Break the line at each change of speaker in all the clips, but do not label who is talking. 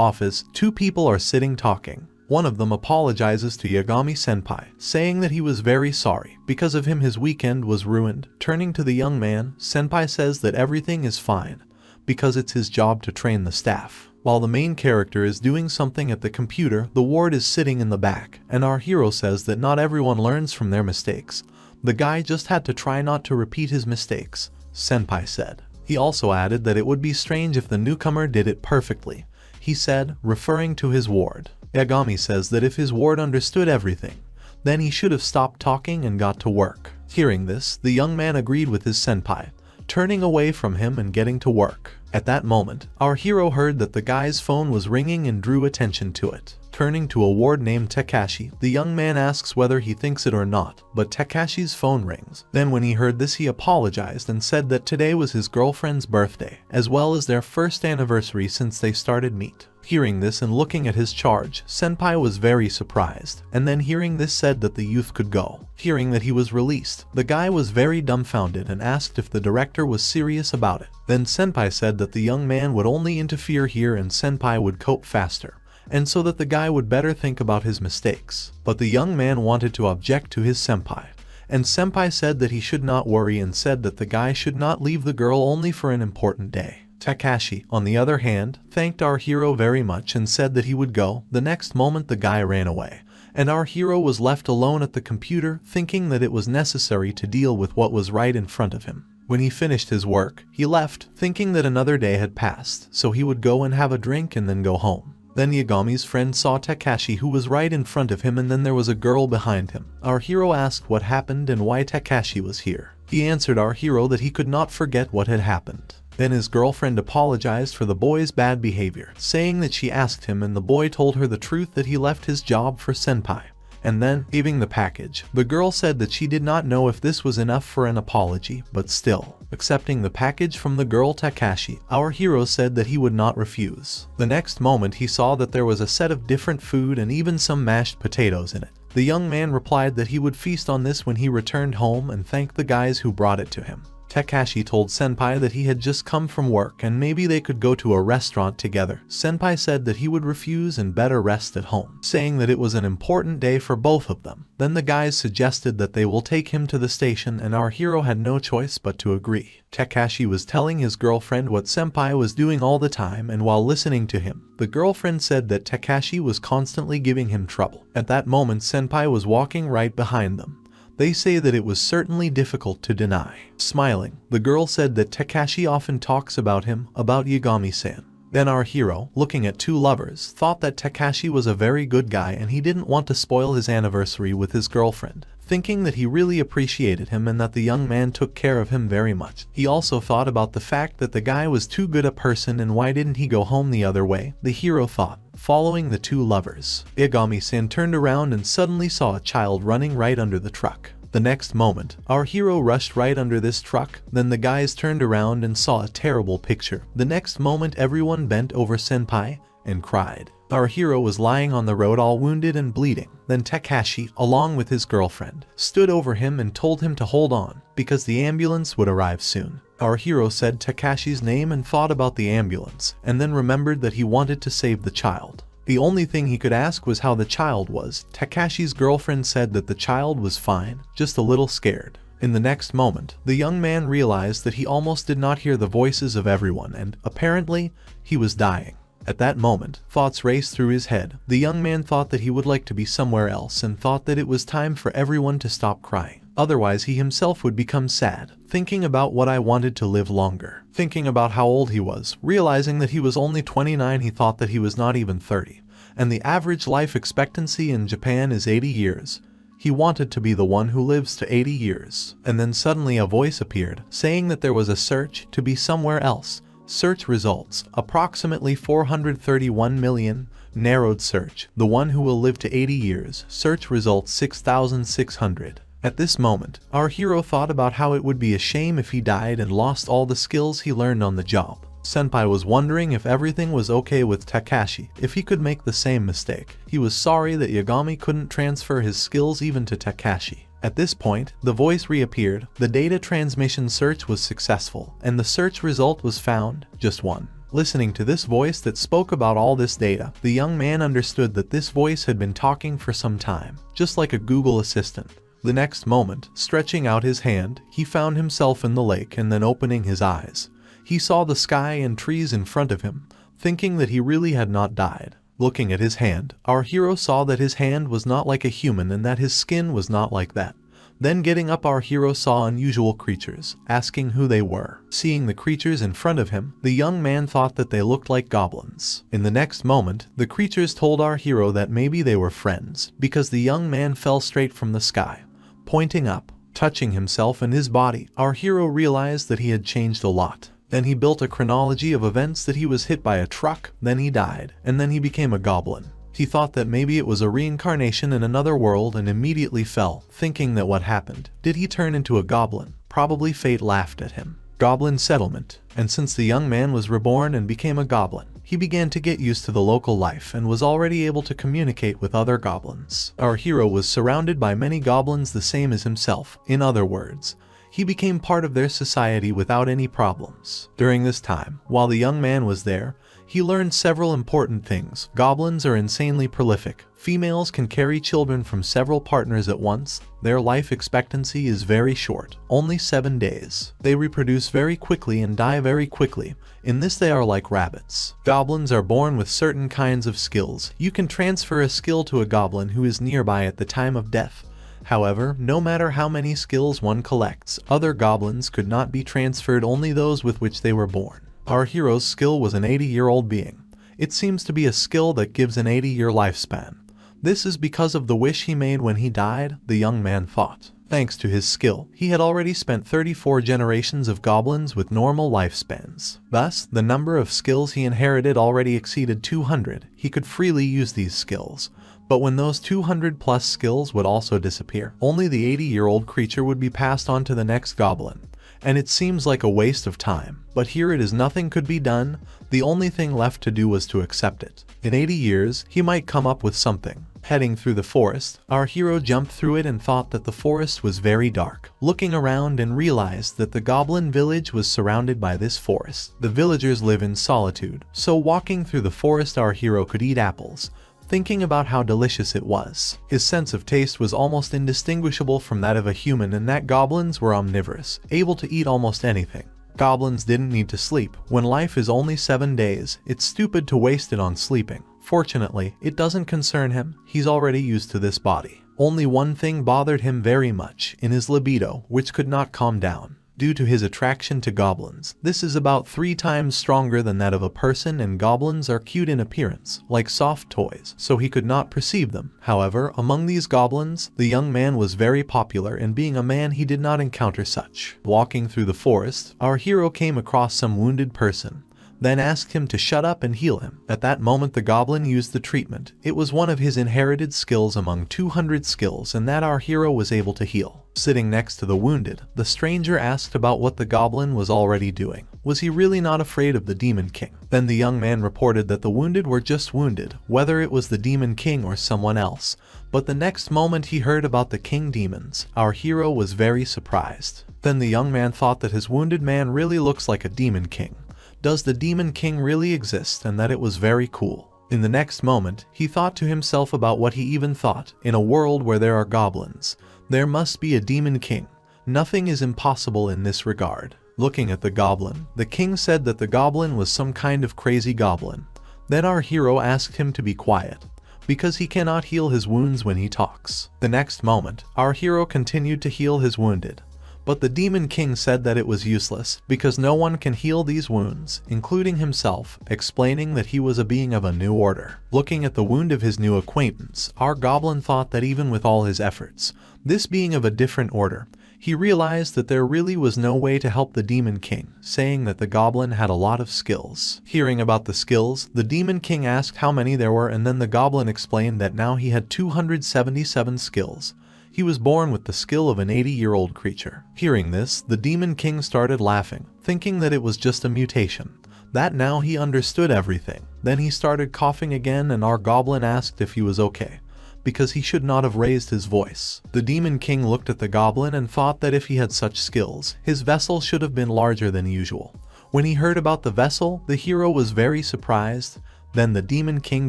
office, two people are sitting talking. One of them apologizes to Yagami-senpai, saying that he was very sorry. Because of him his weekend was ruined. Turning to the young man, senpai says that everything is fine, because it's his job to train the staff. While the main character is doing something at the computer, the ward is sitting in the back, and our hero says that not everyone learns from their mistakes. The guy just had to try not to repeat his mistakes, senpai said. He also added that it would be strange if the newcomer did it perfectly. He said, referring to his ward. Yagami says that if his ward understood everything, then he should have stopped talking and got to work. Hearing this, the young man agreed with his senpai, turning away from him and getting to work. At that moment, our hero heard that the guy's phone was ringing and drew attention to it. Turning to a ward named Takashi, the young man asks whether he thinks it or not, but Takashi's phone rings. Then when he heard this, he apologized and said that today was his girlfriend's birthday, as well as their first anniversary since they started meet. Hearing this and looking at his charge, senpai was very surprised, and then hearing this said that the youth could go. Hearing that he was released, the guy was very dumbfounded and asked if the director was serious about it. Then senpai said that the young man would only interfere here and senpai would cope faster, and so that the guy would better think about his mistakes. But the young man wanted to object to his senpai, and senpai said that he should not worry and said that the guy should not leave the girl only for an important day. Takashi, on the other hand, thanked our hero very much and said that he would go. The next moment the guy ran away, and our hero was left alone at the computer, thinking that it was necessary to deal with what was right in front of him. When he finished his work, he left, thinking that another day had passed, so he would go and have a drink and then go home. Then Yagami's friend saw Takashi, who was right in front of him, and then there was a girl behind him. Our hero asked what happened and why Takashi was here. He answered our hero that he could not forget what had happened. Then his girlfriend apologized for the boy's bad behavior, saying that she asked him and the boy told her the truth that he left his job for senpai. And then, giving the package, the girl said that she did not know if this was enough for an apology, but still, accepting the package from the girl Takashi, our hero said that he would not refuse. The next moment he saw that there was a set of different food and even some mashed potatoes in it. The young man replied that he would feast on this when he returned home and thanked the guys who brought it to him. Takashi told senpai that he had just come from work and maybe they could go to a restaurant together. Senpai said that he would refuse and better rest at home, saying that it was an important day for both of them. Then the guys suggested that they will take him to the station and our hero had no choice but to agree. Takashi was telling his girlfriend what senpai was doing all the time, and while listening to him, the girlfriend said that Takashi was constantly giving him trouble. At that moment senpai was walking right behind them. They say that it was certainly difficult to deny. Smiling, the girl said that Takashi often talks about him, about Yagami-san. Then our hero, looking at two lovers, thought that Takashi was a very good guy and he didn't want to spoil his anniversary with his girlfriend, thinking that he really appreciated him and that the young man took care of him very much. He also thought about the fact that the guy was too good a person and why didn't he go home the other way, the hero thought. Following the two lovers, Yagami-san turned around and suddenly saw a child running right under the truck. The next moment, our hero rushed right under this truck. Then the guys turned around and saw a terrible picture. The next moment everyone bent over senpai and cried. Our hero was lying on the road all wounded and bleeding. Then Takashi, along with his girlfriend, stood over him and told him to hold on, because the ambulance would arrive soon. Our hero said Takashi's name and thought about the ambulance, and then remembered that he wanted to save the child. The only thing he could ask was how the child was. Takashi's girlfriend said that the child was fine, just a little scared. In the next moment, the young man realized that he almost did not hear the voices of everyone and, apparently, he was dying. At that moment, thoughts raced through his head. The young man thought that he would like to be somewhere else and thought that it was time for everyone to stop crying. Otherwise he himself would become sad, thinking about what I wanted to live longer. Thinking about how old he was, realizing that he was only 29, he thought that he was not even 30, and the average life expectancy in Japan is 80 years. He wanted to be the one who lives to 80 years. And then suddenly a voice appeared, saying that there was a search to be somewhere else. Search results, approximately 431 million. Narrowed search, the one who will live to 80 years. Search results 6,600. At this moment, our hero thought about how it would be a shame if he died and lost all the skills he learned on the job. Senpai was wondering if everything was okay with Takashi, if he could make the same mistake. He was sorry that Yagami couldn't transfer his skills even to Takashi. At this point, the voice reappeared. The data transmission search was successful, and the search result was found, just one. Listening to this voice that spoke about all this data, the young man understood that this voice had been talking for some time, just like a Google Assistant. The next moment, stretching out his hand, he found himself in the lake, and then opening his eyes, he saw the sky and trees in front of him, thinking that he really had not died. Looking at his hand, our hero saw that his hand was not like a human and that his skin was not like that. Then getting up, our hero saw unusual creatures, asking who they were. Seeing the creatures in front of him, the young man thought that they looked like goblins. In the next moment, the creatures told our hero that maybe they were friends, because the young man fell straight from the sky, pointing up. Touching himself and his body, our hero realized that he had changed a lot. Then he built a chronology of events that he was hit by a truck, then he died, and then he became a goblin. He thought that maybe it was a reincarnation in another world and immediately fell, thinking that what happened. Did he turn into a goblin? Probably fate laughed at him. Goblin settlement. And since the young man was reborn and became a goblin, he began to get used to the local life and was already able to communicate with other goblins. Our hero was surrounded by many goblins the same as himself. In other words, he became part of their society without any problems. During this time, while the young man was there, he learned several important things. Goblins are insanely prolific. Females can carry children from several partners at once. Their life expectancy is very short, only 7 days. They reproduce very quickly and die very quickly. In this they are like rabbits. Goblins are born with certain kinds of skills. You can transfer a skill to a goblin who is nearby at the time of death. However, no matter how many skills one collects, other goblins could not be transferred, only those with which they were born. Our hero's skill was an 80-year-old being. It seems to be a skill that gives an 80-year lifespan. This is because of the wish he made when he died, the young man thought. Thanks to his skill, he had already spent 34 generations of goblins with normal lifespans. Thus, the number of skills he inherited already exceeded 200. He could freely use these skills. But when those 200 plus skills would also disappear, only the 80-year-old creature would be passed on to the next goblin. And it seems like a waste of time. But here it is, nothing could be done. The only thing left to do was to accept it. In 80 years, he might come up with something. Heading through the forest, our hero jumped through it and thought that the forest was very dark. Looking around and realized that the goblin village was surrounded by this forest. The villagers live in solitude, so walking through the forest, our hero could eat apples, thinking about how delicious it was. His sense of taste was almost indistinguishable from that of a human, and that goblins were omnivorous, able to eat almost anything. Goblins didn't need to sleep. When life is only 7 days, it's stupid to waste it on sleeping. Fortunately, it doesn't concern him. He's already used to this body. Only one thing bothered him very much, in his libido, which could not calm down. Due to his attraction to goblins, this is about 3 times stronger than that of a person, and goblins are cute in appearance, like soft toys, so he could not perceive them. However, among these goblins, the young man was very popular, and being a man he did not encounter such. Walking through the forest, our hero came across some wounded person, then asked him to shut up and heal him. At that moment the goblin used the treatment. It was one of his inherited skills among 200 skills, and that our hero was able to heal. Sitting next to the wounded, the stranger asked about what the goblin was already doing. Was he really not afraid of the Demon King? Then the young man reported that the wounded were just wounded, whether it was the Demon King or someone else. But the next moment he heard about the king demons. Our hero was very surprised. Then the young man thought that his wounded man really looks like a Demon King. Does the Demon King really exist? And that it was very cool. In the next moment, he thought to himself about what he even thought. In a world where there are goblins, there must be a Demon King. Nothing is impossible in this regard. Looking at the goblin, the king said that the goblin was some kind of crazy goblin. Then our hero asked him to be quiet, because he cannot heal his wounds when he talks. The next moment, our hero continued to heal his wounded. But the Demon King said that it was useless, because no one can heal these wounds, including himself, explaining that he was a being of a new order. Looking at the wound of his new acquaintance, our goblin thought that even with all his efforts, this being of a different order, he realized that there really was no way to help the Demon King, saying that the goblin had a lot of skills. Hearing about the skills, the Demon King asked how many there were, and then the goblin explained that now he had 277 skills. He was born with the skill of an 80-year-old creature. Hearing this, the Demon King started laughing, thinking that it was just a mutation. That now he understood everything. Then he started coughing again, and our goblin asked if he was okay, because he should not have raised his voice. The Demon King looked at the goblin and thought that if he had such skills, his vessel should have been larger than usual. When he heard about the vessel, the hero was very surprised. Then the Demon King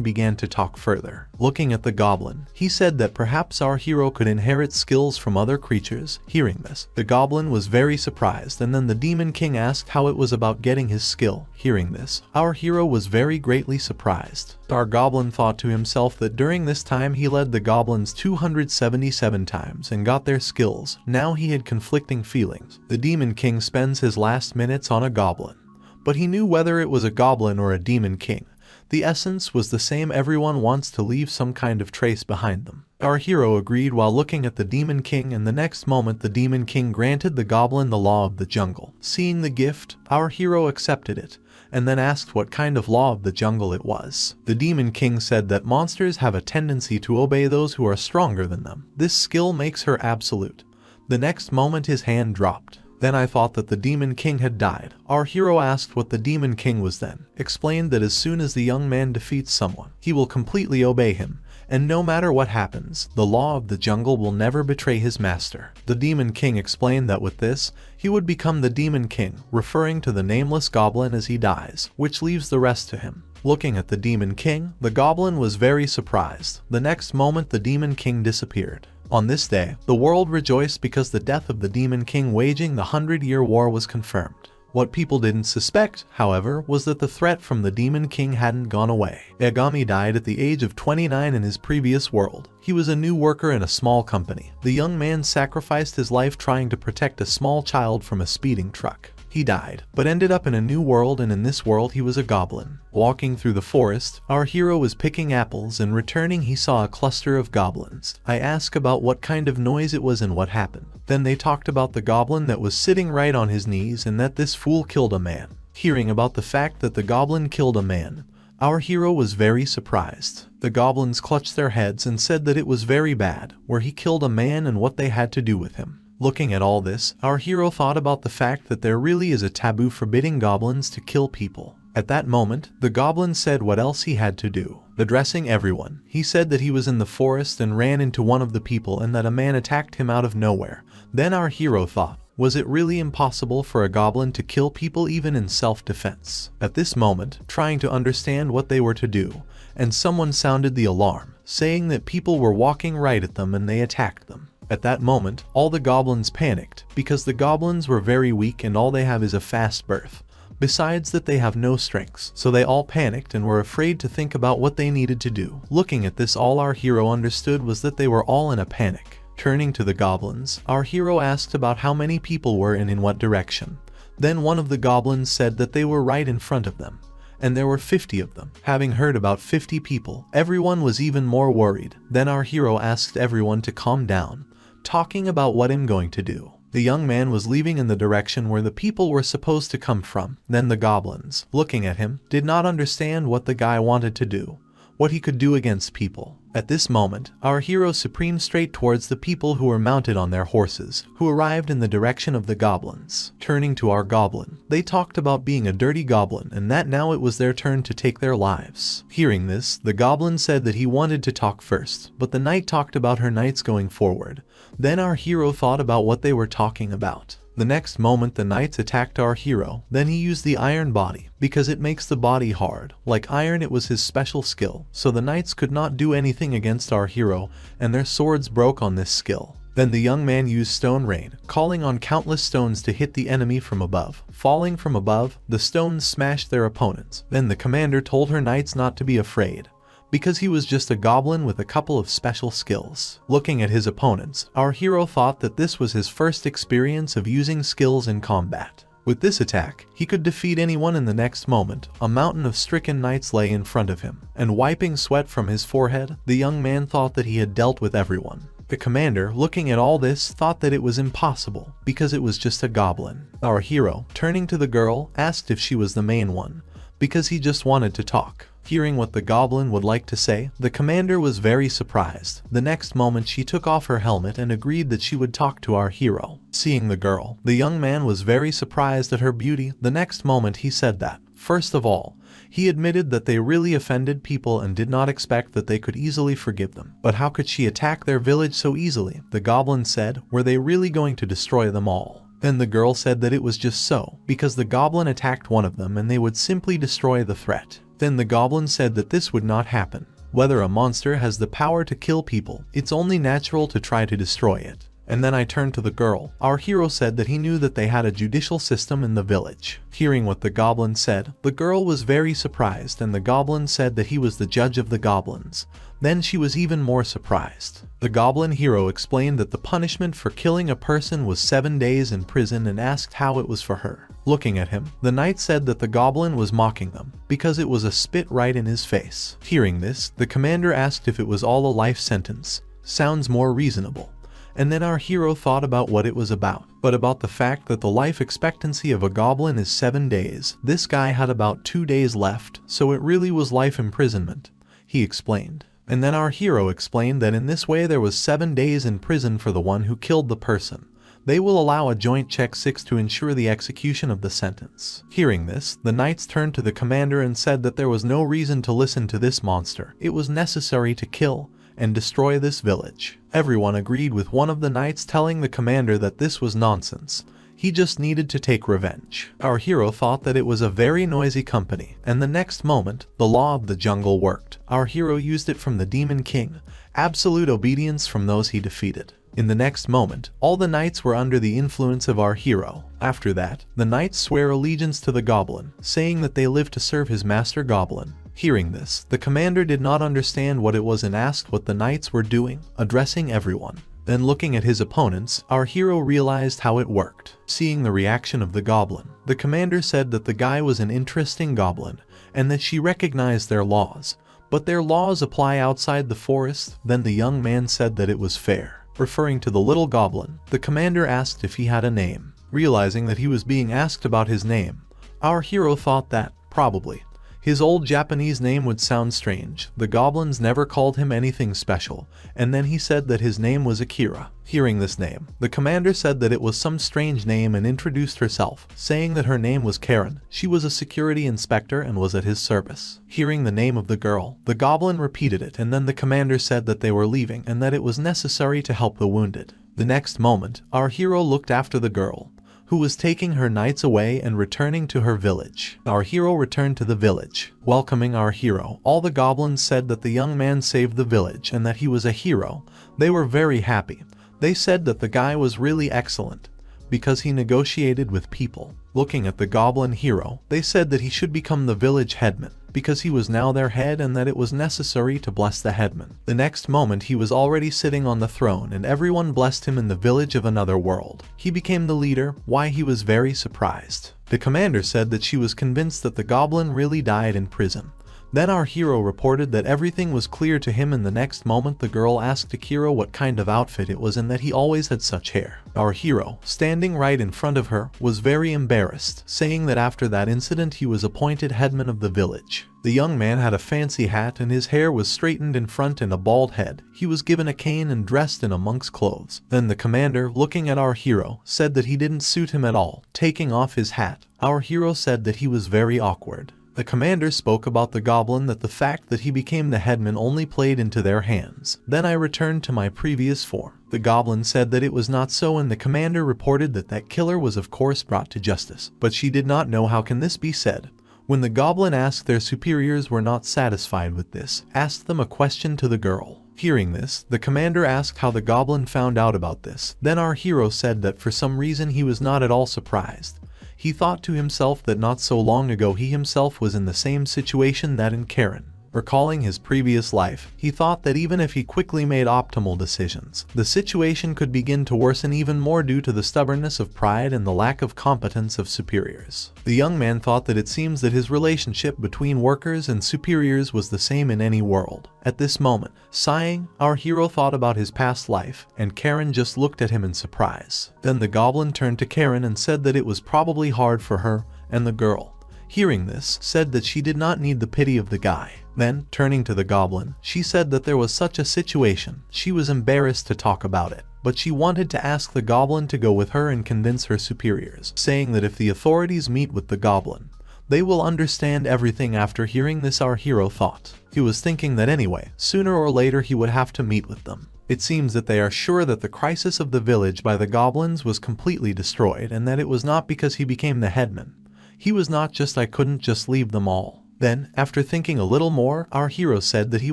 began to talk further. Looking at the goblin, he said that perhaps our hero could inherit skills from other creatures. Hearing this, the goblin was very surprised, and then the Demon King asked how it was about getting his skill. Hearing this, our hero was very greatly surprised. Our goblin thought to himself that during this time he led the goblins 277 times and got their skills. Now he had conflicting feelings. The Demon King spends his last minutes on a goblin, but he knew whether it was a goblin or a Demon King. The essence was the same. Everyone wants to leave some kind of trace behind them. Our hero agreed while looking at the Demon King, and the next moment the Demon King granted the goblin the law of the jungle. Seeing the gift, our hero accepted it, and then asked what kind of law of the jungle it was. The Demon King said that monsters have a tendency to obey those who are stronger than them. This skill makes her absolute. The next moment his hand dropped. Then I thought that the Demon King had died. Our hero asked what the Demon King was, then explained that as soon as the young man defeats someone, he will completely obey him, and no matter what happens, the law of the jungle will never betray his master. The Demon King explained that with this, he would become the Demon King, referring to the nameless goblin as he dies, which leaves the rest to him. Looking at the Demon King, the goblin was very surprised. The next moment the Demon King disappeared. On this day, the world rejoiced because the death of the Demon King waging the 100-year war was confirmed. What people didn't suspect, however, was that the threat from the Demon King hadn't gone away. Yagami died at the age of 29 in his previous world. He was a new worker in a small company. The young man sacrificed his life trying to protect a small child from a speeding truck. He died, but ended up in a new world, and in this world he was a goblin. Walking through the forest, our hero was picking apples, and returning he saw a cluster of goblins. I asked about what kind of noise it was and what happened. Then they talked about the goblin that was sitting right on his knees and that this fool killed a man. Hearing about the fact that the goblin killed a man, our hero was very surprised. The goblins clutched their heads and said that it was very bad, where he killed a man and what they had to do with him. Looking at all this, our hero thought about the fact that there really is a taboo forbidding goblins to kill people. At that moment, the goblin said what else he had to do. Addressing everyone, he said that he was in the forest and ran into one of the people and that a man attacked him out of nowhere. Then our hero thought, was it really impossible for a goblin to kill people even in self-defense? At this moment, trying to understand what they were to do, and someone sounded the alarm, saying that people were walking right at them and they attacked them. At that moment, all the goblins panicked, because the goblins were very weak and all they have is a fast birth. Besides that they have no strengths, so they all panicked and were afraid to think about what they needed to do. Looking at this, all our hero understood was that they were all in a panic. Turning to the goblins, our hero asked about how many people were and in what direction. Then one of the goblins said that they were right in front of them, and there were 50 of them. Having heard about 50 people, everyone was even more worried. Then our hero asked everyone to calm down, talking about what I'm going to do. The young man was leaving in the direction where the people were supposed to come from. Then the goblins, looking at him, did not understand what the guy wanted to do, what he could do against people. At this moment, our hero supreme straight towards the people who were mounted on their horses, who arrived in the direction of the goblins. Turning to our goblin, they talked about being a dirty goblin and that now it was their turn to take their lives. Hearing this, the goblin said that he wanted to talk first, but the knight talked about her knights going forward. Then our hero thought about what they were talking about. The next moment the knights attacked our hero. Then he used the iron body, because it makes the body hard. Like iron, it was his special skill, so the knights could not do anything against our hero, and their swords broke on this skill. Then the young man used stone rain, calling on countless stones to hit the enemy from above. Falling from above, the stones smashed their opponents. Then the commander told her knights not to be afraid, because he was just a goblin with a couple of special skills. Looking at his opponents, our hero thought that this was his first experience of using skills in combat. With this attack, he could defeat anyone. In the next moment, a mountain of stricken knights lay in front of him, and wiping sweat from his forehead, the young man thought that he had dealt with everyone. The commander, looking at all this, thought that it was impossible, because it was just a goblin. Our hero, turning to the girl, asked if she was the main one, because he just wanted to talk. Hearing what the goblin would like to say, the commander was very surprised. The next moment she took off her helmet and agreed that she would talk to our hero. Seeing the girl, the young man was very surprised at her beauty. The next moment he said that, first of all, he admitted that they really offended people and did not expect that they could easily forgive them. But how could she attack their village so easily? The goblin said, were they really going to destroy them all? Then the girl said that it was just so, because the goblin attacked one of them and they would simply destroy the threat. Then the goblin said that this would not happen. Whether a monster has the power to kill people, it's only natural to try to destroy it. And then I turned to the girl. Our hero said that he knew that they had a judicial system in the village. Hearing what the goblin said, the girl was very surprised, and the goblin said that he was the judge of the goblins. Then she was even more surprised. The goblin hero explained that the punishment for killing a person was 7 days in prison and asked how it was for her. Looking at him, the knight said that the goblin was mocking them, because it was a spit right in his face. Hearing this, the commander asked if it was all a life sentence. Sounds more reasonable. And then our hero thought about what it was about, but about the fact that the life expectancy of a goblin is 7 days. This guy had about 2 days left, so it really was life imprisonment, he explained. And then our hero explained that in this way there was 7 days in prison for the one who killed the person. They will allow a joint check 6 to ensure the execution of the sentence. Hearing this, the knights turned to the commander and said that there was no reason to listen to this monster. It was necessary to kill and destroy this village. Everyone agreed with one of the knights telling the commander that this was nonsense. He just needed to take revenge. Our hero thought that it was a very noisy company, and the next moment, the law of the jungle worked. Our hero used it from the Demon King, absolute obedience from those he defeated. In the next moment, all the knights were under the influence of our hero. After that, the knights swear allegiance to the goblin, saying that they live to serve his master goblin. Hearing this, the commander did not understand what it was and asked what the knights were doing, addressing everyone. Then looking at his opponents, our hero realized how it worked. Seeing the reaction of the goblin, the commander said that the guy was an interesting goblin, and that she recognized their laws. But their laws apply outside the forest. Then the young man said that it was fair. Referring to the little goblin, the commander asked if he had a name. Realizing that he was being asked about his name, our hero thought that, probably, his old Japanese name would sound strange. The goblins never called him anything special, and then he said that his name was Akira. Hearing this name, the commander said that it was some strange name and introduced herself, saying that her name was Karen. She was a security inspector and was at his service. Hearing the name of the girl, the goblin repeated it, and then the commander said that they were leaving and that it was necessary to help the wounded. The next moment, our hero looked after the girl, who was taking her knights away and returning to her village. Our hero returned to the village. Welcoming our hero, all the goblins said that the young man saved the village and that he was a hero. They were very happy. They said that the guy was really excellent, because he negotiated with people. Looking at the goblin hero, they said that he should become the village headman, because he was now their head and that it was necessary to bless the headman. The next moment he was already sitting on the throne and everyone blessed him in the village of another world. He became the leader. Why, he was very surprised. The commander said that she was convinced that the goblin really died in prison. Then our hero reported that everything was clear to him. In the next moment the girl asked Akira what kind of outfit it was and that he always had such hair. Our hero, standing right in front of her, was very embarrassed, saying that after that incident he was appointed headman of the village. The young man had a fancy hat and his hair was straightened in front and a bald head. He was given a cane and dressed in a monk's clothes. Then the commander, looking at our hero, said that he didn't suit him at all. Taking off his hat, our hero said that he was very awkward. The commander spoke about the goblin, that the fact that he became the headman only played into their hands. Then I returned to my previous form. The goblin said that it was not so, and the commander reported that that killer was of course brought to justice. But she did not know how can this be said. When the goblin asked, their superiors were not satisfied with this, asked them a question to the girl. Hearing this, the commander asked how the goblin found out about this. Then our hero said that for some reason he was not at all surprised. He thought to himself that not so long ago he himself was in the same situation that in Karen. Recalling his previous life, he thought that even if he quickly made optimal decisions, the situation could begin to worsen even more due to the stubbornness of pride and the lack of competence of superiors. The young man thought that it seems that his relationship between workers and superiors was the same in any world. At this moment, sighing, our hero thought about his past life, and Karen just looked at him in surprise. Then the goblin turned to Karen and said that it was probably hard for her, and the girl, hearing this, said that she did not need the pity of the guy. Then, turning to the goblin, she said that there was such a situation. She was embarrassed to talk about it, but she wanted to ask the goblin to go with her and convince her superiors, saying that if the authorities meet with the goblin, They will understand everything. After hearing this, our hero thought. He was thinking that anyway, sooner or later he would have to meet with them. It seems that they are sure that the crisis of the village by the goblins was completely destroyed and that it was not because he became the headman. He was not just I couldn't just leave them all. Then, after thinking a little more, our hero said that he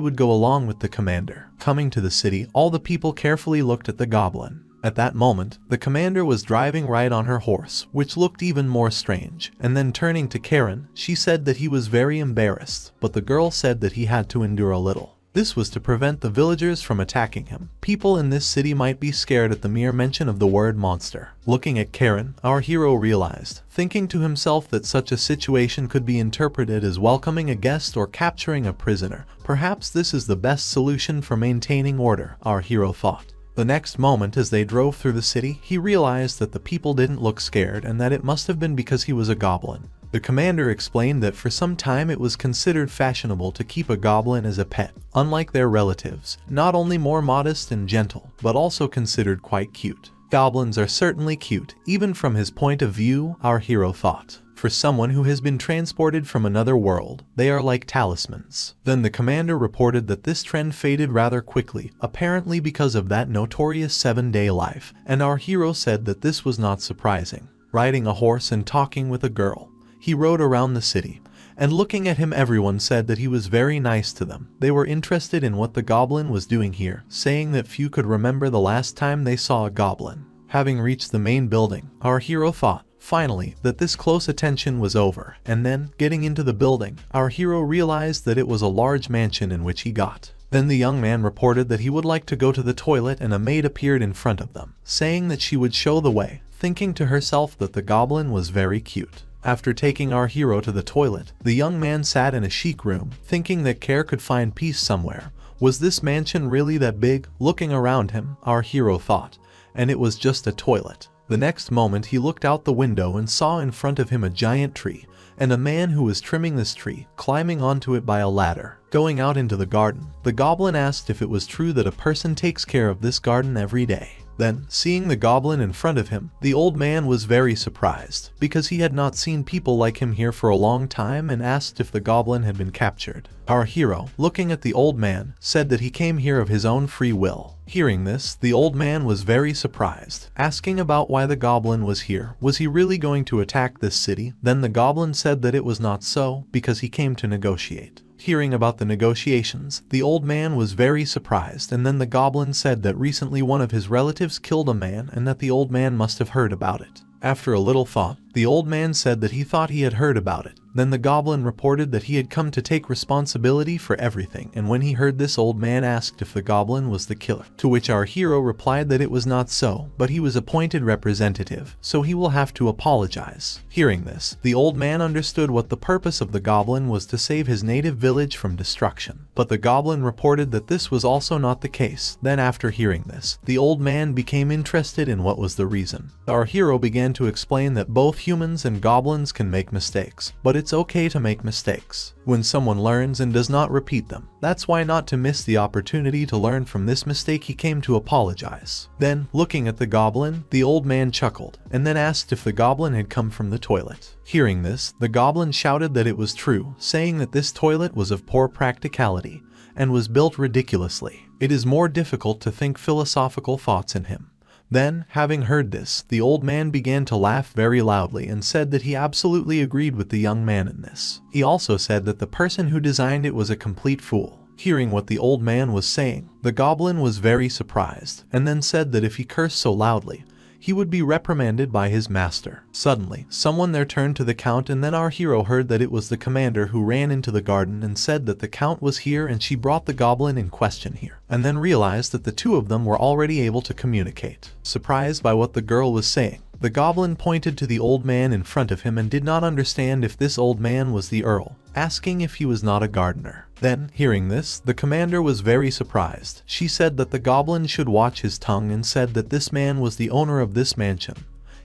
would go along with the commander. Coming to the city, all the people carefully looked at the goblin. At that moment, the commander was driving right on her horse, which looked even more strange, and then turning to Karen, she said that he was very embarrassed, but the girl said that he had to endure a little. This was to prevent the villagers from attacking him. People in this city might be scared at the mere mention of the word monster. Looking at Karen, our hero realized, thinking to himself that such a situation could be interpreted as welcoming a guest or capturing a prisoner. Perhaps this is the best solution for maintaining order, our hero thought. The next moment, as they drove through the city, he realized that the people didn't look scared and that it must have been because he was a goblin. The commander explained that for some time it was considered fashionable to keep a goblin as a pet, unlike their relatives, not only more modest and gentle, but also considered quite cute. Goblins are certainly cute, even from his point of view, our hero thought. For someone who has been transported from another world, they are like talismans. Then the commander reported that this trend faded rather quickly, apparently because of that notorious 7-day life, and our hero said that this was not surprising. Riding a horse and talking with a girl, he rode around the city, and looking at him everyone said that he was very nice to them. They were interested in what the goblin was doing here, saying that few could remember the last time they saw a goblin. Having reached the main building, our hero thought, finally, that this close attention was over, and then, getting into the building, our hero realized that it was a large mansion in which he got. Then the young man reported that he would like to go to the toilet, and a maid appeared in front of them, saying that she would show the way, thinking to herself that the goblin was very cute. After taking our hero to the toilet, the young man sat in a chic room, thinking that Care could find peace somewhere. Was this mansion really that big? Looking around him, our hero thought, and it was just a toilet. The next moment he looked out the window and saw in front of him a giant tree, and a man who was trimming this tree, climbing onto it by a ladder. Going out into the garden, the goblin asked if it was true that a person takes care of this garden every day. Then, seeing the goblin in front of him, the old man was very surprised, because he had not seen people like him here for a long time, and asked if the goblin had been captured. Our hero, looking at the old man, said that he came here of his own free will. Hearing this, the old man was very surprised, asking about why the goblin was here. Was he really going to attack this city? Then the goblin said that it was not so, because he came to negotiate. Hearing about the negotiations, the old man was very surprised, and then the goblin said that recently one of his relatives killed a man and that the old man must have heard about it. After a little thought, the old man said that he thought he had heard about it. Then the goblin reported that he had come to take responsibility for everything, and when he heard this, old man asked if the goblin was the killer, to which our hero replied that it was not so, but he was appointed representative, so he will have to apologize. Hearing this, the old man understood what the purpose of the goblin was, to save his native village from destruction. But the goblin reported that this was also not the case. Then after hearing this, the old man became interested in what was the reason. Our hero began to explain that both humans and goblins can make mistakes, but it's okay to make mistakes when someone learns and does not repeat them. That's why not to miss the opportunity to learn from this mistake. He came to apologize. Then, looking at the goblin, the old man chuckled, and then asked if the goblin had come from the toilet. Hearing this, the goblin shouted that it was true, saying that this toilet was of poor practicality, and was built ridiculously. It is more difficult to think philosophical thoughts in him. Then, having heard this, the old man began to laugh very loudly and said that he absolutely agreed with the young man in this. He also said that the person who designed it was a complete fool. Hearing what the old man was saying, the goblin was very surprised, and then said that if he cursed so loudly, he would be reprimanded by his master. Suddenly, someone there turned to the count, and then our hero heard that it was the commander, who ran into the garden and said that the count was here, and she brought the goblin in question here, and then realized that the two of them were already able to communicate. Surprised by what the girl was saying, the goblin pointed to the old man in front of him and did not understand if this old man was the earl, asking if he was not a gardener. Then, hearing this, the commander was very surprised. She said that the goblin should watch his tongue and said that this man was the owner of this mansion,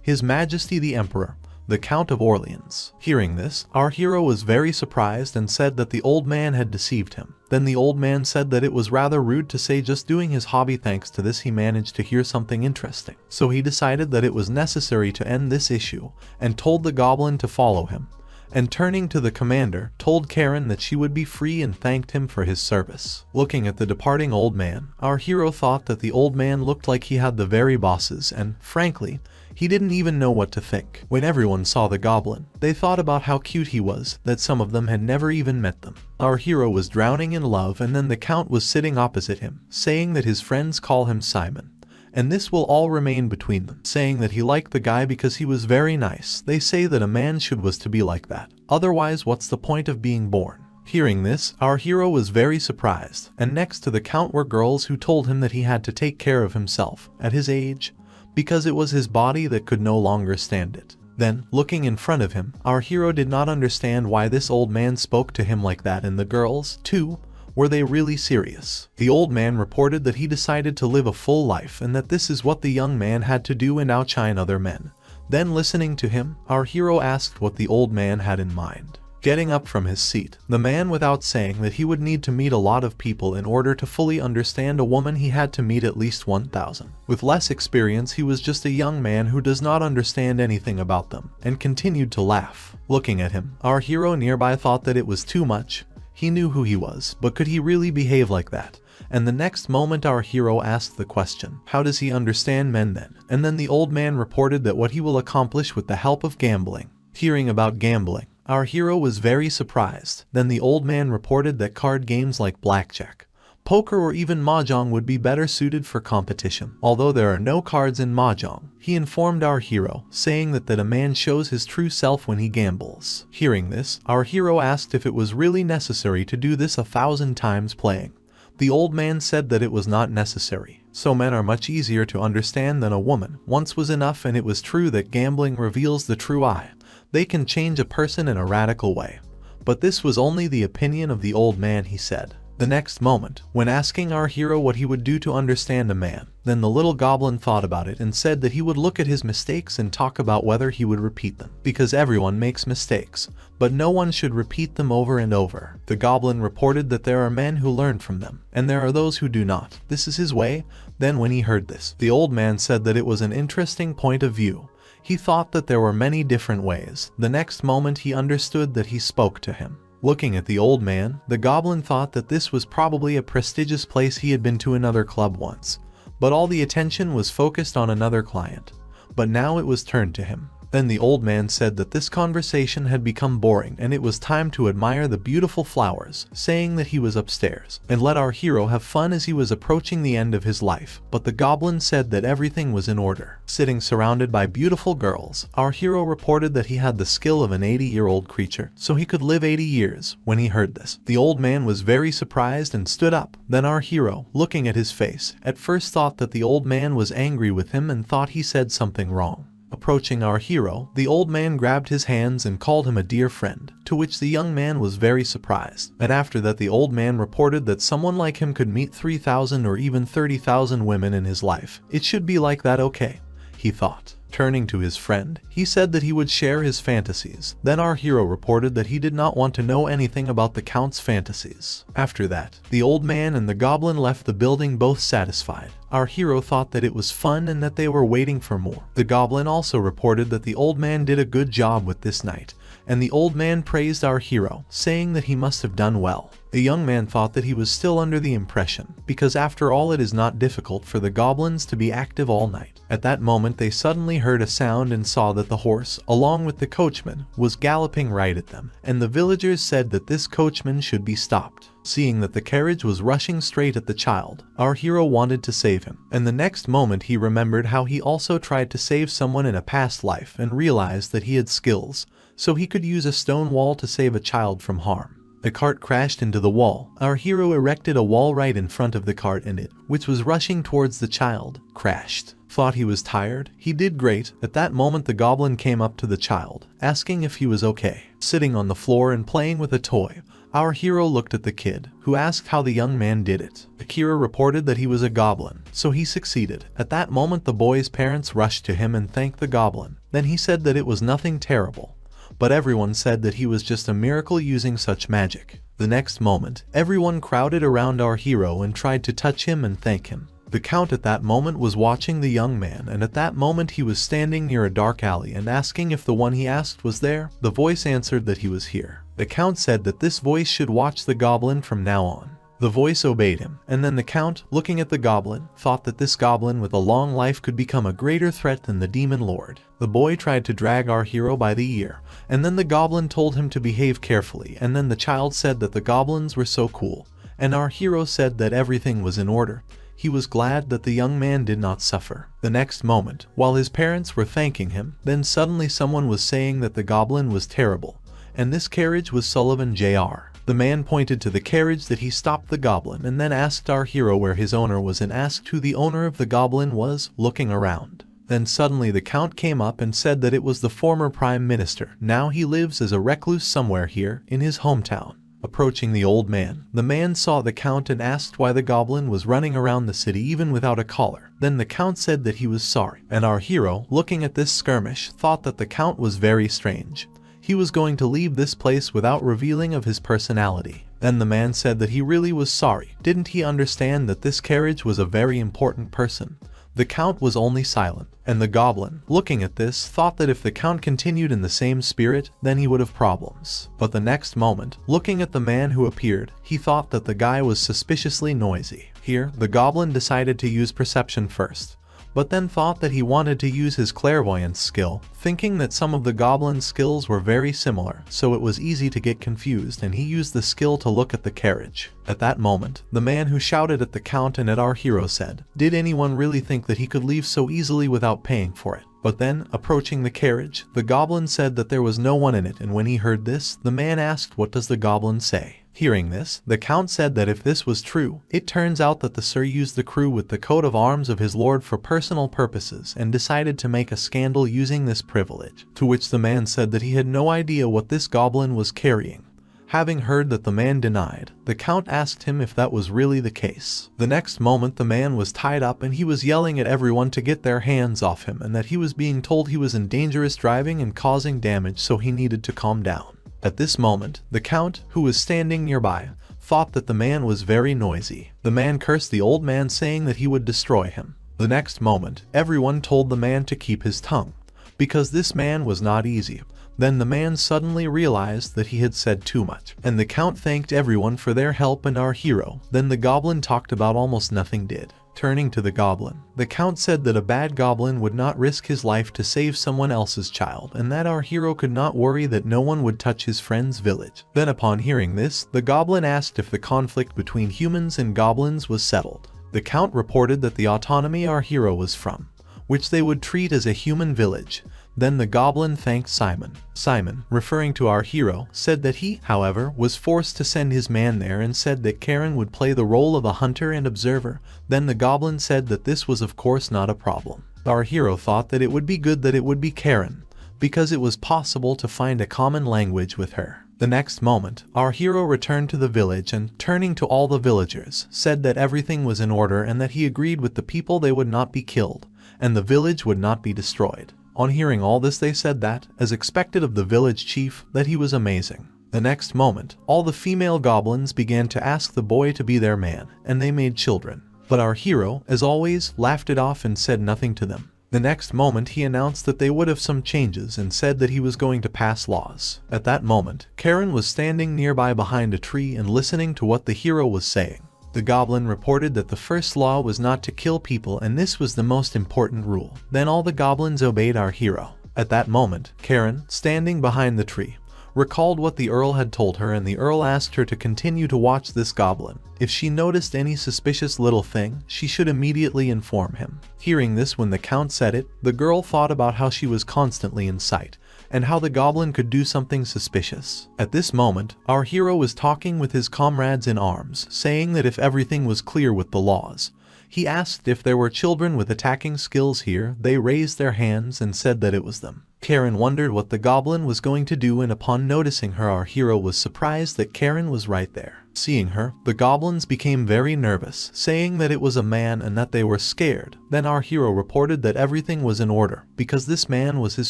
His Majesty the Emperor, the Count of Orleans. Hearing this, our hero was very surprised and said that the old man had deceived him. Then the old man said that it was rather rude to say just doing his hobby. Thanks to this, he managed to hear something interesting. So he decided that it was necessary to end this issue and told the goblin to follow him. and turning to the commander, told Karen that she would be free and thanked him for his service. Looking at the departing old man, our hero thought that the old man looked like he had the very bosses and, frankly, he didn't even know what to think. When everyone saw the goblin, they thought about how cute he was, that some of them had never even met them. Our hero was drowning in love, and then the count was sitting opposite him, saying that his friends call him Simon, and this will all remain between them, saying that he liked the guy because he was very nice. They say that a man was to be like that. Otherwise, what's the point of being born? Hearing this, our hero was very surprised, and next to the count were girls who told him that he had to take care of himself, at his age, because it was his body that could no longer stand it. Then, looking in front of him, our hero did not understand why this old man spoke to him like that, and the girls, too, were they really serious? The old man reported that he decided to live a full life and that this is what the young man had to do and outshine other men. Then listening to him, our hero asked what the old man had in mind. Getting up from his seat, the man, without saying that he would need to meet a lot of people in order to fully understand a woman, he had to meet at least 1,000. With less experience, he was just a young man who does not understand anything about them, and continued to laugh. Looking at him, our hero nearby thought that it was too much. He knew who he was, but could he really behave like that? And the next moment our hero asked the question, how does he understand men then? And then the old man reported that what he will accomplish with the help of gambling. Hearing about gambling, our hero was very surprised. Then the old man reported that card games like blackjack, poker, or even mahjong would be better suited for competition. Although there are no cards in mahjong, he informed our hero, saying that a man shows his true self when he gambles. Hearing this, our hero asked if it was really necessary to do this 1,000 times playing. The old man said that it was not necessary. So men are much easier to understand than a woman. Once was enough, and it was true that gambling reveals the true I. They can change a person in a radical way. But this was only the opinion of the old man, he said. The next moment, when asking our hero what he would do to understand a man, then the little goblin thought about it and said that he would look at his mistakes and talk about whether he would repeat them. Because everyone makes mistakes, but no one should repeat them over and over. The goblin reported that there are men who learn from them, and there are those who do not. This is his way. Then when he heard this, the old man said that it was an interesting point of view. He thought that there were many different ways. The next moment he understood that he spoke to him. Looking at the old man, the goblin thought that this was probably a prestigious place. He had been to another club once, but all the attention was focused on another client. But now it was turned to him. Then the old man said that this conversation had become boring and it was time to admire the beautiful flowers, saying that he was upstairs and let our hero have fun as he was approaching the end of his life. But the goblin said that everything was in order. Sitting surrounded by beautiful girls, our hero reported that he had the skill of an 80-year-old creature, so he could live 80 years. When he heard this, the old man was very surprised and stood up. Then our hero, looking at his face, at first thought that the old man was angry with him and thought he said something wrong. Approaching our hero, the old man grabbed his hands and called him a dear friend, to which the young man was very surprised. And after that, the old man reported that someone like him could meet 3,000 or even 30,000 women in his life. It should be like that, okay, he thought. Turning to his friend, he said that he would share his fantasies. Then our hero reported that he did not want to know anything about the count's fantasies. After that, the old man and the goblin left the building both satisfied. Our hero thought that it was fun and that they were waiting for more. The goblin also reported that the old man did a good job with this night, and the old man praised our hero, saying that he must have done well. The young man thought that he was still under the impression, because after all it is not difficult for the goblins to be active all night. At that moment they suddenly heard a sound and saw that the horse, along with the coachman, was galloping right at them, and the villagers said that this coachman should be stopped. Seeing that the carriage was rushing straight at the child, our hero wanted to save him, and the next moment he remembered how he also tried to save someone in a past life and realized that he had skills, so he could use a stone wall to save a child from harm. The cart crashed into the wall. Our hero erected a wall right in front of the cart, and it, which was rushing towards the child, crashed. Thought he was tired? He did great. At that moment the goblin came up to the child, asking if he was okay. Sitting on the floor and playing with a toy, our hero looked at the kid, who asked how the young man did it. Akira reported that he was a goblin, so he succeeded. At that moment the boy's parents rushed to him and thanked the goblin. Then he said that it was nothing terrible, but everyone said that he was just a miracle using such magic. The next moment, everyone crowded around our hero and tried to touch him and thank him. The Count at that moment was watching the young man, and at that moment he was standing near a dark alley and asking if the one he asked was there. The voice answered that he was here. The Count said that this voice should watch the goblin from now on. The voice obeyed him, and then the Count, looking at the goblin, thought that this goblin with a long life could become a greater threat than the demon lord. The boy tried to drag our hero by the ear, and then the goblin told him to behave carefully, and then the child said that the goblins were so cool, and our hero said that everything was in order. He was glad that the young man did not suffer. The next moment, while his parents were thanking him, then suddenly someone was saying that the goblin was terrible, and this carriage was Sullivan Jr. The man pointed to the carriage that he stopped the goblin and then asked our hero where his owner was and asked who the owner of the goblin was, looking around. Then suddenly the Count came up and said that it was the former prime minister. Now he lives as a recluse somewhere here in his hometown. Approaching the old man, the man saw the Count and asked why the goblin was running around the city even without a collar. Then the Count said that he was sorry, and our hero, looking at this skirmish, thought that the Count was very strange. He was going to leave this place without revealing of his personality. Then the man said that he really was sorry. Didn't he understand that this carriage was a very important person? The Count was only silent, and the goblin, looking at this, thought that if the Count continued in the same spirit, then he would have problems. But the next moment, looking at the man who appeared, he thought that the guy was suspiciously noisy. Here, the goblin decided to use perception first, but then thought that he wanted to use his clairvoyance skill, thinking that some of the goblin's skills were very similar, so it was easy to get confused, and he used the skill to look at the carriage. At that moment, the man who shouted at the Count and at our hero said, "Did anyone really think that he could leave so easily without paying for it?" But then, approaching the carriage, the goblin said that there was no one in it, and when he heard this, the man asked, "What does the goblin say?" Hearing this, the Count said that if this was true, it turns out that the Sir used the crew with the coat of arms of his lord for personal purposes and decided to make a scandal using this privilege, to which the man said that he had no idea what this goblin was carrying. Having heard that the man denied, the Count asked him if that was really the case. The next moment the man was tied up and he was yelling at everyone to get their hands off him and that he was being told he was in dangerous driving and causing damage, so he needed to calm down. At this moment, the Count, who was standing nearby, thought that the man was very noisy. The man cursed the old man, saying that he would destroy him. The next moment, everyone told the man to keep his tongue, because this man was not easy. Then the man suddenly realized that he had said too much, and the Count thanked everyone for their help and our hero. Then the goblin talked about almost nothing did. Turning to the goblin, the Count said that a bad goblin would not risk his life to save someone else's child, and that our hero could not worry that no one would touch his friend's village. Then upon hearing this, the goblin asked if the conflict between humans and goblins was settled. The Count reported that the autonomy our hero was from, which they would treat as a human village. Then the goblin thanked Simon. Simon, referring to our hero, said that he, however, was forced to send his man there and said that Karen would play the role of a hunter and observer. Then the goblin said that this was of course not a problem. Our hero thought that it would be good that it would be Karen, because it was possible to find a common language with her. The next moment, our hero returned to the village and, turning to all the villagers, said that everything was in order and that he agreed with the people they would not be killed, and the village would not be destroyed. On hearing all this, they said that, as expected of the village chief, that he was amazing. The next moment, all the female goblins began to ask the boy to be their man, and they made children. But our hero, as always, laughed it off and said nothing to them. The next moment he announced that they would have some changes and said that he was going to pass laws. At that moment, Karen was standing nearby behind a tree and listening to what the hero was saying. The goblin reported that the first law was not to kill people, and this was the most important rule. Then all the goblins obeyed our hero. At that moment, Karen, standing behind the tree, recalled what the Earl had told her, and the Earl asked her to continue to watch this goblin. If she noticed any suspicious little thing, she should immediately inform him. Hearing this, when the Count said it, the girl thought about how she was constantly in sight, and how the goblin could do something suspicious. At this moment, our hero was talking with his comrades in arms, saying that if everything was clear with the laws. He asked if there were children with attacking skills here. They raised their hands and said that it was them. Karen wondered what the goblin was going to do, and upon noticing her, our hero was surprised that Karen was right there. Seeing her, the goblins became very nervous, saying that it was a man and that they were scared. Then our hero reported that everything was in order, because this man was his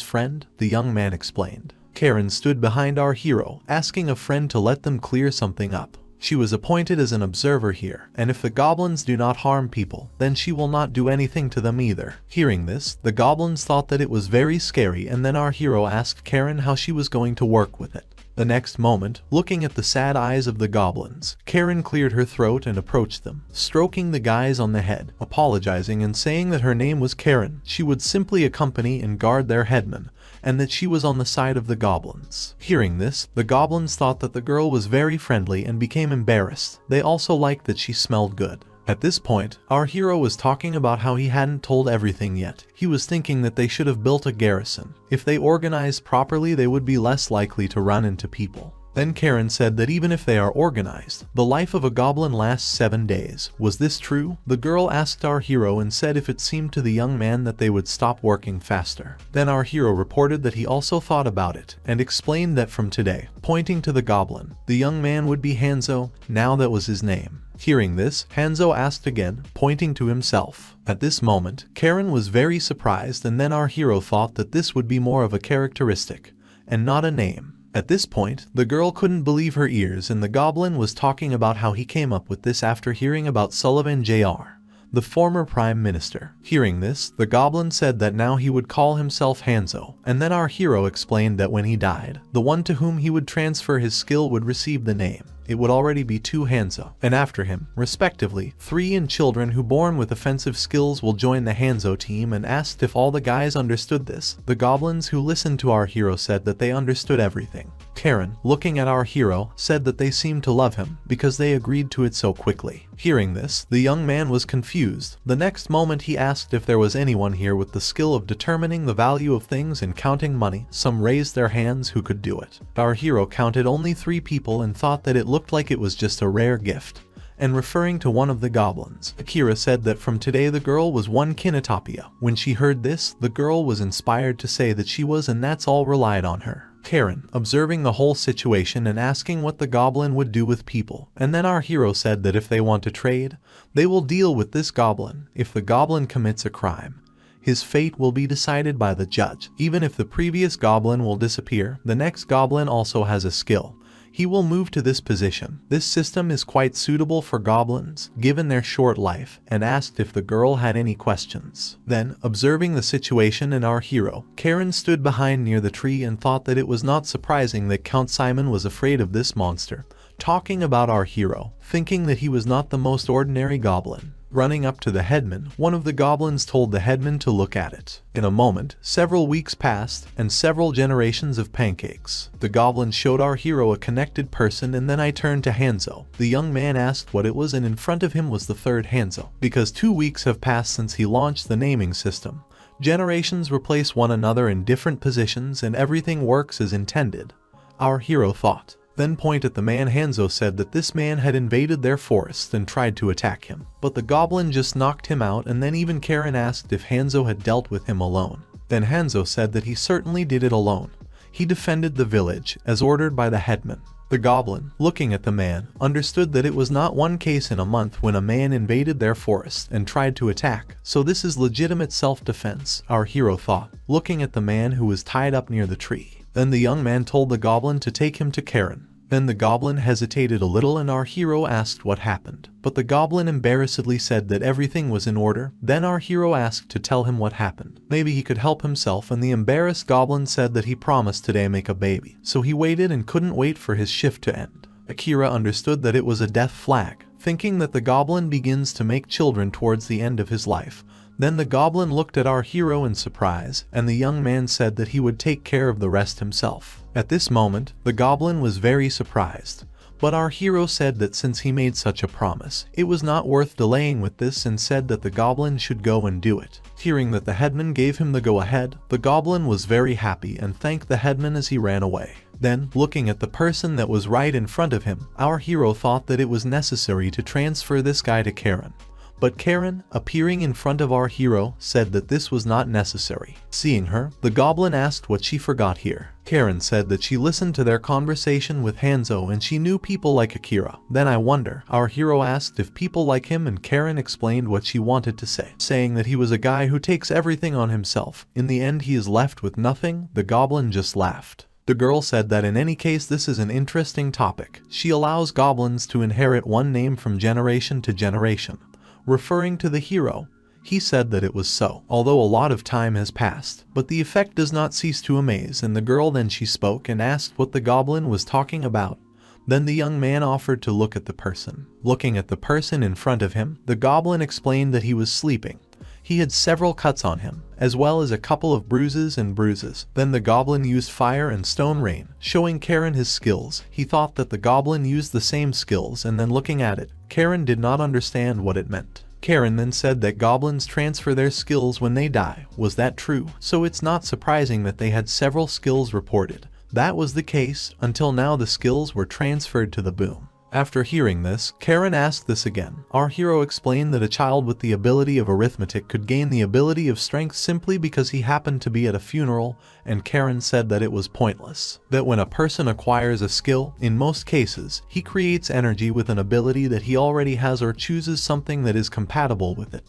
friend, the young man explained. Karen stood behind our hero, asking a friend to let them clear something up. She was appointed as an observer here, and if the goblins do not harm people, then she will not do anything to them either. Hearing this, the goblins thought that it was very scary, and then our hero asked Karen how she was going to work with it. The next moment, looking at the sad eyes of the goblins, Karen cleared her throat and approached them, stroking the guys on the head, apologizing and saying that her name was Karen. She would simply accompany and guard their headman, and that she was on the side of the goblins. Hearing this, the goblins thought that the girl was very friendly and became embarrassed. They also liked that she smelled good. At this point, our hero was talking about how he hadn't told everything yet. He was thinking that they should have built a garrison. If they organized properly, they would be less likely to run into people. Then Karen said that even if they are organized, the life of a goblin lasts 7 days. Was this true? The girl asked our hero and said if it seemed to the young man that they would stop working faster. Then our hero reported that he also thought about it, and explained that from today, pointing to the goblin, the young man would be Hanzo. Now that was his name. Hearing this, Hanzo asked again, pointing to himself. At this moment, Karen was very surprised, and then our hero thought that this would be more of a characteristic, and not a name. At this point, the girl couldn't believe her ears, and the goblin was talking about how he came up with this after hearing about Sullivan Jr., the former prime minister. Hearing this, the goblin said that now he would call himself Hanzo, and then our hero explained that when he died, the one to whom he would transfer his skill would receive the name. It would already be 2 Hanzo, and after him, respectively, 3 children who born with offensive skills will join the Hanzo team, and asked if all the guys understood this. The goblins who listened to our hero said that they understood everything. Karen, looking at our hero, said that they seemed to love him because they agreed to it so quickly. Hearing this, the young man was confused. The next moment he asked if there was anyone here with the skill of determining the value of things and counting money. Some raised their hands who could do it. Our hero counted only 3 people and thought that it looked like it was just a rare gift. And referring to one of the goblins, Akira said that from today the girl was one Kinetopia. When she heard this, the girl was inspired to say that she was, and that's all relied on her. Karen, observing the whole situation and asking what the goblin would do with people, and then our hero said that if they want to trade, they will deal with this goblin. If the goblin commits a crime, his fate will be decided by the judge. Even if the previous goblin will disappear, the next goblin also has a skill. He will move to this position. This system is quite suitable for goblins, given their short life, and asked if the girl had any questions. Then, observing the situation and our hero, Karen stood behind near the tree and thought that it was not surprising that Count Simon was afraid of this monster, talking about our hero, thinking that he was not the most ordinary goblin. Running up to the headman, one of the goblins told the headman to look at it. In a moment, several weeks passed, and several generations of pancakes. The goblin showed our hero a connected person, and then I turned to Hanzo. The young man asked what it was, and in front of him was the 3rd Hanzo. Because 2 weeks have passed since he launched the naming system, generations replace one another in different positions and everything works as intended, our hero thought. Then point at the man. Hanzo said that this man had invaded their forest and tried to attack him, but the goblin just knocked him out, and then even Karen asked if Hanzo had dealt with him alone. Then Hanzo said that he certainly did it alone. He defended the village, as ordered by the headman. The goblin, looking at the man, understood that it was not one case in a month when a man invaded their forest and tried to attack, so this is legitimate self-defense, our hero thought, looking at the man who was tied up near the tree. Then the young man told the goblin to take him to Karen. Then the goblin hesitated a little and our hero asked what happened, but the goblin embarrassedly said that everything was in order. Then our hero asked to tell him what happened. Maybe he could help himself, and the embarrassed goblin said that he promised today make a baby. So he waited and couldn't wait for his shift to end. Akira understood that it was a death flag, thinking that the goblin begins to make children towards the end of his life. Then the goblin looked at our hero in surprise, and the young man said that he would take care of the rest himself. At this moment, the goblin was very surprised, but our hero said that since he made such a promise, it was not worth delaying with this, and said that the goblin should go and do it. Hearing that the headman gave him the go-ahead, the goblin was very happy and thanked the headman as he ran away. Then, looking at the person that was right in front of him, our hero thought that it was necessary to transfer this guy to Karen. But Karen, appearing in front of our hero, said that this was not necessary. Seeing her, the goblin asked what she forgot here. Karen said that she listened to their conversation with Hanzo and she knew people like Akira. Then I wonder, our hero asked if people like him, and Karen explained what she wanted to say, saying that he was a guy who takes everything on himself. In the end he is left with nothing. The goblin just laughed. The girl said that in any case this is an interesting topic. She allows goblins to inherit one name from generation to generation. Referring to the hero, he said that it was so, although a lot of time has passed. But the effect does not cease to amaze, and the girl then she spoke and asked what the goblin was talking about. Then the young man offered to look at the person. Looking at the person in front of him, the goblin explained that he was sleeping. He had several cuts on him, as well as a couple of bruises. Then the goblin used fire and stone rain, showing Karen his skills. He thought that the goblin used the same skills, and then looking at it, Karen did not understand what it meant. Karen then said that goblins transfer their skills when they die. Was that true? So it's not surprising that they had several skills reported. That was the case, until now the skills were transferred to the boom. After hearing this, Karen asked this again. Our hero explained that a child with the ability of arithmetic could gain the ability of strength simply because he happened to be at a funeral, and Karen said that it was pointless. That when a person acquires a skill, in most cases, he creates energy with an ability that he already has or chooses something that is compatible with it.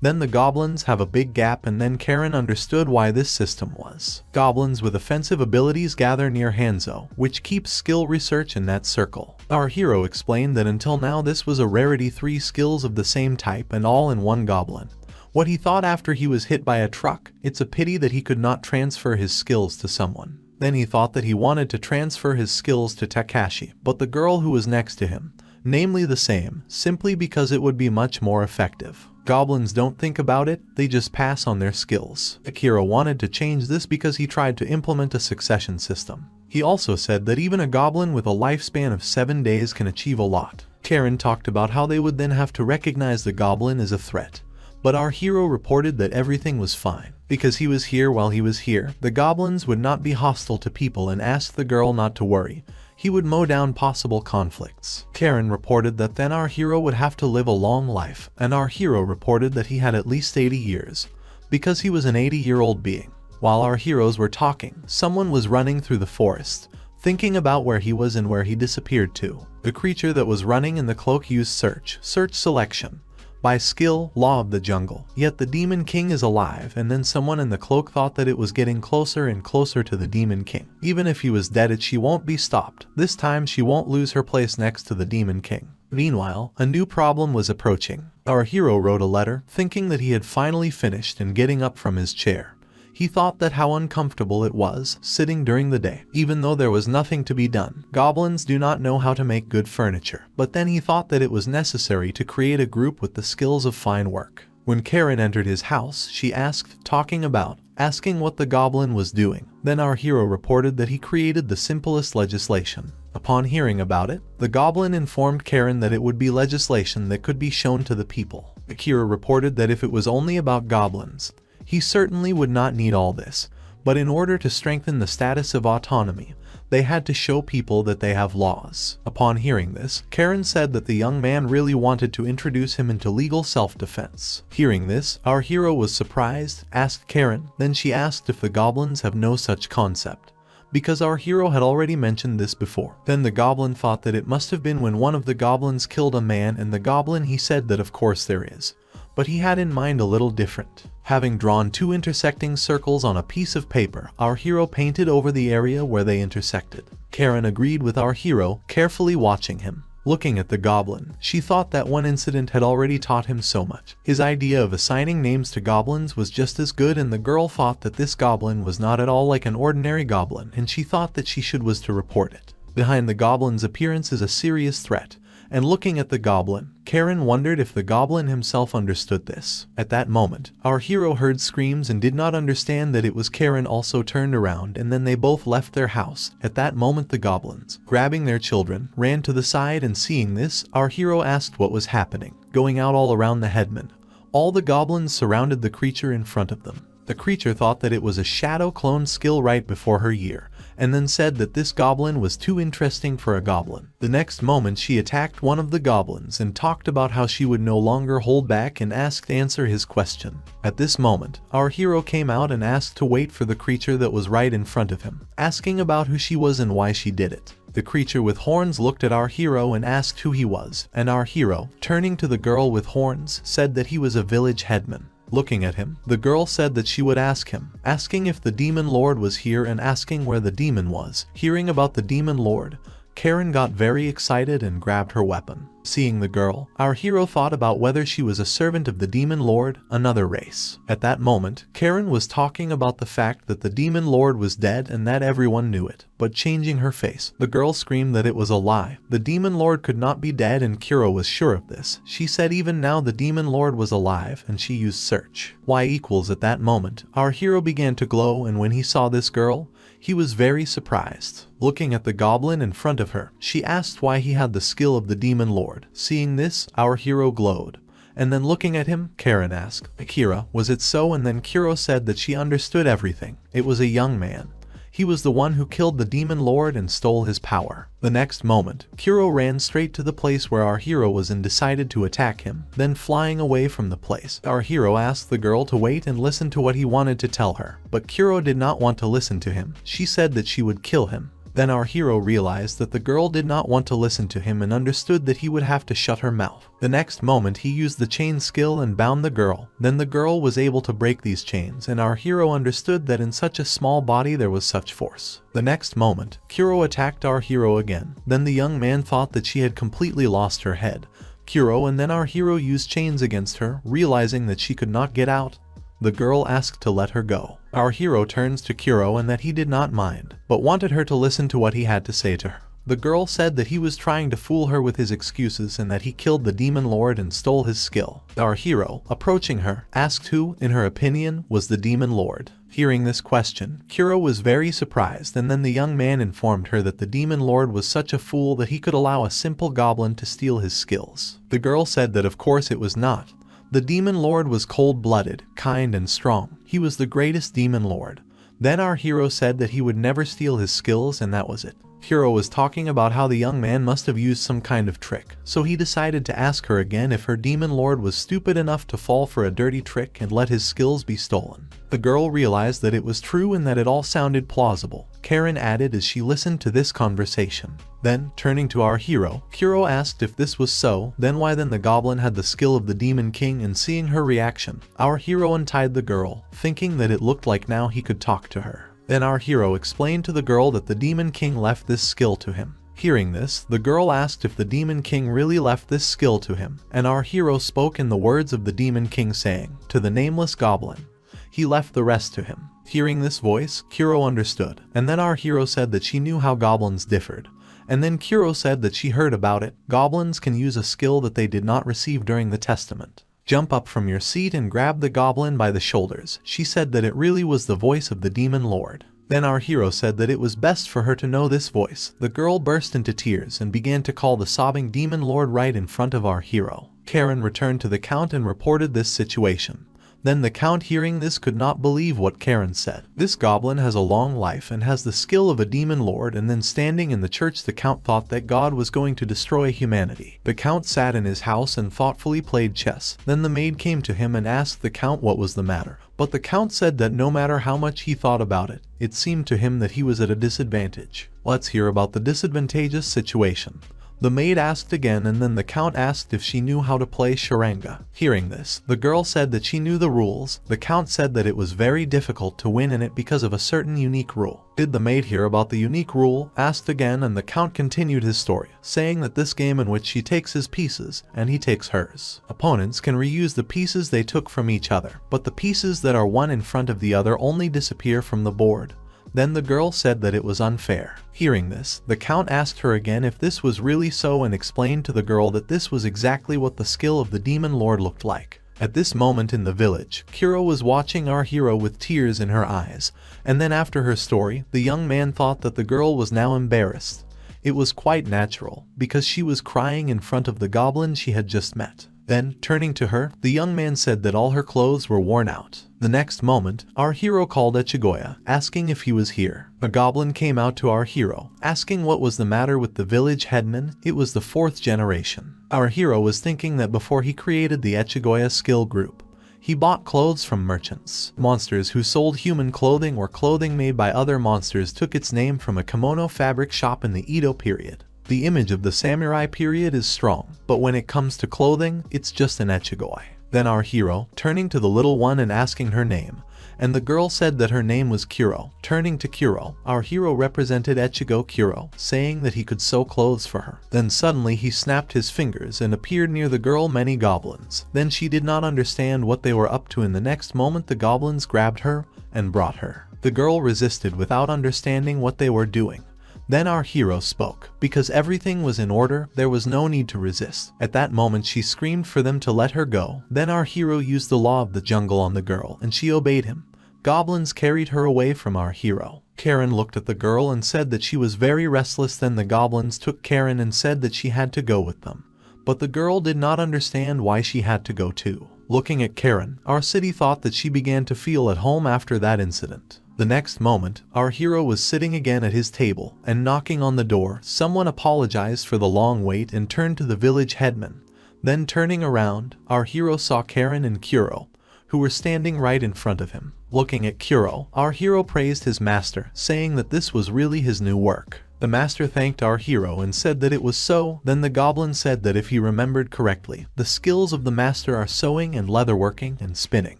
Then the goblins have a big gap, and then Karen understood why this system was. Goblins with offensive abilities gather near Hanzo, which keeps skill research in that circle. Our hero explained that until now this was a rarity, 3 skills of the same type and all in one goblin. What he thought after he was hit by a truck, it's a pity that he could not transfer his skills to someone. Then he thought that he wanted to transfer his skills to Takashi, but the girl who was next to him, namely the same, simply because it would be much more effective. Goblins don't think about it, they just pass on their skills. Akira wanted to change this because he tried to implement a succession system. He also said that even a goblin with a lifespan of 7 days can achieve a lot. Karen talked about how they would then have to recognize the goblin as a threat. But our hero reported that everything was fine. Because he was here while he was here, the goblins would not be hostile to people and asked the girl not to worry. He would mow down possible conflicts. Karen reported that then our hero would have to live a long life, and our hero reported that he had at least 80 years, because he was an 80-year-old being. While our heroes were talking, someone was running through the forest, thinking about where he was and where he disappeared to. The creature that was running in the cloak used search selection. By skill, law of the jungle. Yet the Demon King is alive, and then someone in the cloak thought that it was getting closer and closer to the Demon King. Even if he was dead, she won't be stopped. This time she won't lose her place next to the Demon King. Meanwhile, a new problem was approaching. Our hero wrote a letter, thinking that he had finally finished and getting up from his chair. He thought that how uncomfortable it was, sitting during the day, even though there was nothing to be done. Goblins do not know how to make good furniture. But then he thought that it was necessary to create a group with the skills of fine work. When Karen entered his house, she asked what the goblin was doing. Then our hero reported that he created the simplest legislation. Upon hearing about it, the goblin informed Karen that it would be legislation that could be shown to the people. Akira reported that if it was only about goblins, he certainly would not need all this, but in order to strengthen the status of autonomy, they had to show people that they have laws. Upon hearing this, Karen said that the young man really wanted to introduce him into legal self-defense. Hearing this, our hero was surprised, asked Karen, then she asked if the goblins have no such concept, because our hero had already mentioned this before. Then the goblin thought that it must have been when one of the goblins killed a man, and the goblin he said that of course there is. But he had in mind a little different. Having drawn 2 intersecting circles on a piece of paper, our hero painted over the area where they intersected. Karen agreed with our hero, carefully watching him. Looking at the goblin, she thought that one incident had already taught him so much. His idea of assigning names to goblins was just as good, and the girl thought that this goblin was not at all like an ordinary goblin, and she thought that she was to report it. Behind the goblin's appearance is a serious threat. And looking at the goblin, Karen wondered if the goblin himself understood this. At that moment, our hero heard screams and did not understand that it was Karen. Also turned around, and then they both left their house. At that moment the goblins, grabbing their children, ran to the side, and seeing this, our hero asked what was happening. Going out all around the headman, all the goblins surrounded the creature in front of them. The creature thought that it was a shadow clone skill right before her ear, and then said that this goblin was too interesting for a goblin. The next moment she attacked one of the goblins and talked about how she would no longer hold back and answer his question. At this moment, our hero came out and asked to wait for the creature that was right in front of him, asking about who she was and why she did it. The creature with horns looked at our hero and asked who he was, and our hero, turning to the girl with horns, said that he was a village headman. Looking at him, the girl said that she would ask him, asking if the demon lord was here and asking where the demon was. Hearing about the demon lord, Karen got very excited and grabbed her weapon. Seeing the girl, our hero thought about whether she was a servant of the demon lord, another race. At that moment, Karen was talking about the fact that the demon lord was dead and that everyone knew it, but changing her face, the girl screamed that it was a lie. The demon lord could not be dead and Kuro was sure of this. She said even now the demon lord was alive and she used search. Y equals at that moment, our hero began to glow and when he saw this girl, he was very surprised. Looking at the goblin in front of her, she asked why he had the skill of the demon lord. Seeing this, our hero glowed. And then looking at him, Karen asked, Akira, was it so? And then Kuro said that she understood everything. It was a young man. He was the one who killed the demon lord and stole his power. The next moment, Kuro ran straight to the place where our hero was and decided to attack him. Then flying away from the place, our hero asked the girl to wait and listen to what he wanted to tell her. But Kuro did not want to listen to him. She said that she would kill him. Then our hero realized that the girl did not want to listen to him and understood that he would have to shut her mouth. The next moment he used the chain skill and bound the girl. Then the girl was able to break these chains and our hero understood that in such a small body there was such force. The next moment, Kuro attacked our hero again. Then the young man thought that she had completely lost her head. Kuro and then our hero used chains against her, realizing that she could not get out. The girl asked to let her go. Our hero turns to Kuro and that he did not mind, but wanted her to listen to what he had to say to her. The girl said that he was trying to fool her with his excuses and that he killed the demon lord and stole his skill. Our hero, approaching her, asked who, in her opinion, was the demon lord. Hearing this question, Kuro was very surprised and then the young man informed her that the demon lord was such a fool that he could allow a simple goblin to steal his skills. The girl said that of course it was not. The demon lord was cold-blooded, kind and strong. He was the greatest demon lord. Then our hero said that he would never steal his skills and that was it. Kuro was talking about how the young man must have used some kind of trick, so he decided to ask her again if her demon lord was stupid enough to fall for a dirty trick and let his skills be stolen. The girl realized that it was true and that it all sounded plausible. Karen added as she listened to this conversation. Then, turning to our hero, Kuro asked if this was so, then why then the goblin had the skill of the demon king, and seeing her reaction, our hero untied the girl, thinking that it looked like now he could talk to her. Then our hero explained to the girl that the demon king left this skill to him. Hearing this, the girl asked if the demon king really left this skill to him, and our hero spoke in the words of the demon king saying, to the nameless goblin, he left the rest to him. Hearing this voice, Kuro understood, and then our hero said that she knew how goblins differed. And then Kuro said that she heard about it. Goblins can use a skill that they did not receive during the testament. Jump up from your seat and grab the goblin by the shoulders. She said that it really was the voice of the demon lord. Then our hero said that it was best for her to know this voice. The girl burst into tears and began to call the sobbing demon lord right in front of our hero. Karen returned to the count and reported this situation. Then the count, hearing this, could not believe what Karen said. This goblin has a long life and has the skill of a demon lord, and then standing in the church the count thought that God was going to destroy humanity. The count sat in his house and thoughtfully played chess. Then the maid came to him and asked the count what was the matter. But the count said that no matter how much he thought about it, it seemed to him that he was at a disadvantage. Let's hear about the disadvantageous situation. The maid asked again, and then the count asked if she knew how to play charanga. Hearing this, the girl said that she knew the rules. The count said that it was very difficult to win in it because of a certain unique rule. Did the maid hear about the unique rule? Asked again, and the count continued his story, saying that this game in which she takes his pieces and he takes hers. Opponents can reuse the pieces they took from each other, but the pieces that are one in front of the other only disappear from the board. Then the girl said that it was unfair. Hearing this, the count asked her again if this was really so and explained to the girl that this was exactly what the skill of the demon lord looked like. At this moment in the village, Kuro was watching our hero with tears in her eyes, and then after her story, the young man thought that the girl was now embarrassed. It was quite natural, because she was crying in front of the goblin she had just met. Then, turning to her, the young man said that all her clothes were worn out. The next moment, our hero called Echigoya, asking if he was here. A goblin came out to our hero, asking what was the matter with the village headman. It was the 4th generation. Our hero was thinking that before he created the Echigoya skill group, he bought clothes from merchants. Monsters who sold human clothing or clothing made by other monsters took its name from a kimono fabric shop in the Edo period. The image of the samurai period is strong, but when it comes to clothing, it's just an echigoi. Then our hero, turning to the little one and asking her name, and the girl said that her name was Kuro. Turning to Kuro, our hero represented Ichigo Kuro, saying that he could sew clothes for her. Then suddenly he snapped his fingers and appeared near the girl many goblins. Then she did not understand what they were up to. In the next moment the goblins grabbed her and brought her. The girl resisted without understanding what they were doing. Then our hero spoke. Because everything was in order, there was no need to resist. At that moment she screamed for them to let her go. Then our hero used the law of the jungle on the girl and she obeyed him. Goblins carried her away from our hero. Karen looked at the girl and said that she was very restless. Then the goblins took Karen and said that she had to go with them. But the girl did not understand why she had to go too. Looking at Karen, our city thought that she began to feel at home after that incident. The next moment, our hero was sitting again at his table and knocking on the door. Someone apologized for the long wait and turned to the village headman. Then turning around, our hero saw Karen and Kuro, who were standing right in front of him. Looking at Kuro, our hero praised his master, saying that this was really his new work. The master thanked our hero and said that it was so. Then the goblin said that if he remembered correctly, the skills of the master are sewing and leatherworking and spinning.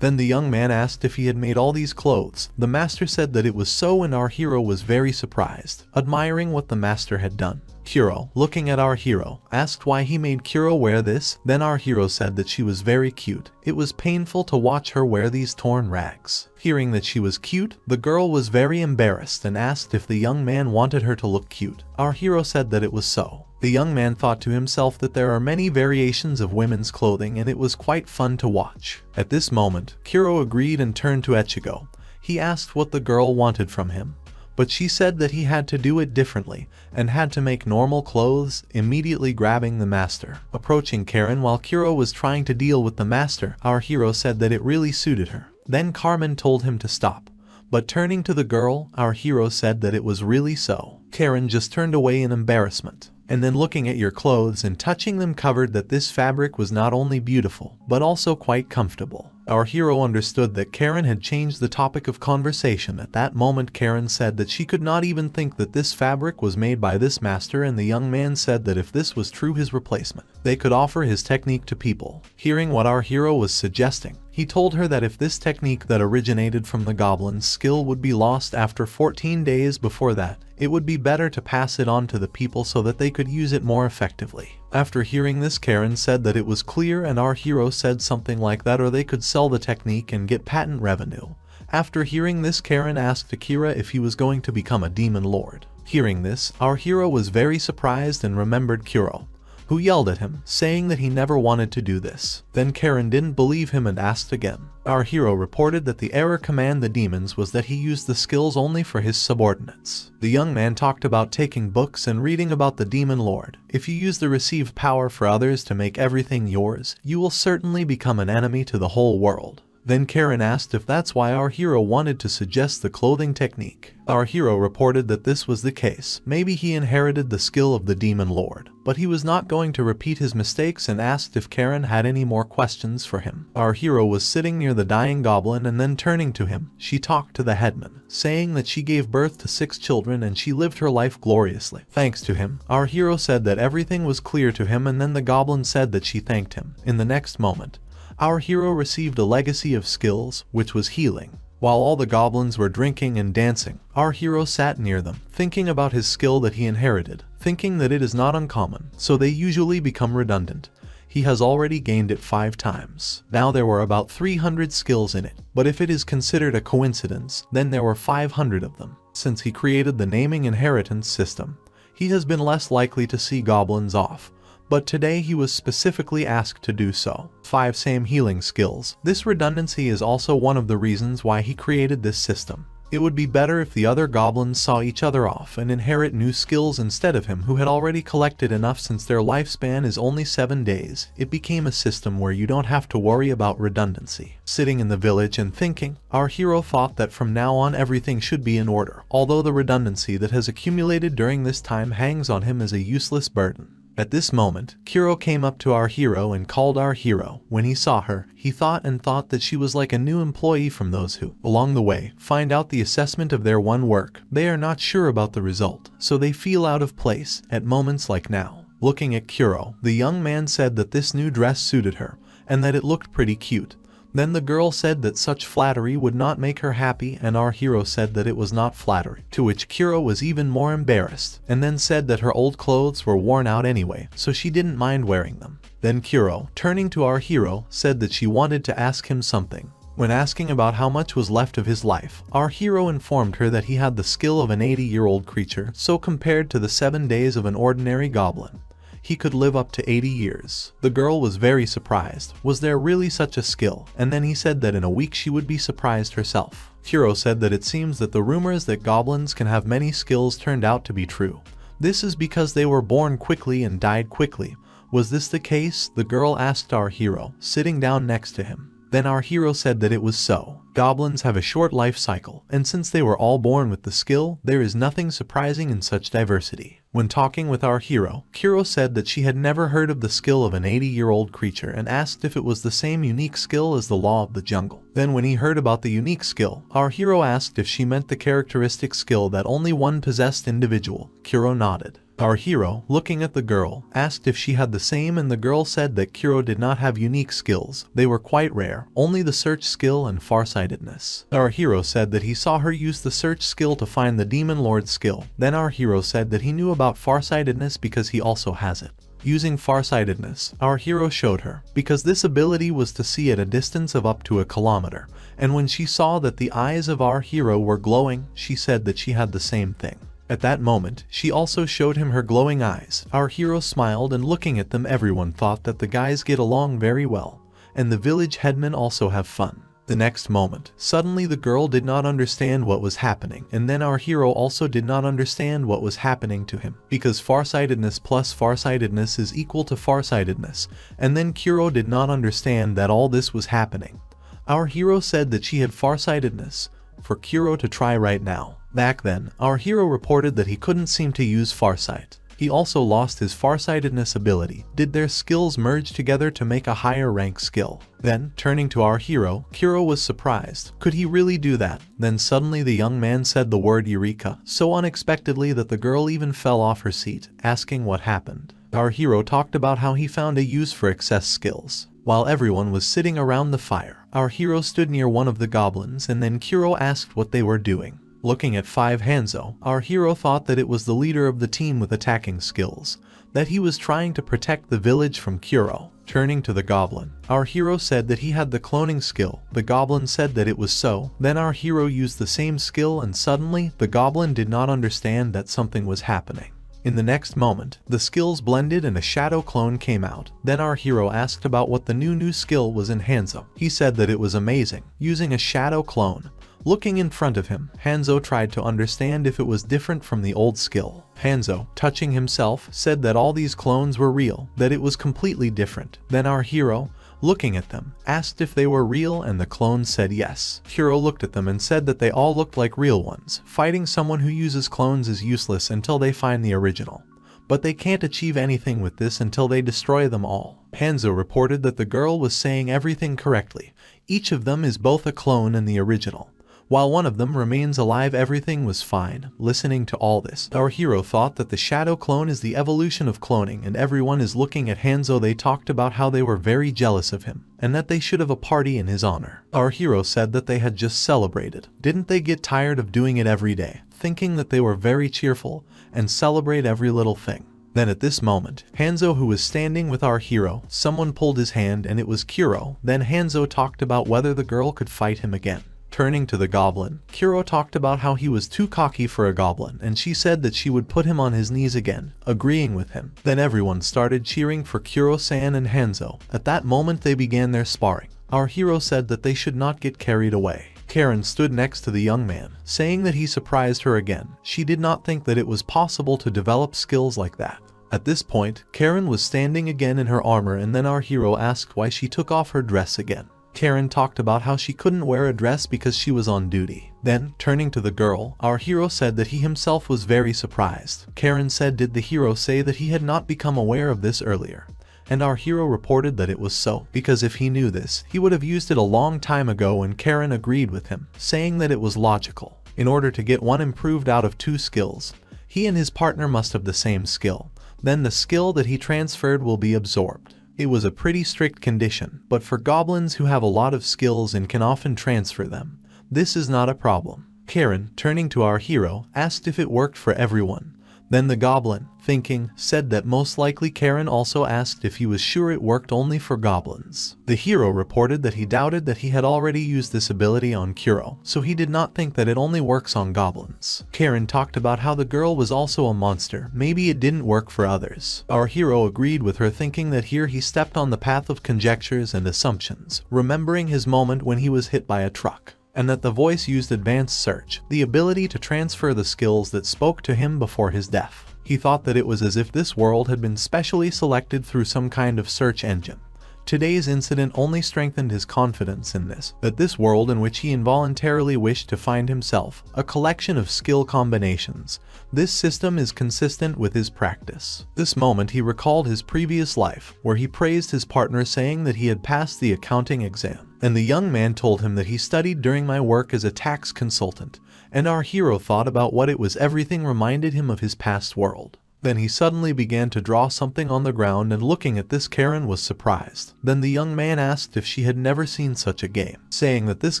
Then the young man asked if he had made all these clothes. The master said that it was so and our hero was very surprised, admiring what the master had done. Kuro, looking at our hero, asked why he made Kuro wear this. Then our hero said that she was very cute. It was painful to watch her wear these torn rags. Hearing that she was cute, the girl was very embarrassed and asked if the young man wanted her to look cute. Our hero said that it was so. The young man thought to himself that there are many variations of women's clothing and it was quite fun to watch. At this moment, Kuro agreed and turned to Ichigo. He asked what the girl wanted from him, but she said that he had to do it differently and had to make normal clothes. Immediately grabbing the master, approaching Karen while Kuro was trying to deal with the master, our hero said that it really suited her. Then Carmen told him to stop. But turning to the girl, our hero said that it was really so. Karen just turned away in embarrassment, and then looking at your clothes and touching them covered that this fabric was not only beautiful, but also quite comfortable. Our hero understood that Karen had changed the topic of conversation. At that moment Karen said that she could not even think that this fabric was made by this master, and the young man said that if this was true his replacement, they could offer his technique to people. Hearing what our hero was suggesting, he told her that if this technique that originated from the goblin's skill would be lost after 14 days before that, it would be better to pass it on to the people so that they could use it more effectively. After hearing this, Karen said that it was clear, and our hero said something like that or they could sell the technique and get patent revenue. After hearing this, Karen asked Akira if he was going to become a demon lord. Hearing this, our hero was very surprised and remembered Kuro, who yelled at him, saying that he never wanted to do this. Then Karen didn't believe him and asked again. Our hero reported that the error command the demons was that he used the skills only for his subordinates. The young man talked about taking books and reading about the demon lord. If you use the received power for others to make everything yours, you will certainly become an enemy to the whole world. Then Karen asked if that's why our hero wanted to suggest the clothing technique. Our hero reported that this was the case. Maybe he inherited the skill of the demon lord, but he was not going to repeat his mistakes and asked if Karen had any more questions for him. Our hero was sitting near the dying goblin, and then turning to him, she talked to the headman, saying that she gave birth to 6 children and she lived her life gloriously. Thanks to him, our hero said that everything was clear to him, and then the goblin said that she thanked him. In the next moment, our hero received a legacy of skills, which was healing. While all the goblins were drinking and dancing, our hero sat near them, thinking about his skill that he inherited, thinking that it is not uncommon, so they usually become redundant. He has already gained it 5 times. Now there were about 300 skills in it, but if it is considered a coincidence, then there were 500 of them. Since he created the naming inheritance system, he has been less likely to see goblins off. But today he was specifically asked to do so. 5 same healing skills. This redundancy is also one of the reasons why he created this system. It would be better if the other goblins saw each other off and inherit new skills instead of him, who had already collected enough. Since their lifespan is only 7 days, it became a system where you don't have to worry about redundancy. Sitting in the village and thinking, our hero thought that from now on everything should be in order, although the redundancy that has accumulated during this time hangs on him as a useless burden. At this moment, Kuro came up to our hero and called our hero. When he saw her, he thought that she was like a new employee from those who, along the way, find out the assessment of their one work. They are not sure about the result, so they feel out of place at moments like now. Looking at Kuro, the young man said that this new dress suited her, and that it looked pretty cute. Then the girl said that such flattery would not make her happy, and our hero said that it was not flattery, to which Kuro was even more embarrassed, and then said that her old clothes were worn out anyway, so she didn't mind wearing them. Then Kuro, turning to our hero, said that she wanted to ask him something. When asking about how much was left of his life, our hero informed her that he had the skill of an 80-year-old creature, so compared to the 7 days of an ordinary goblin, he could live up to 80 years. The girl was very surprised. Was there really such a skill? And then he said that in a week she would be surprised herself. Kuro said that it seems that the rumors that goblins can have many skills turned out to be true. This is because they were born quickly and died quickly. Was this the case? The girl asked our hero, sitting down next to him. Then our hero said that it was so. Goblins have a short life cycle, and since they were all born with the skill, there is nothing surprising in such diversity. When talking with our hero, Kuro said that she had never heard of the skill of an 80-year-old creature and asked if it was the same unique skill as the law of the jungle. Then when he heard about the unique skill, our hero asked if she meant the characteristic skill that only one possessed individual. Kuro nodded. Our hero, looking at the girl, asked if she had the same, and the girl said that Kuro did not have unique skills. They were quite rare, only the search skill and farsightedness. Our hero said that he saw her use the search skill to find the demon lord skill. Then our hero said that he knew about farsightedness because he also has it. Using farsightedness, our hero showed her, because this ability was to see at a distance of up to 1 kilometer, and when she saw that the eyes of our hero were glowing, she said that she had the same thing. At that moment, she also showed him her glowing eyes. Our hero smiled, and looking at them everyone thought that the guys get along very well, and the village headmen also have fun. The next moment, suddenly the girl did not understand what was happening, and then our hero also did not understand what was happening to him, because farsightedness plus farsightedness is equal to farsightedness, and then Kuro did not understand that all this was happening. Our hero said that she had farsightedness for Kuro to try right now. Back then, our hero reported that he couldn't seem to use farsight. He also lost his farsightedness ability. Did their skills merge together to make a higher rank skill? Then, turning to our hero, Kuro was surprised. Could he really do that? Then suddenly the young man said the word Eureka, so unexpectedly that the girl even fell off her seat, asking what happened. Our hero talked about how he found a use for excess skills. While everyone was sitting around the fire, our hero stood near one of the goblins, and then Kuro asked what they were doing. Looking at 5 Hanzo, our hero thought that it was the leader of the team with attacking skills, that he was trying to protect the village from Kuro. Turning to the goblin, our hero said that he had the cloning skill. The goblin said that it was so. Then our hero used the same skill, and suddenly, the goblin did not understand that something was happening. In the next moment, the skills blended and a shadow clone came out. Then our hero asked about what the new skill was in Hanzo. He said that it was amazing, using a shadow clone. Looking in front of him, Hanzo tried to understand if it was different from the old skill. Hanzo, touching himself, said that all these clones were real, that it was completely different. Then our hero, looking at them, asked if they were real, and the clones said yes. Kuro looked at them and said that they all looked like real ones. Fighting someone who uses clones is useless until they find the original, but they can't achieve anything with this until they destroy them all. Hanzo reported that the girl was saying everything correctly. Each of them is both a clone and the original. While one of them remains alive, everything was fine. Listening to all this, our hero thought that the shadow clone is the evolution of cloning, and everyone is looking at Hanzo. They talked about how they were very jealous of him, and that they should have a party in his honor. Our hero said that they had just celebrated. Didn't they get tired of doing it every day, thinking that they were very cheerful and celebrate every little thing? Then at this moment, Hanzo, who was standing with our hero, someone pulled his hand, and it was Kuro. Then Hanzo talked about whether the girl could fight him again. Turning to the goblin, Kuro talked about how he was too cocky for a goblin, and she said that she would put him on his knees again, agreeing with him. Then everyone started cheering for Kuro-san and Hanzo. At that moment they began their sparring. Our hero said that they should not get carried away. Karen stood next to the young man, saying that he surprised her again. She did not think that it was possible to develop skills like that. At this point, Karen was standing again in her armor, and then our hero asked why she took off her dress again. Karen talked about how she couldn't wear a dress because she was on duty. Then, turning to the girl, our hero said that he himself was very surprised. Karen said, did the hero say that he had not become aware of this earlier? And our hero reported that it was so, because if he knew this, he would have used it a long time ago, and Karen agreed with him, saying that it was logical. In order to get one improved out of 2 skills, he and his partner must have the same skill. Then the skill that he transferred will be absorbed. It was a pretty strict condition, but for goblins who have a lot of skills and can often transfer them, this is not a problem. Karen, turning to our hero, asked if it worked for everyone. Then the goblin, thinking, said that most likely Karen also asked if he was sure it worked only for goblins. The hero reported that he doubted that he had already used this ability on Kuro, so he did not think that it only works on goblins. Karen talked about how the girl was also a monster, maybe it didn't work for others. Our hero agreed with her, thinking that here he stepped on the path of conjectures and assumptions, remembering his moment when he was hit by a truck, and that the voice used advanced search, the ability to transfer the skills that spoke to him before his death. He thought that it was as if this world had been specially selected through some kind of search engine. Today's incident only strengthened his confidence in this world in which he involuntarily wished to find himself, a collection of skill combinations. This system is consistent with his practice. This moment he recalled his previous life, where he praised his partner, saying that he had passed the accounting exam, and the young man told him that he studied during my work as a tax consultant, and our hero thought about what it was. Everything reminded him of his past world. Then he suddenly began to draw something on the ground, and looking at this, Karen was surprised. Then the young man asked if she had never seen such a game, saying that this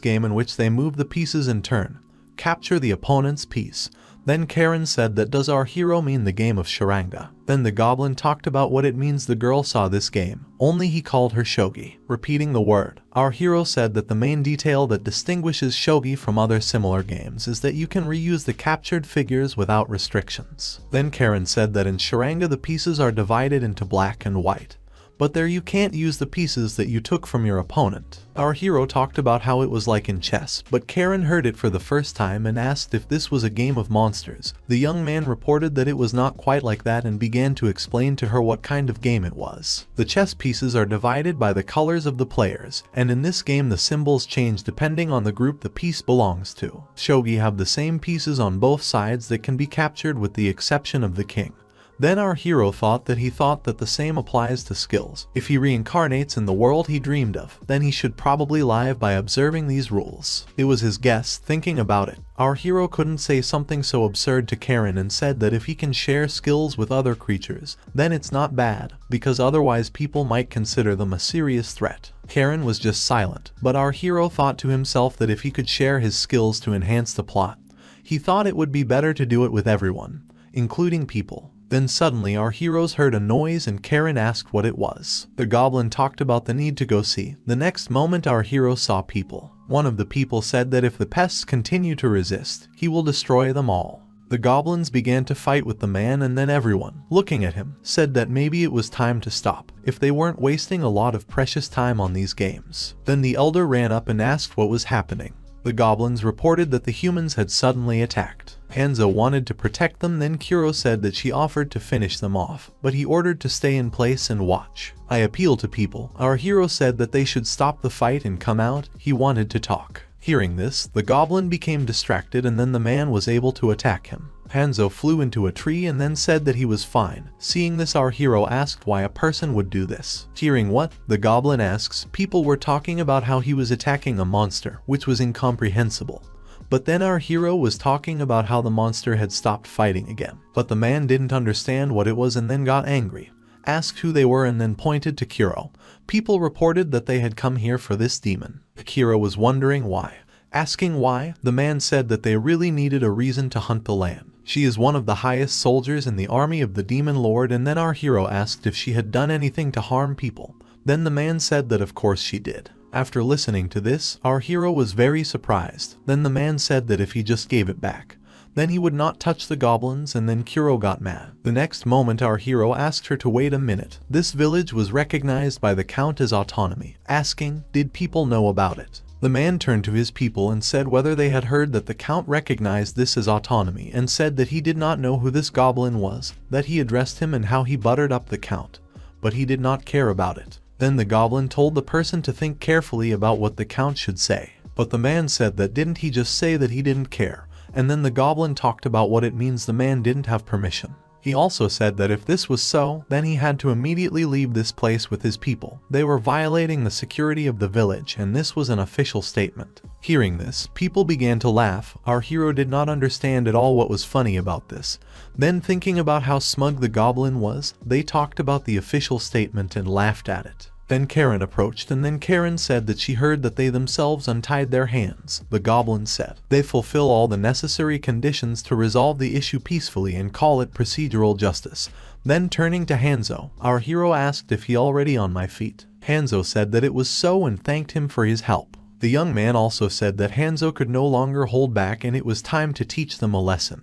game in which they move the pieces in turn, capture the opponent's piece. Then Karen said that does our hero mean the game of charanga? Then the goblin talked about what it means. The girl saw this game, only he called her shogi. Repeating the word, our hero said that the main detail that distinguishes shogi from other similar games is that you can reuse the captured figures without restrictions. Then Karen said that in charanga the pieces are divided into black and white, but there you can't use the pieces that you took from your opponent. Our hero talked about how it was like in chess, but Karen heard it for the first time and asked if this was a game of monsters. The young man reported that it was not quite like that and began to explain to her what kind of game it was. The chess pieces are divided by the colors of the players, and in this game the symbols change depending on the group the piece belongs to. Shogi have the same pieces on both sides that can be captured with the exception of the king. Then our hero thought that the same applies to skills. If he reincarnates in the world he dreamed of, then he should probably live by observing these rules. It was his guess. Thinking about it, our hero couldn't say something so absurd to Karen, and said that if he can share skills with other creatures, then it's not bad, because otherwise people might consider them a serious threat. Karen was just silent, but our hero thought to himself that if he could share his skills to enhance the plot, he thought it would be better to do it with everyone, including people. Then suddenly our heroes heard a noise, and Karen asked what it was. The goblin talked about the need to go see. The next moment our hero saw people. One of the people said that if the pests continue to resist, he will destroy them all. The goblins began to fight with the man, and then everyone, looking at him, said that maybe it was time to stop, if they weren't wasting a lot of precious time on these games. Then the elder ran up and asked what was happening. The goblins reported that the humans had suddenly attacked. Hanzo wanted to protect them. Then Kuro said that she offered to finish them off, but he ordered to stay in place and watch. I appeal to people. Our hero said that they should stop the fight and come out. He wanted to talk. Hearing this, the goblin became distracted, and then the man was able to attack him. Hanzo flew into a tree and then said that he was fine. Seeing this, our hero asked why a person would do this. Hearing what? The goblin asks. People were talking about how he was attacking a monster, which was incomprehensible. But then our hero was talking about how the monster had stopped fighting again. But the man didn't understand what it was and then got angry, asked who they were, and then pointed to Kuro. People reported that they had come here for this demon. Kuro was wondering why. Asking why, the man said that they really needed a reason to hunt the land. She is one of the highest soldiers in the army of the demon lord. And then our hero asked if she had done anything to harm people. Then the man said that of course she did. After listening to this, our hero was very surprised. Then the man said that if he just gave it back, then he would not touch the goblins, and then Kuro got mad. The next moment our hero asked her to wait a minute. This village was recognized by the count as autonomy, asking, did people know about it? The man turned to his people and said whether they had heard that the count recognized this as autonomy, and said that he did not know who this goblin was, that he addressed him and how he buttered up the count, but he did not care about it. Then the goblin told the person to think carefully about what the count should say. But the man said that didn't he just say that he didn't care? And then the goblin talked about what it means the man didn't have permission. He also said that if this was so, then he had to immediately leave this place with his people. They were violating the security of the village, and this was an official statement. Hearing this, people began to laugh. Our hero did not understand at all what was funny about this. Then, thinking about how smug the goblin was, they talked about the official statement and laughed at it. Then Karen approached, and then Karen said that she heard that they themselves untied their hands. The goblin said, "They fulfill all the necessary conditions to resolve the issue peacefully and call it procedural justice." Then turning to Hanzo, our hero asked if he already on my feet. Hanzo said that it was so and thanked him for his help. The young man also said that Hanzo could no longer hold back and it was time to teach them a lesson.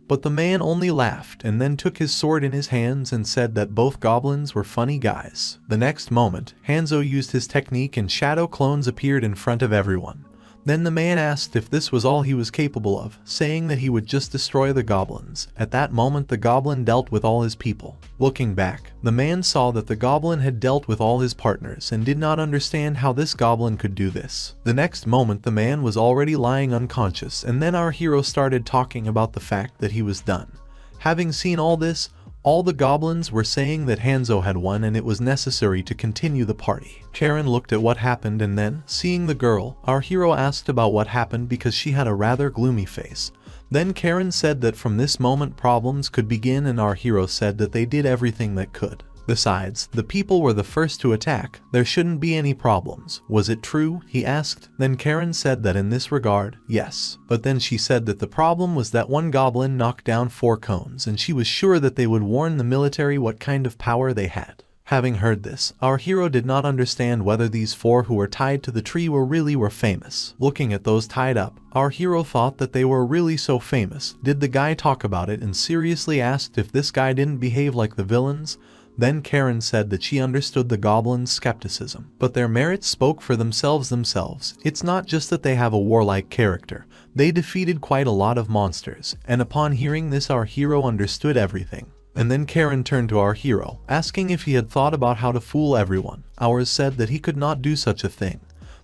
But the man only laughed and then took his sword in his hands and said that both goblins were funny guys. The next moment, Hanzo used his technique and shadow clones appeared in front of everyone. Then the man asked if this was all he was capable of, saying that he would just destroy the goblins. At that moment the goblin dealt with all his people. Looking back, the man saw that the goblin had dealt with all his partners and did not understand how this goblin could do this. The next moment the man was already lying unconscious, and then our hero started talking about the fact that he was done. Having seen all this, all the goblins were saying that Hanzo had won and it was necessary to continue the party. Karen looked at what happened and then, seeing the girl, our hero asked about what happened because she had a rather gloomy face. Then Karen said that from this moment problems could begin, and our hero said that they did everything that could. Besides, the people were the first to attack. There shouldn't be any problems. Was it true? He asked. Then Karen said that in this regard, yes. But then she said that the problem was that one goblin knocked down 4 cones and she was sure that they would warn the military what kind of power they had. Having heard this, our hero did not understand whether these 4 who were tied to the tree were famous. Looking at those tied up, our hero thought that they were really so famous. Did the guy talk about it and seriously asked if this guy didn't behave like the villains? Then Karen said that she understood the goblins' skepticism, but their merits spoke for themselves. It's not just that they have a warlike character. They defeated quite a lot of monsters, and upon hearing this our hero understood everything. And then Karen turned to our hero, asking if he had thought about how to fool everyone. Ours said that he could not do such a thing.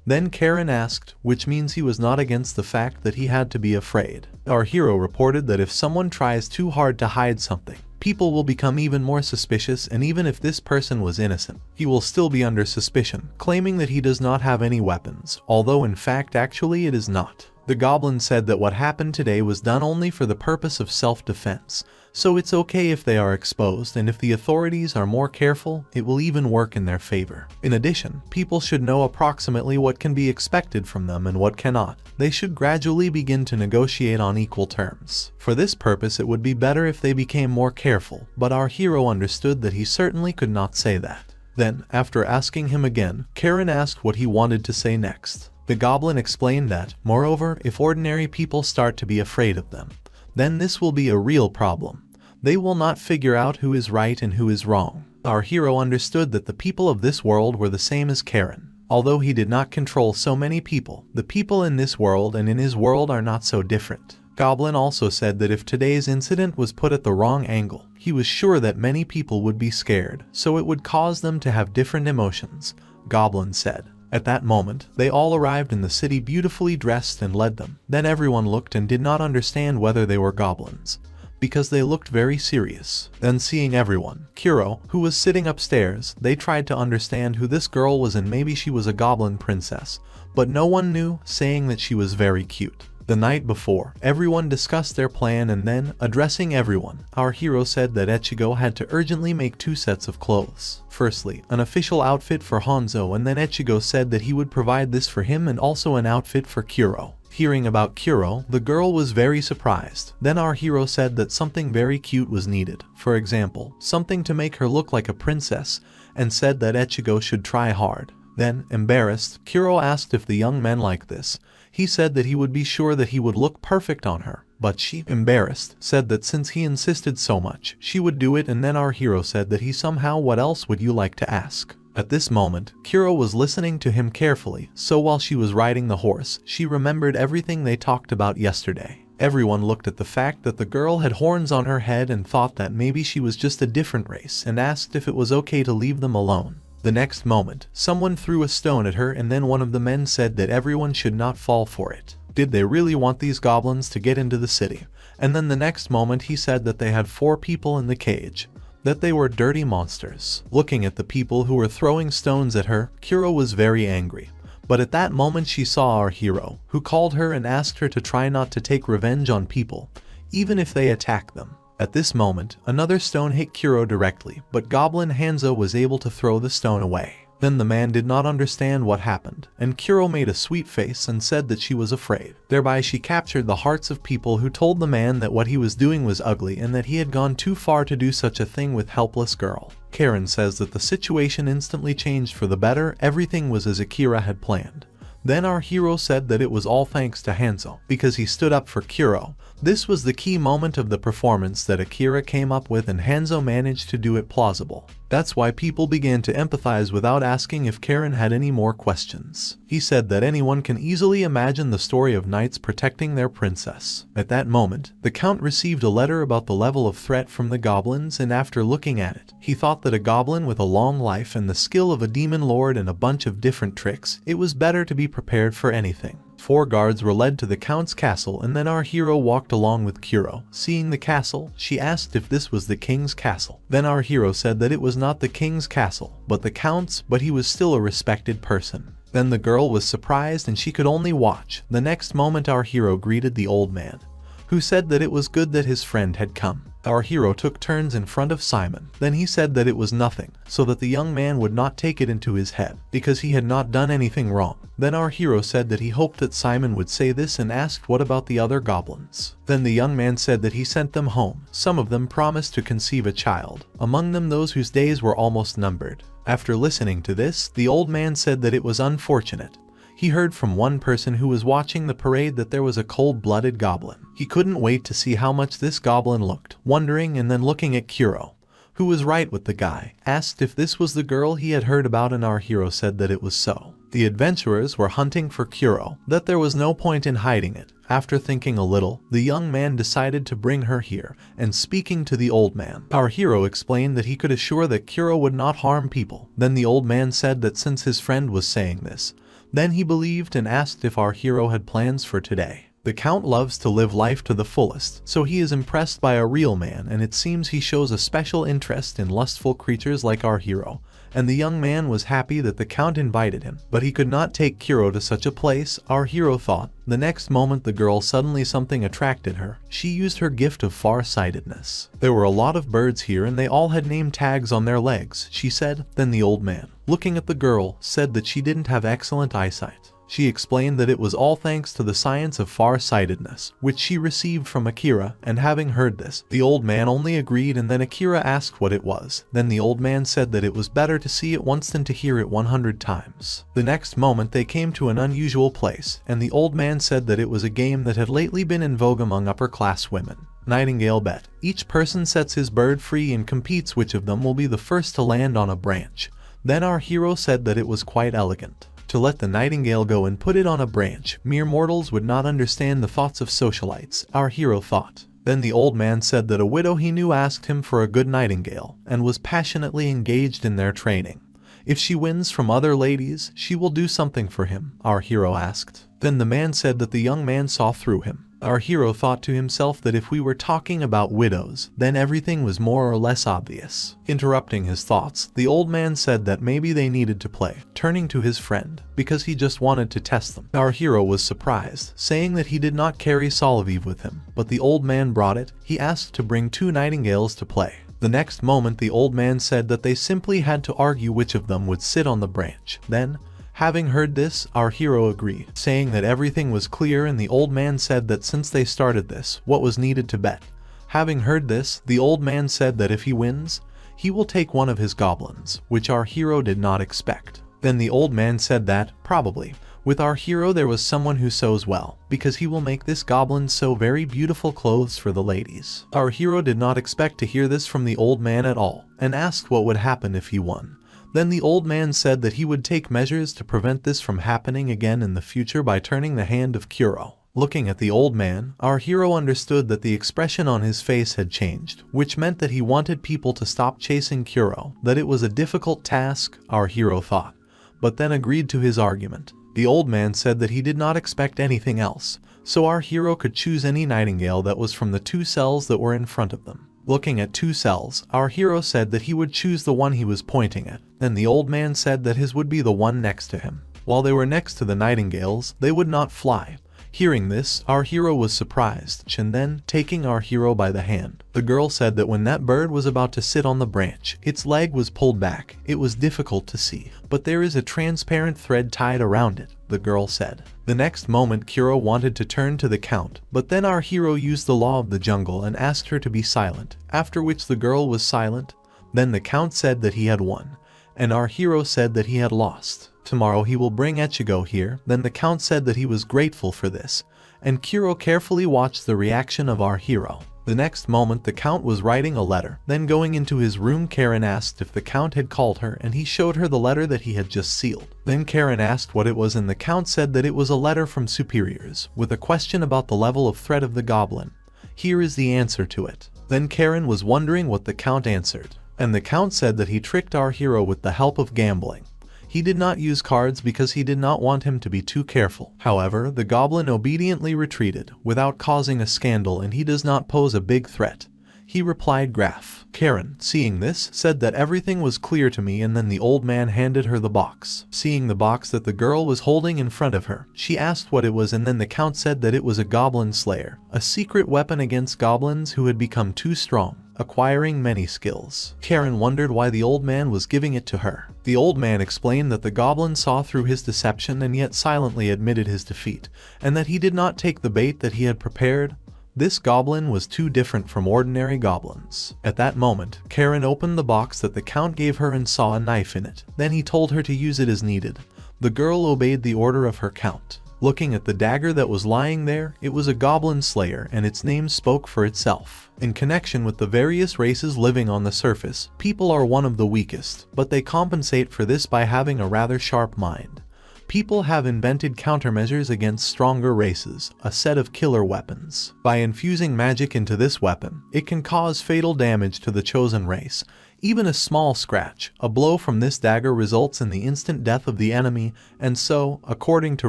Then Karen asked, which means he was not against the fact that he had to be afraid. Our hero reported that if someone tries too hard to hide something, people will become even more suspicious, and even if this person was innocent, he will still be under suspicion, claiming that he does not have any weapons, although in fact actually it is not. The goblin said that what happened today was done only for the purpose of self-defense, so it's okay if they are exposed, and if the authorities are more careful, it will even work in their favor. In addition, people should know approximately what can be expected from them and what cannot. They should gradually begin to negotiate on equal terms. For this purpose it would be better if they became more careful, but our hero understood that he certainly could not say that. Then, after asking him again, Karen asked what he wanted to say next. The goblin explained that, moreover, if ordinary people start to be afraid of them, then this will be a real problem. They will not figure out who is right and who is wrong. Our hero understood that the people of this world were the same as Karen. Although he did not control so many people, the people in this world and in his world are not so different. Goblin also said that if today's incident was put at the wrong angle, he was sure that many people would be scared, so it would cause them to have different emotions. Goblin said. At that moment, they all arrived in the city beautifully dressed and led them. Then everyone looked and did not understand whether they were goblins, because they looked very serious. Then seeing everyone, Kuro, who was sitting upstairs, they tried to understand who this girl was and maybe she was a goblin princess, but no one knew, saying that she was very cute. The night before, everyone discussed their plan, and then, addressing everyone, our hero said that Ichigo had to urgently make 2 sets of clothes. Firstly, an official outfit for Hanzo, and then Ichigo said that he would provide this for him, and also an outfit for Kuro. Hearing about Kuro, the girl was very surprised. Then our hero said that something very cute was needed. For example, something to make her look like a princess, and said that Ichigo should try hard. Then, embarrassed, Kuro asked if the young men like this. He said that he would be sure that he would look perfect on her, but she, embarrassed, said that since he insisted so much, she would do it, and then our hero said that he somehow, what else would you like to ask? At this moment, Kuro was listening to him carefully, so while she was riding the horse, she remembered everything they talked about yesterday. Everyone looked at the fact that the girl had horns on her head and thought that maybe she was just a different race, and asked if it was okay to leave them alone. The next moment, someone threw a stone at her, and then one of the men said that everyone should not fall for it. Did they really want these goblins to get into the city? And then the next moment he said that they had 4 people in the cage, that they were dirty monsters. Looking at the people who were throwing stones at her, Kuro was very angry. But at that moment she saw our hero, who called her and asked her to try not to take revenge on people, even if they attack them. At this moment, another stone hit Kuro directly, but Goblin Hanzo was able to throw the stone away. Then the man did not understand what happened, and Kuro made a sweet face and said that she was afraid. Thereby she captured the hearts of people who told the man that what he was doing was ugly and that he had gone too far to do such a thing with helpless girl. Karen says that the situation instantly changed for the better, everything was as Akira had planned. Then our hero said that it was all thanks to Hanzo, because he stood up for Kuro. This was the key moment of the performance that Akira came up with, and Hanzo managed to do it plausible. That's why people began to empathize without asking if Karen had any more questions. He said that anyone can easily imagine the story of knights protecting their princess. At that moment, the count received a letter about the level of threat from the goblins, and after looking at it, he thought that a goblin with a long life and the skill of a demon lord and a bunch of different tricks, it was better to be prepared for anything. 4 guards were led to the count's castle, and then our hero walked along with Kuro. Seeing the castle, she asked if this was the king's castle. Then our hero said that it was not the king's castle, but the count's, but he was still a respected person. Then the girl was surprised and she could only watch. The next moment our hero greeted the old man, who said that it was good that his friend had come. Our hero took turns in front of Simon. Then he said that it was nothing, so that the young man would not take it into his head, because he had not done anything wrong. Then our hero said that he hoped that Simon would say this and asked what about the other goblins. Then the young man said that he sent them home. Some of them promised to conceive a child, among them those whose days were almost numbered. After listening to this, the old man said that it was unfortunate. He heard from one person who was watching the parade that there was a cold-blooded goblin. He couldn't wait to see how much this goblin looked, wondering, and then looking at Kuro, who was right with the guy, asked if this was the girl he had heard about, and our hero said that it was so. The adventurers were hunting for Kuro, that there was no point in hiding it. After thinking a little, the young man decided to bring her here, and speaking to the old man, our hero explained that he could assure that Kuro would not harm people. Then the old man said that since his friend was saying this, then he believed, and asked if our hero had plans for today. The count loves to live life to the fullest, so he is impressed by a real man, and it seems he shows a special interest in lustful creatures like our hero. And the young man was happy that the count invited him, but he could not take Kuro to such a place, our hero thought. The next moment the girl suddenly something attracted her. She used her gift of far-sightedness. There were a lot of birds here and they all had name tags on their legs, she said. Then the old man, looking at the girl, said that she didn't have excellent eyesight. She explained that it was all thanks to the science of far-sightedness, which she received from Akira, and having heard this, the old man only agreed, and then Akira asked what it was. Then the old man said that it was better to see it once than to hear it 100 times. The next moment they came to an unusual place, and the old man said that it was a game that had lately been in vogue among upper-class women. Nightingale bet. Each person sets his bird free and competes which of them will be the first to land on a branch. Then our hero said that it was quite elegant to let the nightingale go and put it on a branch. Mere mortals would not understand the thoughts of socialites, our hero thought. Then the old man said that a widow he knew asked him for a good nightingale, and was passionately engaged in their training. If she wins from other ladies, she will do something for him, our hero asked. Then the man said that the young man saw through him. Our hero thought to himself that if we were talking about widows, then everything was more or less obvious. Interrupting his thoughts, the old man said that maybe they needed to play, turning to his friend, because he just wanted to test them. Our hero was surprised, saying that he did not carry Solivive with him, but the old man brought it. He asked to bring 2 nightingales to play. The next moment the old man said that they simply had to argue which of them would sit on the branch. Then, having heard this, our hero agreed, saying that everything was clear, and the old man said that since they started this, what was needed to bet. Having heard this, the old man said that if he wins, he will take one of his goblins, which our hero did not expect. Then the old man said that, probably, with our hero there was someone who sews well, because he will make this goblin sew very beautiful clothes for the ladies. Our hero did not expect to hear this from the old man at all, and asked what would happen if he won. Then the old man said that he would take measures to prevent this from happening again in the future by turning the hand of Kuro. Looking at the old man, our hero understood that the expression on his face had changed, which meant that he wanted people to stop chasing Kuro, that it was a difficult task, our hero thought, but then agreed to his argument. The old man said that he did not expect anything else, so our hero could choose any nightingale that was from the 2 cells that were in front of them. Looking at 2 cells, our hero said that he would choose the one he was pointing at. Then the old man said that his would be the one next to him. While they were next to the nightingales, they would not fly. Hearing this, our hero was surprised, and then, taking our hero by the hand, the girl said that when that bird was about to sit on the branch, its leg was pulled back. It was difficult to see, but there is a transparent thread tied around it, the girl said. The next moment Kuro wanted to turn to the count, but then our hero used the law of the jungle and asked her to be silent, after which the girl was silent. Then the count said that he had won, and our hero said that he had lost. Tomorrow he will bring Ichigo here. Then the count said that he was grateful for this, and Kuro carefully watched the reaction of our hero. The next moment the count was writing a letter. Then going into his room, Karen asked if the count had called her, and he showed her the letter that he had just sealed. Then Karen asked what it was, and the count said that it was a letter from superiors, with a question about the level of threat of the goblin. Here is the answer to it. Then Karen was wondering what the count answered, and the count said that he tricked our hero with the help of gambling. He did not use cards because he did not want him to be too careful. However, the goblin obediently retreated without causing a scandal, and he does not pose a big threat. He replied Graph. Karen, seeing this, said that everything was clear to me, and then the old man handed her the box. Seeing the box that the girl was holding in front of her, she asked what it was, and then the count said that it was a goblin slayer, a secret weapon against goblins who had become too strong, acquiring many skills. Karen wondered why the old man was giving it to her. The old man explained that the goblin saw through his deception and yet silently admitted his defeat, and that he did not take the bait that he had prepared. This goblin was too different from ordinary goblins. At that moment, Karen opened the box that the count gave her and saw a knife in it. Then he told her to use it as needed. The girl obeyed the order of her count. Looking at the dagger that was lying there, it was a goblin slayer, and its name spoke for itself. In connection with the various races living on the surface, people are one of the weakest, but they compensate for this by having a rather sharp mind. People have invented countermeasures against stronger races, a set of killer weapons. By infusing magic into this weapon, it can cause fatal damage to the chosen race. Even a small scratch, a blow from this dagger results in the instant death of the enemy, and so, according to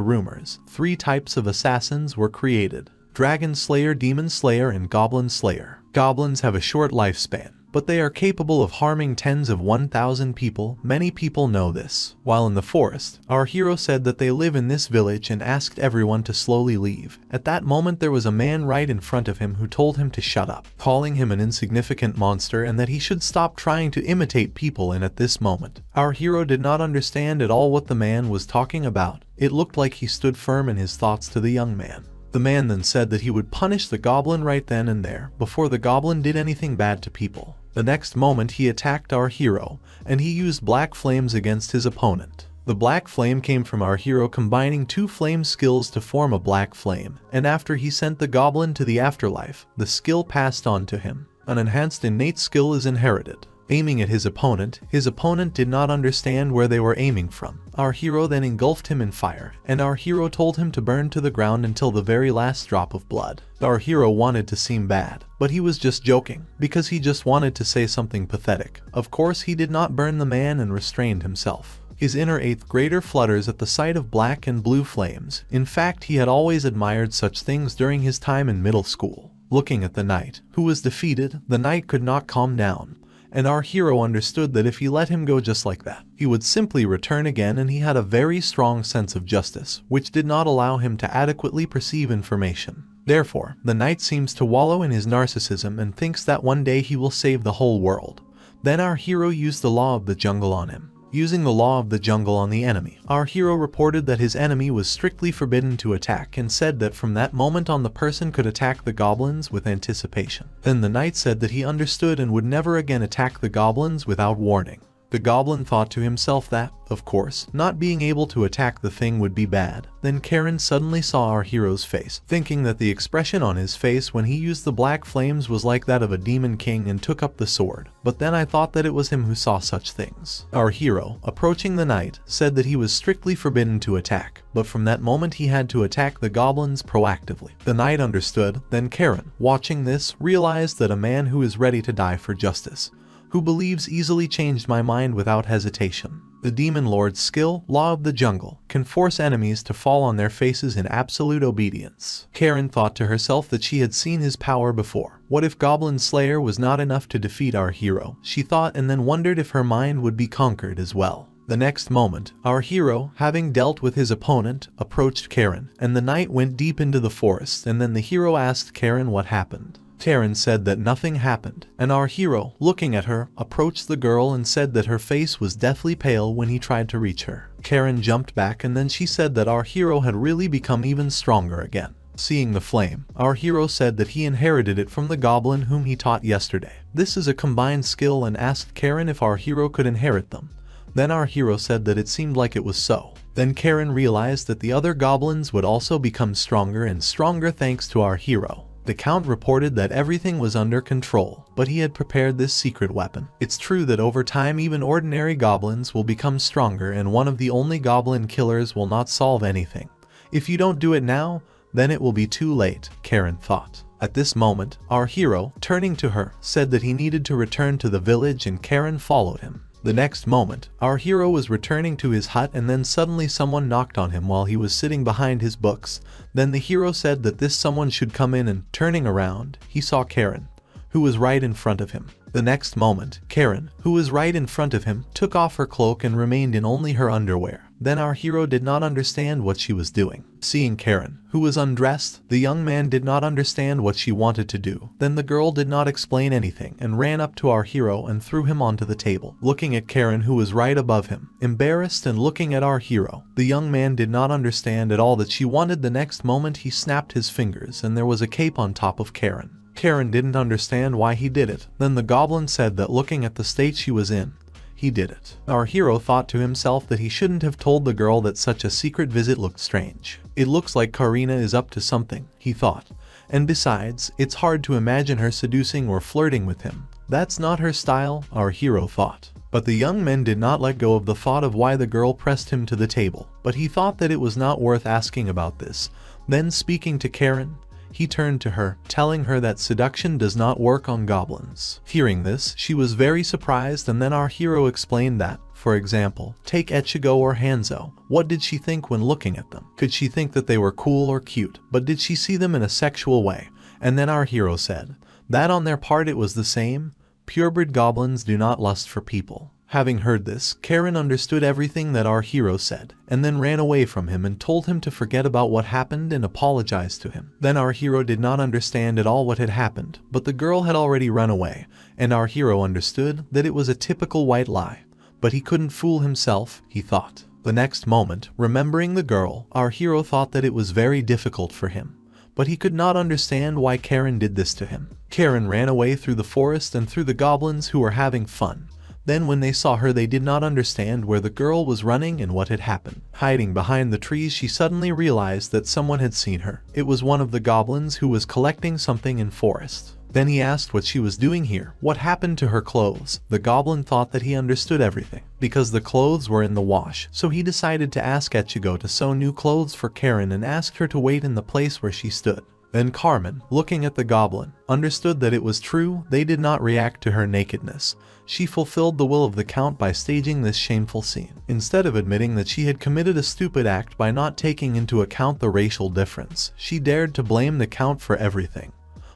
rumors, 3 types of assassins were created: Dragon Slayer, Demon Slayer, and Goblin Slayer. Goblins have a short lifespan, but they are capable of harming tens of 1,000 people. Many people know this. While in the forest, our hero said that they live in this village and asked everyone to slowly leave. At that moment there was a man right in front of him who told him to shut up, calling him an insignificant monster and that he should stop trying to imitate people. And at this moment, our hero did not understand at all what the man was talking about. It looked like he stood firm in his thoughts to the young man. The man then said that he would punish the goblin right then and there, before the goblin did anything bad to people. The next moment he attacked our hero, and he used black flames against his opponent. The black flame came from our hero combining 2 flame skills to form a black flame, and after he sent the goblin to the afterlife, the skill passed on to him. An enhanced innate skill is inherited. Aiming at his opponent did not understand where they were aiming from. Our hero then engulfed him in fire, and our hero told him to burn to the ground until the very last drop of blood. Our hero wanted to seem bad, but he was just joking, because he just wanted to say something pathetic. Of course he did not burn the man and restrained himself. His inner 8th grader flutters at the sight of black and blue flames. In fact, he had always admired such things during his time in middle school. Looking at the knight, who was defeated, the knight could not calm down. And our hero understood that if he let him go just like that, he would simply return again, and he had a very strong sense of justice, which did not allow him to adequately perceive information. Therefore, the knight seems to wallow in his narcissism and thinks that one day he will save the whole world. Then our hero used the law of the jungle on him. Using the law of the jungle on the enemy, our hero reported that his enemy was strictly forbidden to attack and said that from that moment on the person could attack the goblins with anticipation. Then the knight said that he understood and would never again attack the goblins without warning. The goblin thought to himself that, of course, not being able to attack the thing would be bad. Then Karen suddenly saw our hero's face, thinking that the expression on his face when he used the black flames was like that of a demon king, and took up the sword. But then I thought that it was him who saw such things. Our hero, approaching the knight, said that he was strictly forbidden to attack, but from that moment he had to attack the goblins proactively. The knight understood. Then Karen, watching this, realized that a man who is ready to die for justice who believes easily changed my mind without hesitation. The Demon Lord's skill, Law of the Jungle, can force enemies to fall on their faces in absolute obedience. Karen thought to herself that she had seen his power before. What if Goblin Slayer was not enough to defeat our hero? She thought, and then wondered if her mind would be conquered as well. The next moment, our hero, having dealt with his opponent, approached Karen, and the knight went deep into the forest, and then the hero asked Karen what happened. Karen said that nothing happened, and our hero, looking at her, approached the girl and said that her face was deathly pale when he tried to reach her. Karen jumped back, and then she said that our hero had really become even stronger again. Seeing the flame, our hero said that he inherited it from the goblin whom he taught yesterday. This is a combined skill, and asked Karen if our hero could inherit them. Then our hero said that it seemed like it was so. Then Karen realized that the other goblins would also become stronger and stronger thanks to our hero. The Count reported that everything was under control, but he had prepared this secret weapon. It's true that over time even ordinary goblins will become stronger, and one of the only goblin killers will not solve anything. If you don't do it now, then it will be too late, Karen thought. At this moment, our hero, turning to her, said that he needed to return to the village, and Karen followed him. The next moment, our hero was returning to his hut, and then suddenly someone knocked on him while he was sitting behind his books. Then the hero said that this someone should come in, and turning around, he saw Karen, who was right in front of him. The next moment, Karen, who was right in front of him, took off her cloak and remained in only her underwear. Then our hero did not understand what she was doing. Seeing Karen, who was undressed, the young man did not understand what she wanted to do. Then the girl did not explain anything and ran up to our hero and threw him onto the table. Looking at Karen, who was right above him, embarrassed, and looking at our hero, the young man did not understand at all that she wanted. The next moment he snapped his fingers and there was a cape on top of Karen. Karen didn't understand why he did it. Then the goblin said that looking at the state she was in, he did it. Our hero thought to himself that he shouldn't have told the girl that such a secret visit looked strange. It looks like Karina is up to something, he thought. And besides, it's hard to imagine her seducing or flirting with him. That's not her style, our hero thought. But the young man did not let go of the thought of why the girl pressed him to the table. But he thought that it was not worth asking about this. Then speaking to Karen, he turned to her, telling her that seduction does not work on goblins. Hearing this, she was very surprised, and then our hero explained that, for example, take Ichigo or Hanzo. What did she think when looking at them? Could she think that they were cool or cute? But did she see them in a sexual way? And then our hero said that on their part it was the same. Purebred goblins do not lust for people. Having heard this, Karen understood everything that our hero said, and then ran away from him and told him to forget about what happened and apologized to him. Then our hero did not understand at all what had happened, but the girl had already run away, and our hero understood that it was a typical white lie. But he couldn't fool himself, he thought. The next moment, remembering the girl, our hero thought that it was very difficult for him. But he could not understand why Karen did this to him. Karen ran away through the forest and through the goblins who were having fun. Then when they saw her, they did not understand where the girl was running and what had happened. Hiding behind the trees, she suddenly realized that someone had seen her. It was one of the goblins who was collecting something in forest. Then he asked what she was doing here, what happened to her clothes. The goblin thought that he understood everything, because the clothes were in the wash, so he decided to ask Ichigo to sew new clothes for Karen and asked her to wait in the place where she stood. Then Carmen, looking at the goblin, understood that it was true. They did not react to her nakedness. She fulfilled the will of the Count by staging this shameful scene. Instead of admitting that she had committed a stupid act by not taking into account the racial difference, she dared to blame the Count for everything.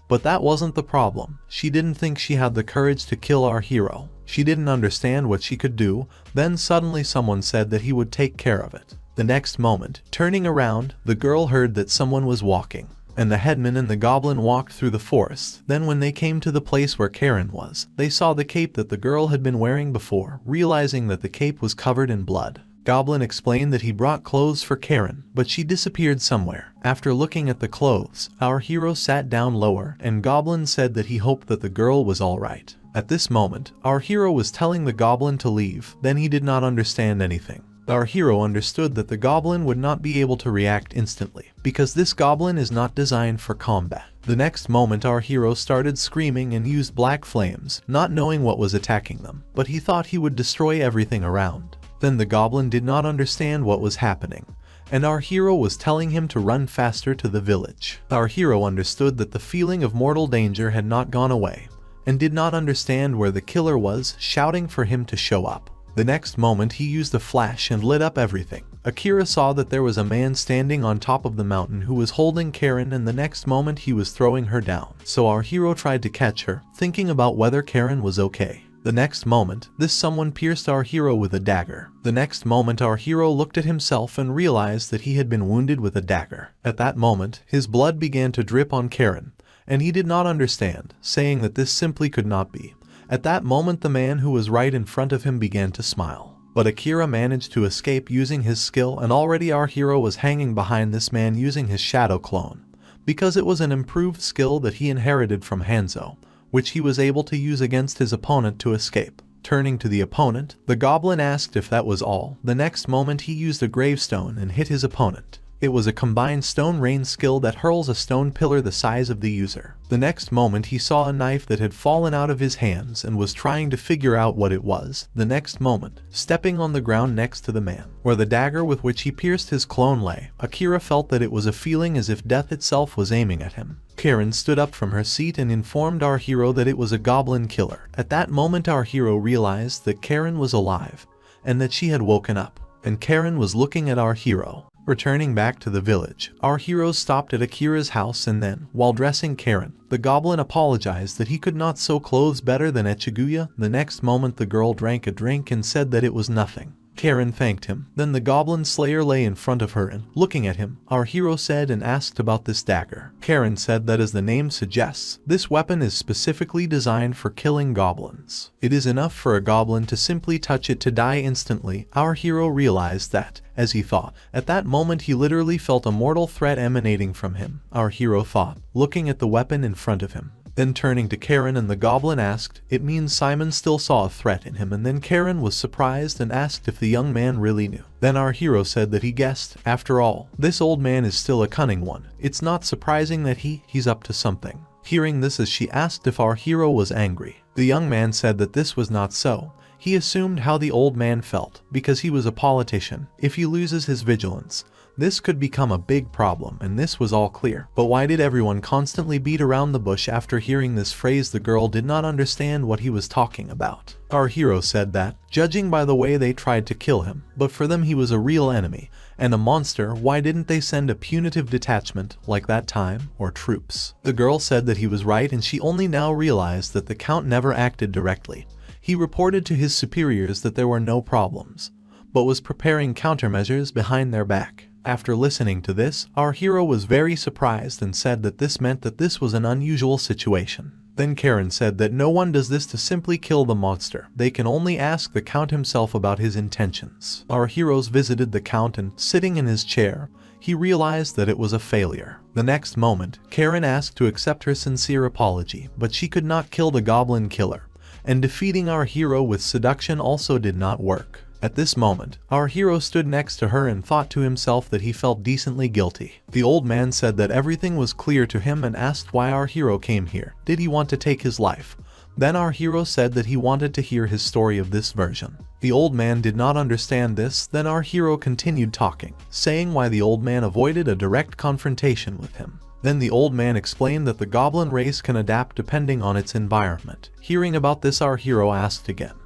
But that wasn't the problem. She didn't think she had the courage to kill our hero. She didn't understand what she could do. Then suddenly someone said that he would take care of it. The next moment, turning around, the girl heard that someone was walking, and the headman and the goblin walked through the forest. Then when they came to the place where Karen was, they saw the cape that the girl had been wearing before. Realizing that the cape was covered in blood, Goblin explained that he brought clothes for Karen, but she disappeared somewhere. After looking at the clothes, our hero sat down lower, and Goblin said that he hoped that the girl was alright. At this moment, our hero was telling the goblin to leave. Then he did not understand anything. Our hero understood that the goblin would not be able to react instantly, because this goblin is not designed for combat. The next moment our hero started screaming and used black flames, not knowing what was attacking them, but he thought he would destroy everything around. Then the goblin did not understand what was happening, and our hero was telling him to run faster to the village. Our hero understood that the feeling of mortal danger had not gone away, and did not understand where the killer was, shouting for him to show up. The next moment he used a flash and lit up everything. Akira saw that there was a man standing on top of the mountain who was holding Karen, and the next moment he was throwing her down. So our hero tried to catch her, thinking about whether Karen was okay. The next moment, this someone pierced our hero with a dagger. The next moment our hero looked at himself and realized that he had been wounded with a dagger. At that moment, his blood began to drip on Karen, and he did not understand, saying that this simply could not be. At that moment the man who was right in front of him began to smile. But Akira managed to escape using his skill, and already our hero was hanging behind this man using his shadow clone, because it was an improved skill that he inherited from Hanzo, which he was able to use against his opponent to escape. Turning to the opponent, the goblin asked if that was all. The next moment he used a gravestone and hit his opponent. It was a combined stone rain skill that hurls a stone pillar the size of the user. The next moment he saw a knife that had fallen out of his hands and was trying to figure out what it was. The next moment, stepping on the ground next to the man, where the dagger with which he pierced his clone lay, Akira felt that it was a feeling as if death itself was aiming at him. Karen stood up from her seat and informed our hero that it was a goblin killer. At that moment our hero realized that Karen was alive, and that she had woken up, and Karen was looking at our hero. Returning back to the village, our heroes stopped at Akira's house, and then, while dressing Karen, the goblin apologized that he could not sew clothes better than Echigoya. The next moment the girl drank a drink and said that it was nothing. Karen thanked him. Then the goblin slayer lay in front of her and, looking at him, our hero said and asked about this dagger. Karen said that as the name suggests, this weapon is specifically designed for killing goblins. It is enough for a goblin to simply touch it to die instantly. Our hero realized that, as he thought. At that moment he literally felt a mortal threat emanating from him. Our hero thought, looking at the weapon in front of him. Then turning to Karen, and the goblin asked, it means Simon still saw a threat in him, and then Karen was surprised and asked if the young man really knew. Then our hero said that he guessed. After all, this old man is still a cunning one. It's not surprising that he's up to something. Hearing this, as she asked if our hero was angry, the young man said that this was not so. He assumed how the old man felt, because he was a politician. If he loses his vigilance, this could become a big problem, and this was all clear. But why did everyone constantly beat around the bush? After hearing this phrase, the girl did not understand what he was talking about. Our hero said that, judging by the way they tried to kill him, but for them he was a real enemy, and a monster, why didn't they send a punitive detachment, like that time, or troops? The girl said that he was right, and she only now realized that the count never acted directly. He reported to his superiors that there were no problems, but was preparing countermeasures behind their back. After listening to this, our hero was very surprised and said that this meant that this was an unusual situation. Then Karen said that no one does this to simply kill the monster. They can only ask the Count himself about his intentions. Our heroes visited the Count, and, sitting in his chair, he realized that it was a failure. The next moment, Karen asked to accept her sincere apology, but she could not kill the goblin killer, and defeating our hero with seduction also did not work. At this moment, our hero stood next to her and thought to himself that he felt decently guilty. The old man said that everything was clear to him and asked why our hero came here. Did he want to take his life? Then our hero said that he wanted to hear his story of this version. The old man did not understand this. Then our hero continued talking, saying why the old man avoided a direct confrontation with him. Then the old man explained that the goblin race can adapt depending on its environment. Hearing about this, our hero asked again.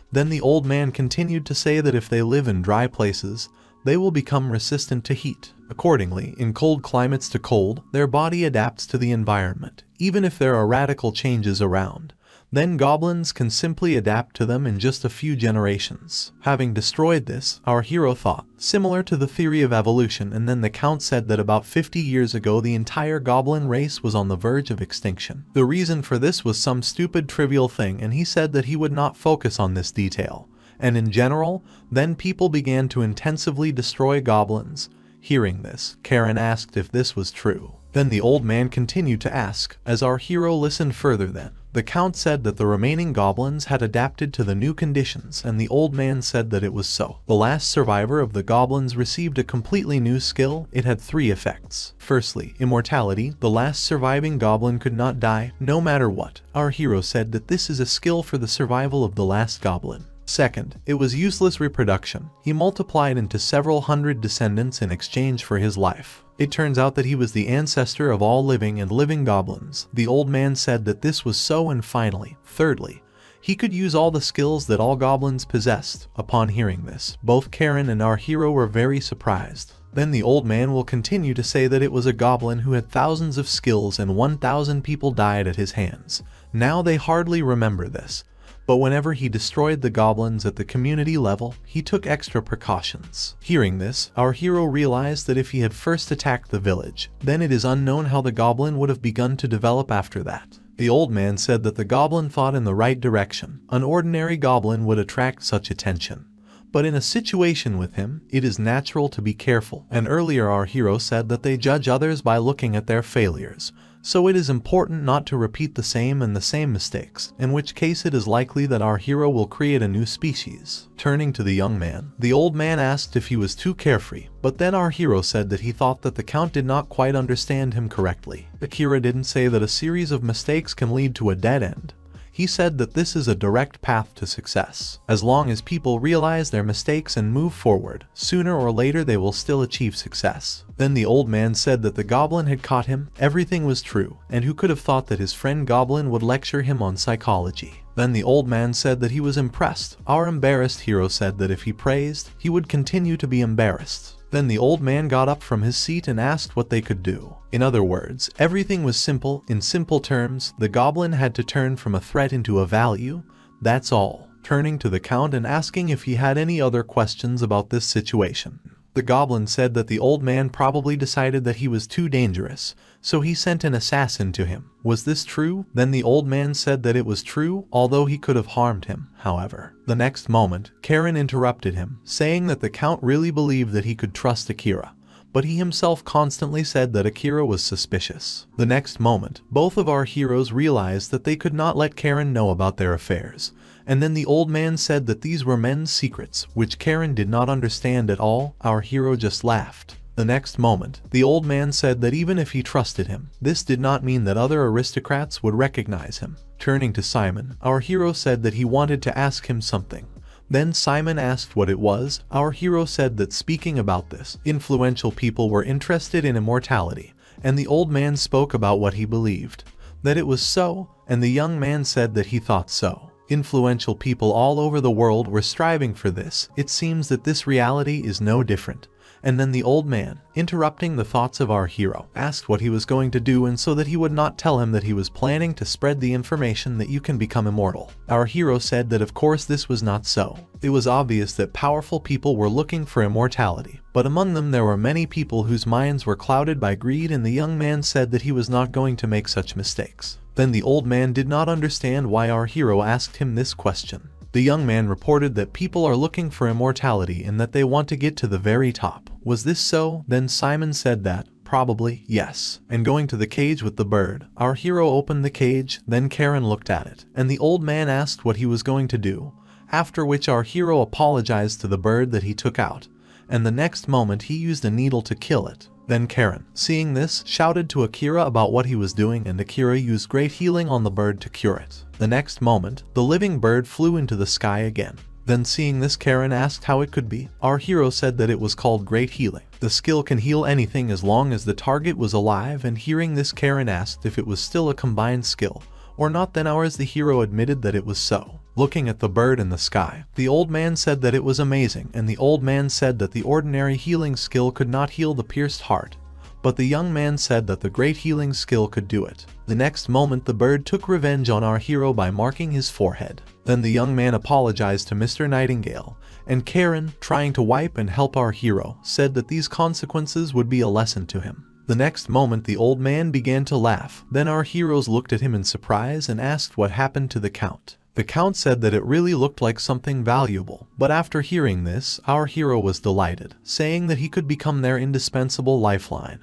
Then the old man continued to say that if they live in dry places, they will become resistant to heat. Accordingly, in cold climates to cold, their body adapts to the environment, even if there are radical changes around. Then goblins can simply adapt to them in just a few generations. Having destroyed this, our hero thought, similar to the theory of evolution, and then the Count said that about 50 years ago the entire goblin race was on the verge of extinction. The reason for this was some stupid trivial thing, and he said that he would not focus on this detail. And in general, then people began to intensively destroy goblins. Hearing this, Karen asked if this was true. Then the old man continued to ask, as our hero listened further. Then the Count said that the remaining goblins had adapted to the new conditions, and the old man said that it was so. The last survivor of the goblins received a completely new skill. It had 3 effects. Firstly, immortality. The last surviving goblin could not die, no matter what. Our hero said that this is a skill for the survival of the last goblin. Second, it was useless reproduction. He multiplied into several hundred descendants in exchange for his life. It turns out that he was the ancestor of all living and living goblins. The old man said that this was so, and finally, thirdly, he could use all the skills that all goblins possessed. Upon hearing this, both Karen and our hero were very surprised. Then the old man will continue to say that it was a goblin who had thousands of skills and 1,000 people died at his hands. Now they hardly remember this, but whenever he destroyed the goblins at the community level, he took extra precautions. Hearing this, our hero realized that if he had first attacked the village, then it is unknown how the goblin would have begun to develop after that. The old man said that the goblin thought in the right direction. An ordinary goblin would attract such attention. But in a situation with him, it is natural to be careful. And earlier our hero said that they judge others by looking at their failures. So it is important not to repeat the same mistakes, in which case it is likely that our hero will create a new species. Turning to the young man, the old man asked if he was too carefree, but then our hero said that he thought that the count did not quite understand him correctly. Akira didn't say that a series of mistakes can lead to a dead end. He said that this is a direct path to success. As long as people realize their mistakes and move forward, sooner or later they will still achieve success. Then the old man said that the goblin had caught him, everything was true, and who could have thought that his friend Goblin would lecture him on psychology. Then the old man said that he was impressed. Our embarrassed hero said that if he praised, he would continue to be embarrassed. Then the old man got up from his seat and asked what they could do. In other words, everything was simple. In simple terms, the goblin had to turn from a threat into a value. That's all. Turning to the count and asking if he had any other questions about this situation. The goblin said that the old man probably decided that he was too dangerous, so he sent an assassin to him. Was this true? Then the old man said that it was true, although he could have harmed him, however. The next moment, Karen interrupted him, saying that the count really believed that he could trust Akira, but he himself constantly said that Akira was suspicious. The next moment, both of our heroes realized that they could not let Karen know about their affairs. And then the old man said that these were men's secrets, which Karen did not understand at all. Our hero just laughed. The next moment, the old man said that even if he trusted him, this did not mean that other aristocrats would recognize him. Turning to Simon, our hero said that he wanted to ask him something. Then Simon asked what it was. Our hero said that speaking about this, influential people were interested in immortality, and the old man spoke about what he believed, that it was so, and the young man said that he thought so. Influential people all over the world were striving for this. It seems that this reality is no different. And then the old man, interrupting the thoughts of our hero, asked what he was going to do, and so that he would not tell him that he was planning to spread the information that you can become immortal. Our hero said that of course this was not so. It was obvious that powerful people were looking for immortality, but among them there were many people whose minds were clouded by greed, and the young man said that he was not going to make such mistakes. Then the old man did not understand why our hero asked him this question. The young man reported that people are looking for immortality and that they want to get to the very top. Was this so? Then Simon said that, probably, yes. And going to the cage with the bird, our hero opened the cage, then Karen looked at it, and the old man asked what he was going to do, after which our hero apologized to the bird that he took out, and the next moment he used a needle to kill it. Then Karen, seeing this, shouted to Akira about what he was doing, and Akira used great healing on the bird to cure it. The next moment, the living bird flew into the sky again. Then seeing this, Karen asked how it could be. Our hero said that it was called great healing. The skill can heal anything as long as the target was alive, and hearing this, Karen asked if it was still a combined skill or not. Then the hero admitted that it was so. Looking at the bird in the sky, the old man said that it was amazing, and the old man said that the ordinary healing skill could not heal the pierced heart, but the young man said that the great healing skill could do it. The next moment the bird took revenge on our hero by marking his forehead. Then the young man apologized to Mr. Nightingale, and Karen, trying to wipe and help our hero, said that these consequences would be a lesson to him. The next moment the old man began to laugh. Then our heroes looked at him in surprise and asked what happened to the count. The count said that it really looked like something valuable, but after hearing this, our hero was delighted, saying that he could become their indispensable lifeline,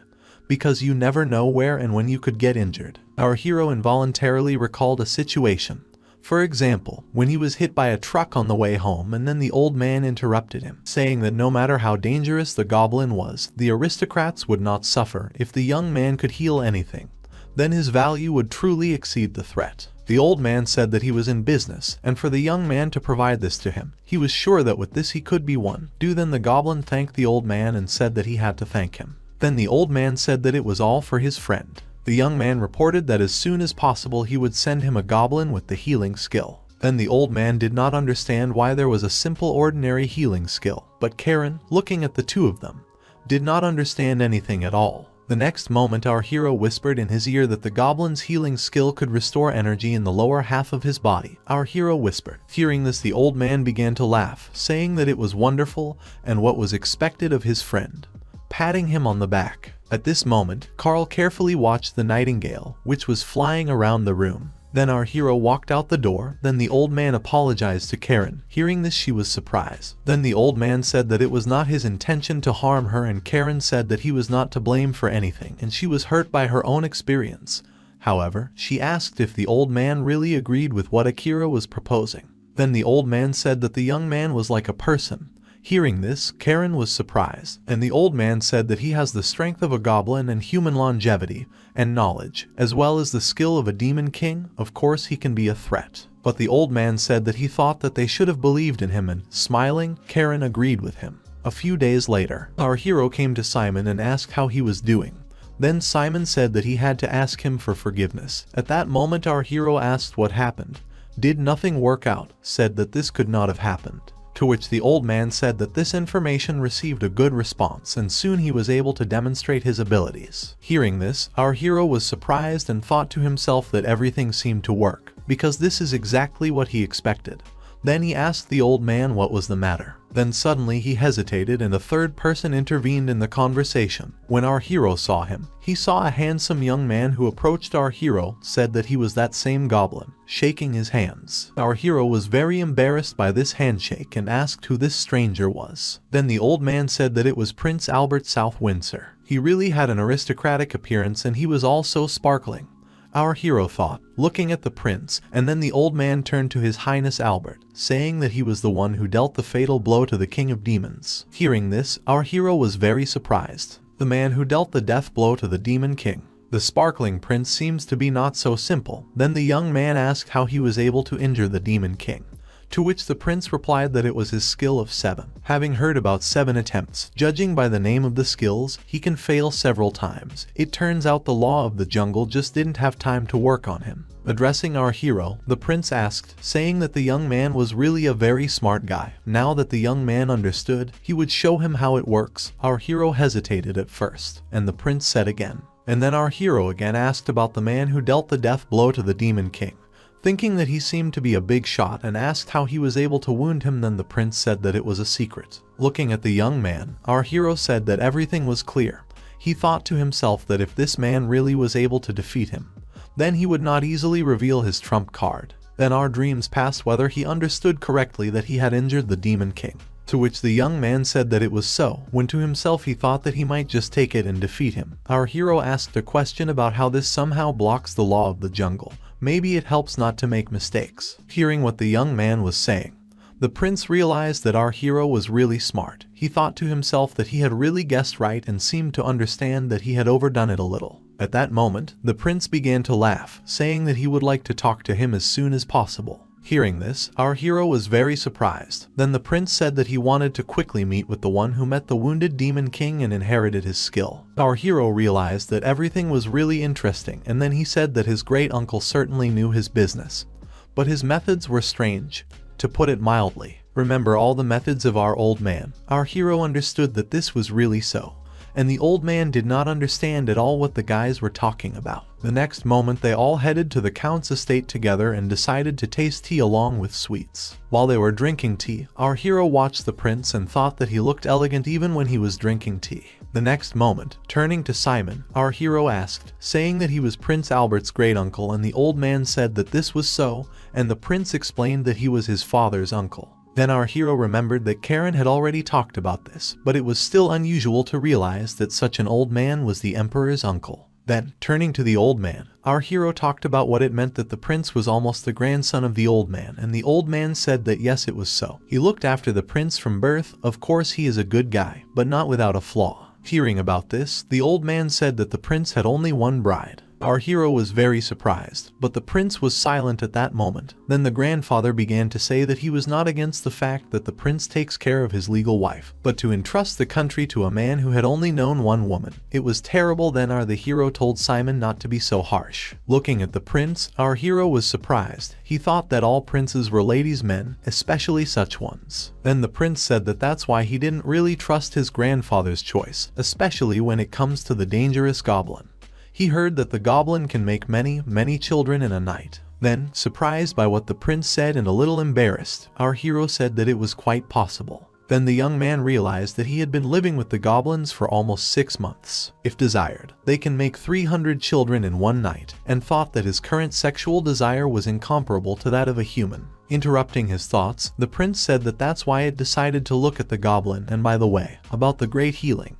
because you never know where and when you could get injured. Our hero involuntarily recalled a situation. For example, when he was hit by a truck on the way home, and then the old man interrupted him, saying that no matter how dangerous the goblin was, the aristocrats would not suffer if the young man could heal anything. Then his value would truly exceed the threat. The old man said that he was in business, and for the young man to provide this to him. He was sure that with this he could be won. Then the goblin thanked the old man and said that he had to thank him. Then the old man said that it was all for his friend. The young man reported that as soon as possible he would send him a goblin with the healing skill. Then the old man did not understand why there was a simple ordinary healing skill, but Karen, looking at the two of them, did not understand anything at all. The next moment our hero whispered in his ear that the goblin's healing skill could restore energy in the lower half of his body. Our hero whispered. Hearing this, the old man began to laugh, saying that it was wonderful and what was expected of his friend, patting him on the back. At this moment, Carl carefully watched the nightingale, which was flying around the room. Then our hero walked out the door. Then the old man apologized to Karen. Hearing this, she was surprised. Then the old man said that it was not his intention to harm her, and Karen said that he was not to blame for anything and she was hurt by her own experience. However, she asked if the old man really agreed with what Akira was proposing. Then the old man said that the young man was like a person. Hearing this, Karen was surprised, and the old man said that he has the strength of a goblin and human longevity and knowledge, as well as the skill of a demon king. Of course he can be a threat. But the old man said that he thought that they should have believed in him, and smiling, Karen agreed with him. A few days later, our hero came to Simon and asked how he was doing. Then Simon said that he had to ask him for forgiveness. At that moment our hero asked what happened. Did nothing work out? Said that this could not have happened. To which the old man said that this information received a good response and soon he was able to demonstrate his abilities. Hearing this, our hero was surprised and thought to himself that everything seemed to work, because this is exactly what he expected. Then he asked the old man what was the matter. Then suddenly he hesitated and a third person intervened in the conversation. When our hero saw him, he saw a handsome young man who approached our hero, said that he was that same goblin, shaking his hands. Our hero was very embarrassed by this handshake and asked who this stranger was. Then the old man said that it was Prince Albert South Windsor. He really had an aristocratic appearance and he was also sparkling. Our hero thought, looking at the prince, and then the old man turned to His Highness Albert, saying that he was the one who dealt the fatal blow to the King of Demons. Hearing this, our hero was very surprised. The man who dealt the death blow to the Demon King. The sparkling prince seems to be not so simple. Then the young man asked how he was able to injure the Demon King. To which the prince replied that it was his skill of 7. Having heard about 7 attempts, judging by the name of the skills, he can fail several times. It turns out the law of the jungle just didn't have time to work on him. Addressing our hero, the prince asked, saying that the young man was really a very smart guy. Now that the young man understood, he would show him how it works. Our hero hesitated at first, and the prince said again. And then our hero again asked about the man who dealt the death blow to the Demon King. Thinking that he seemed to be a big shot and asked how he was able to wound him. Then the prince said that it was a secret. Looking at the young man, our hero said that everything was clear. He thought to himself that if this man really was able to defeat him, then he would not easily reveal his trump card. Then our dreams passed whether he understood correctly that he had injured the Demon King. To which the young man said that it was so, when to himself he thought that he might just take it and defeat him. Our hero asked a question about how this somehow blocks the law of the jungle. Maybe it helps not to make mistakes. Hearing what the young man was saying, the prince realized that our hero was really smart. He thought to himself that he had really guessed right and seemed to understand that he had overdone it a little. At that moment, the prince began to laugh, saying that he would like to talk to him as soon as possible. Hearing this, our hero was very surprised. Then the prince said that he wanted to quickly meet with the one who met the wounded Demon King and inherited his skill. Our hero realized that everything was really interesting, and then he said that his great uncle certainly knew his business. But his methods were strange, to put it mildly. Remember all the methods of our old man. Our hero understood that this was really so. And the old man did not understand at all what the guys were talking about. The next moment they all headed to the count's estate together and decided to taste tea along with sweets. While they were drinking tea, our hero watched the prince and thought that he looked elegant even when he was drinking tea. The next moment, turning to Simon, our hero asked, saying that he was Prince Albert's great uncle, and the old man said that this was so, and the prince explained that he was his father's uncle. Then our hero remembered that Karen had already talked about this, but it was still unusual to realize that such an old man was the emperor's uncle. Then, turning to the old man, our hero talked about what it meant that the prince was almost the grandson of the old man, and the old man said that yes, it was so. He looked after the prince from birth. Of course he is a good guy, but not without a flaw. Hearing about this, the old man said that the prince had only one bride. Our hero was very surprised, but the prince was silent at that moment. Then the grandfather began to say that he was not against the fact that the prince takes care of his legal wife, but to entrust the country to a man who had only known one woman. It was terrible. Then the hero told Simon not to be so harsh. Looking at the prince, our hero was surprised. He thought that all princes were ladies' men, especially such ones. Then the prince said that that's why he didn't really trust his grandfather's choice, especially when it comes to the dangerous goblin. He heard that the goblin can make many children in a night. Then, surprised by what the prince said and a little embarrassed, our hero said that it was quite possible. Then the young man realized that he had been living with the goblins for almost 6 months. If desired, they can make 300 children in one night, and thought that his current sexual desire was incomparable to that of a human. Interrupting his thoughts, the prince said that that's why it decided to look at the goblin. And by the way, about the great healing.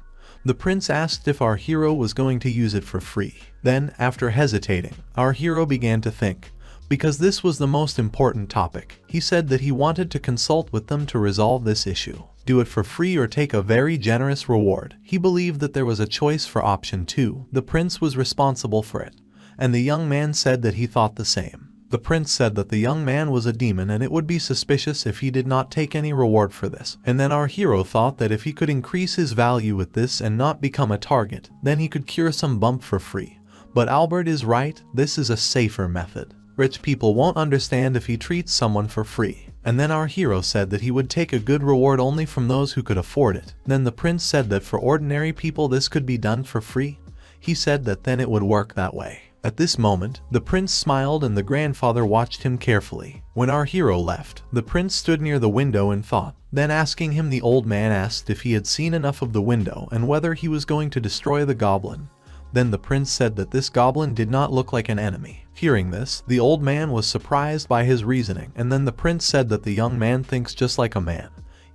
The prince asked if our hero was going to use it for free. Then, after hesitating, our hero began to think. Because this was the most important topic, he said that he wanted to consult with them to resolve this issue. Do it for free or take a very generous reward. He believed that there was a choice for option 2. The prince was responsible for it. And the young man said that he thought the same. The prince said that the young man was a demon and it would be suspicious if he did not take any reward for this. And then our hero thought that if he could increase his value with this and not become a target, then he could cure some bump for free. But Albert is right, this is a safer method. Rich people won't understand if he treats someone for free. And then our hero said that he would take a good reward only from those who could afford it. Then the prince said that for ordinary people this could be done for free. He said that then it would work that way. At this moment, the prince smiled and the grandfather watched him carefully. When our hero left, the prince stood near the window and thought. Then asking him, the old man asked if he had seen enough of the window and whether he was going to destroy the goblin. Then the prince said that this goblin did not look like an enemy. Hearing this, the old man was surprised by his reasoning, and then the prince said that the young man thinks just like a man.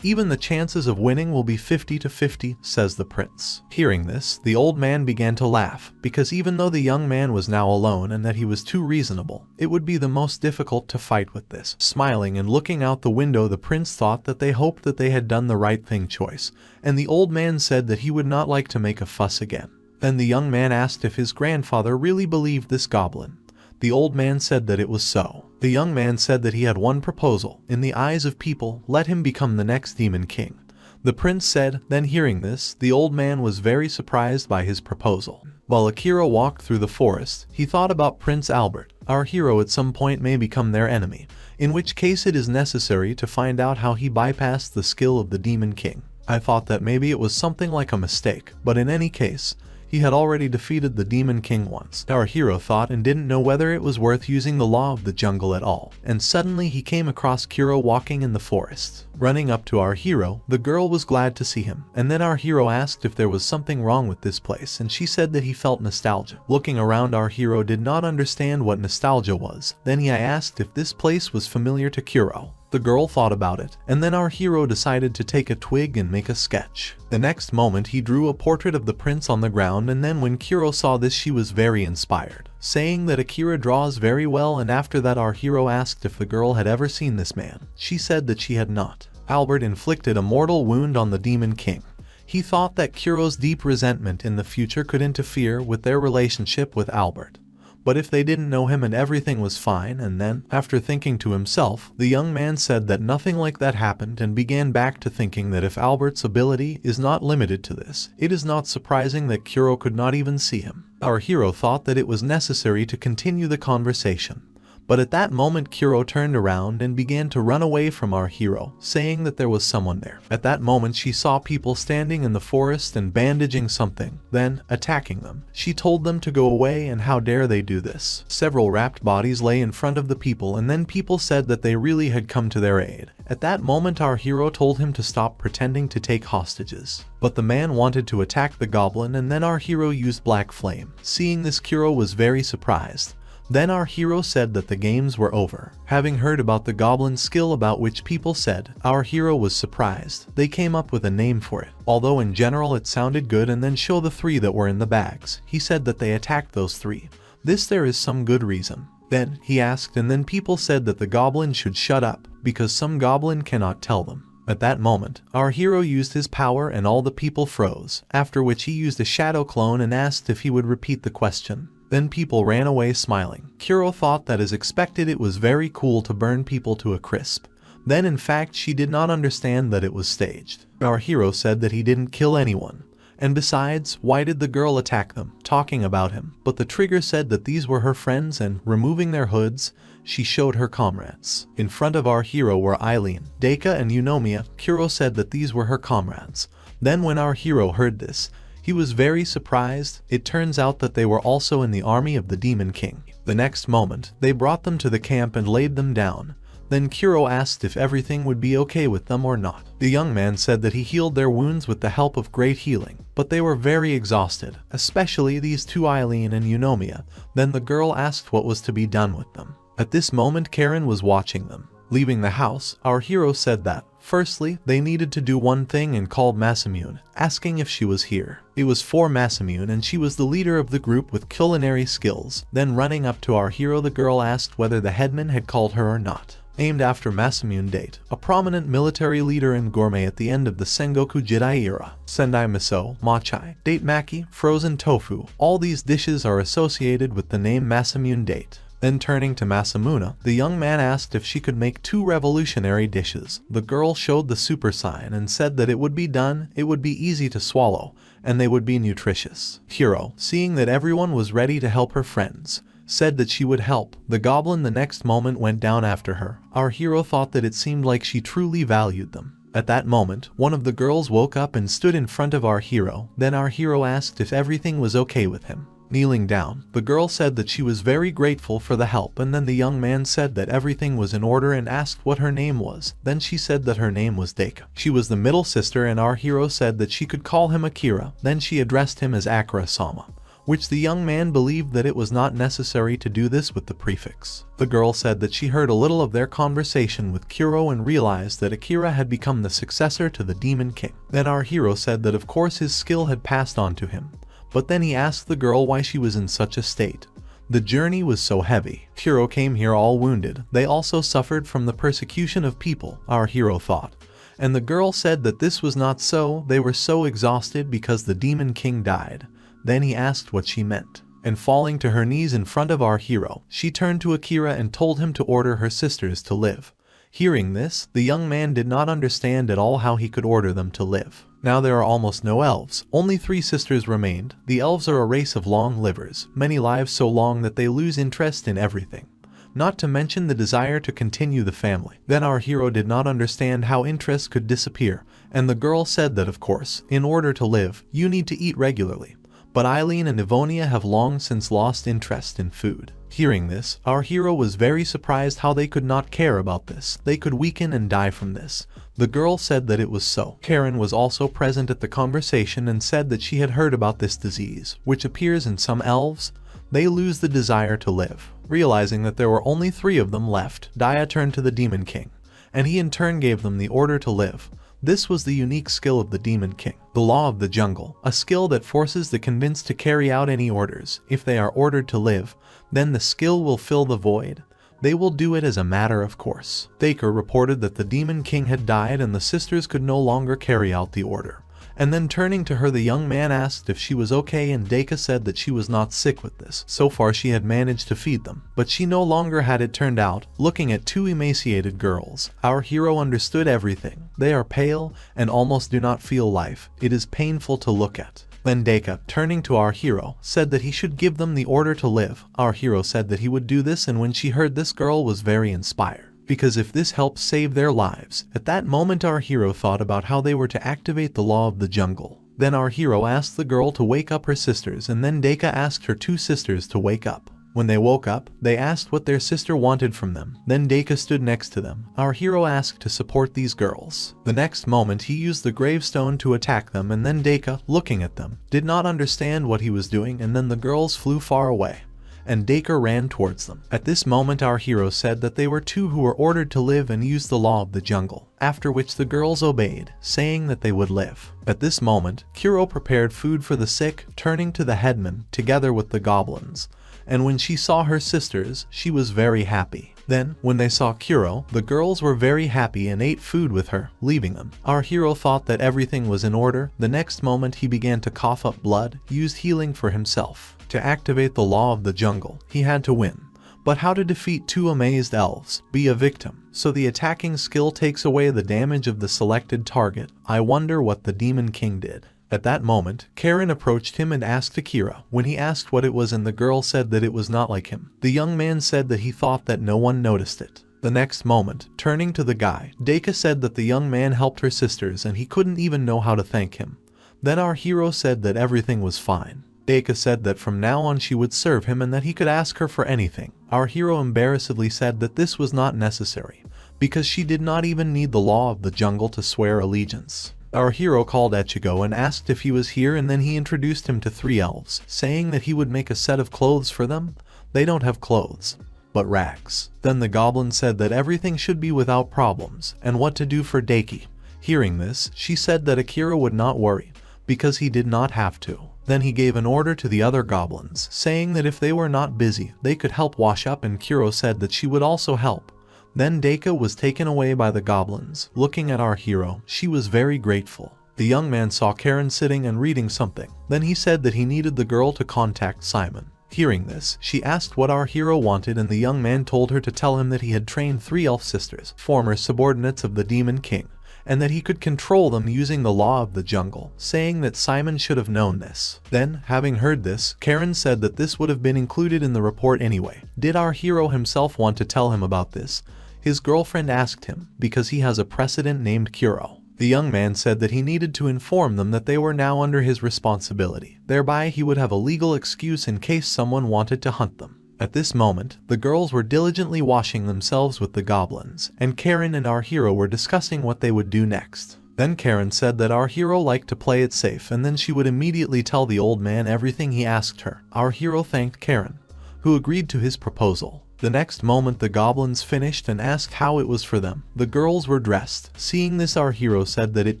Even the chances of winning will be 50-50, says the prince. Hearing this, the old man began to laugh, because even though the young man was now alone and that he was too reasonable, it would be the most difficult to fight with this. Smiling and looking out the window, the prince thought that they hoped that they had done the right thing choice, and the old man said that he would not like to make a fuss again. Then the young man asked if his grandfather really believed this goblin. The old man said that it was so. The young man said that he had one proposal. In the eyes of people, let him become the next demon king. The prince said. Then hearing this, the old man was very surprised by his proposal. While Akira walked through the forest, he thought about Prince Albert. Our hero at some point may become their enemy, in which case it is necessary to find out how he bypassed the skill of the demon king. I thought that maybe it was something like a mistake, but in any case, he had already defeated the Demon King once. Our hero thought and didn't know whether it was worth using the law of the jungle at all. And suddenly he came across Kuro walking in the forest. Running up to our hero, the girl was glad to see him. And then our hero asked if there was something wrong with this place, and she said that he felt nostalgia. Looking around, our hero did not understand what nostalgia was. Then he asked if this place was familiar to Kuro. The girl thought about it, and then our hero decided to take a twig and make a sketch. The next moment he drew a portrait of the prince on the ground, and then when Kuro saw this she was very inspired, saying that Akira draws very well. And after that our hero asked if the girl had ever seen this man. She said that she had not. Albert inflicted a mortal wound on the Demon King. He thought that Kuro's deep resentment in the future could interfere with their relationship with Albert. But if they didn't know him and everything was fine, and then, after thinking to himself, the young man said that nothing like that happened and began back to thinking that if Albert's ability is not limited to this, it is not surprising that Kuro could not even see him. Our hero thought that it was necessary to continue the conversation. But at that moment Kuro turned around and began to run away from our hero, saying that there was someone there. At that moment she saw people standing in the forest and bandaging something, then attacking them. She told them to go away, and how dare they do this. Several wrapped bodies lay in front of the people, and then people said that they really had come to their aid. At that moment our hero told him to stop pretending to take hostages. But the man wanted to attack the goblin, and then our hero used black flame. Seeing this, Kuro was very surprised. Then our hero said that the games were over. Having heard about the goblin's skill, about which people said, our hero was surprised. They came up with a name for it. Although in general it sounded good, and then show the 3 that were in the bags. He said that they attacked those 3. This there is some good reason. Then he asked, and then people said that the goblin should shut up, because some goblin cannot tell them. At that moment, our hero used his power and all the people froze, after which he used a shadow clone and asked if he would repeat the question. Then people ran away smiling. Kuro thought that as expected it was very cool to burn people to a crisp. Then in fact she did not understand that it was staged. Our hero said that he didn't kill anyone. And besides, why did the girl attack them, talking about him? But the trigger said that these were her friends and, removing their hoods, she showed her comrades. In front of our hero were Eileen, Deka and Eunomia. Kuro said that these were her comrades. Then when our hero heard this, he was very surprised. It turns out that they were also in the army of the Demon King. The next moment, they brought them to the camp and laid them down. Then Kuro asked if everything would be okay with them or not. The young man said that he healed their wounds with the help of great healing, but they were very exhausted, especially these two, Eileen and Eunomia. Then the girl asked what was to be done with them. At this moment Karen was watching them. Leaving the house, our hero said that, firstly, they needed to do one thing and called Masamune, asking if she was here. It was for Masamune and she was the leader of the group with culinary skills. Then running up to our hero, the girl asked whether the headman had called her or not. Named after Masamune Date, a prominent military leader and gourmet at the end of the Sengoku Jidai era. Sendai miso, machai, date maki, frozen tofu, all these dishes are associated with the name Masamune Date. Then turning to Masamune, the young man asked if she could make 2 revolutionary dishes. The girl showed the super sign and said that it would be done, it would be easy to swallow, and they would be nutritious. Hero, seeing that everyone was ready to help her friends, said that she would help. The goblin the next moment went down after her. Our hero thought that it seemed like she truly valued them. At that moment, one of the girls woke up and stood in front of our hero. Then our hero asked if everything was okay with him. Kneeling down, the girl said that she was very grateful for the help, and then the young man said that everything was in order and asked what her name was. Then she said that her name was Deka. She was the middle sister and our hero said that she could call him Akira. Then she addressed him as Akira-sama, which the young man believed that it was not necessary to do this with the prefix. The girl said that she heard a little of their conversation with Kuro and realized that Akira had become the successor to the Demon King. Then our hero said that of course his skill had passed on to him. But then he asked the girl why she was in such a state. The journey was so heavy. Kuro came here all wounded. They also suffered from the persecution of people, our hero thought. And the girl said that this was not so, they were so exhausted because the Demon King died. Then he asked what she meant. And falling to her knees in front of our hero, she turned to Akira and told him to order her sisters to live. Hearing this, the young man did not understand at all how he could order them to live. Now there are almost no elves, only 3 sisters remained. The elves are a race of long livers, many lives so long that they lose interest in everything, not to mention the desire to continue the family. Then our hero did not understand how interest could disappear, and the girl said that of course, in order to live, you need to eat regularly. But Eileen and Evonia have long since lost interest in food. Hearing this, our hero was very surprised how they could not care about this. They could weaken and die from this. The girl said that it was so. Karen was also present at the conversation and said that she had heard about this disease, which appears in some elves. They lose the desire to live. Realizing that there were only 3 of them left, Dia turned to the Demon King, and he in turn gave them the order to live. This was the unique skill of the Demon King, the Law of the Jungle, a skill that forces the convinced to carry out any orders. If they are ordered to live, then the skill will fill the void. They will do it as a matter of course. Dacre reported that the Demon King had died and the sisters could no longer carry out the order. And then turning to her, the young man asked if she was okay, and Deka said that she was not sick with this. So far she had managed to feed them, but she no longer had. It turned out, looking at 2 emaciated girls, our hero understood everything. They are pale and almost do not feel life. It is painful to look at. Then Deka, turning to our hero, said that he should give them the order to live. Our hero said that he would do this, and when she heard this, girl was very inspired, because if this helps save their lives. At that moment our hero thought about how they were to activate the Law of the Jungle. Then our hero asked the girl to wake up her sisters, and then Deka asked her 2 sisters to wake up. When they woke up, they asked what their sister wanted from them. Then Deka stood next to them. Our hero asked to support these girls. The next moment he used the gravestone to attack them, and then Deka, looking at them, did not understand what he was doing, and then the girls flew far away, and Dacre ran towards them. At this moment our hero said that they were 2 who were ordered to live and use the Law of the Jungle, after which the girls obeyed, saying that they would live. At this moment, Kuro prepared food for the sick, turning to the headman, together with the goblins. And when she saw her sisters, she was very happy. Then, when they saw Kuro, the girls were very happy and ate food with her, leaving them. Our hero thought that everything was in order. The next moment he began to cough up blood, used healing for himself. To activate the law of the jungle, he had to win. But how to defeat two amazed elves? Be a victim. So the attacking skill takes away the damage of the selected target. I wonder what the Demon King did. At that moment, Karen approached him and asked Akira. When he asked what it was and the girl said that it was not like him, the young man said that he thought that no one noticed it. The next moment, turning to the guy, Deka said that the young man helped her sisters and he couldn't even know how to thank him. Then our hero said that everything was fine. Deka said that from now on she would serve him and that he could ask her for anything. Our hero embarrassedly said that this was not necessary, because she did not even need the law of the jungle to swear allegiance. Our hero called Ichigo and asked if he was here, and then he introduced him to three elves, saying that he would make a set of clothes for them. They don't have clothes, but rags. Then the goblin said that everything should be without problems, and what to do for Deki. Hearing this, she said that Akira would not worry, because he did not have to. Then he gave an order to the other goblins, saying that if they were not busy, they could help wash up, and Kuro said that she would also help. Then Deka was taken away by the goblins. Looking at our hero, she was very grateful. The young man saw Karen sitting and reading something. Then he said that he needed the girl to contact Simon. Hearing this, she asked what our hero wanted, and the young man told her to tell him that he had trained three elf sisters, former subordinates of the Demon King, and that he could control them using the law of the jungle, saying that Simon should have known this. Then, having heard this, Karen said that this would have been included in the report anyway. Did our hero himself want to tell him about this? His girlfriend asked him, because he has a precedent named Kuro. The young man said that he needed to inform them that they were now under his responsibility. Thereby he would have a legal excuse in case someone wanted to hunt them. At this moment, the girls were diligently washing themselves with the goblins, and Karen and our hero were discussing what they would do next. Then Karen said that our hero liked to play it safe, and then she would immediately tell the old man everything he asked her. Our hero thanked Karen, who agreed to his proposal. The next moment the goblins finished and asked how it was for them. The girls were dressed. Seeing this, our hero said that it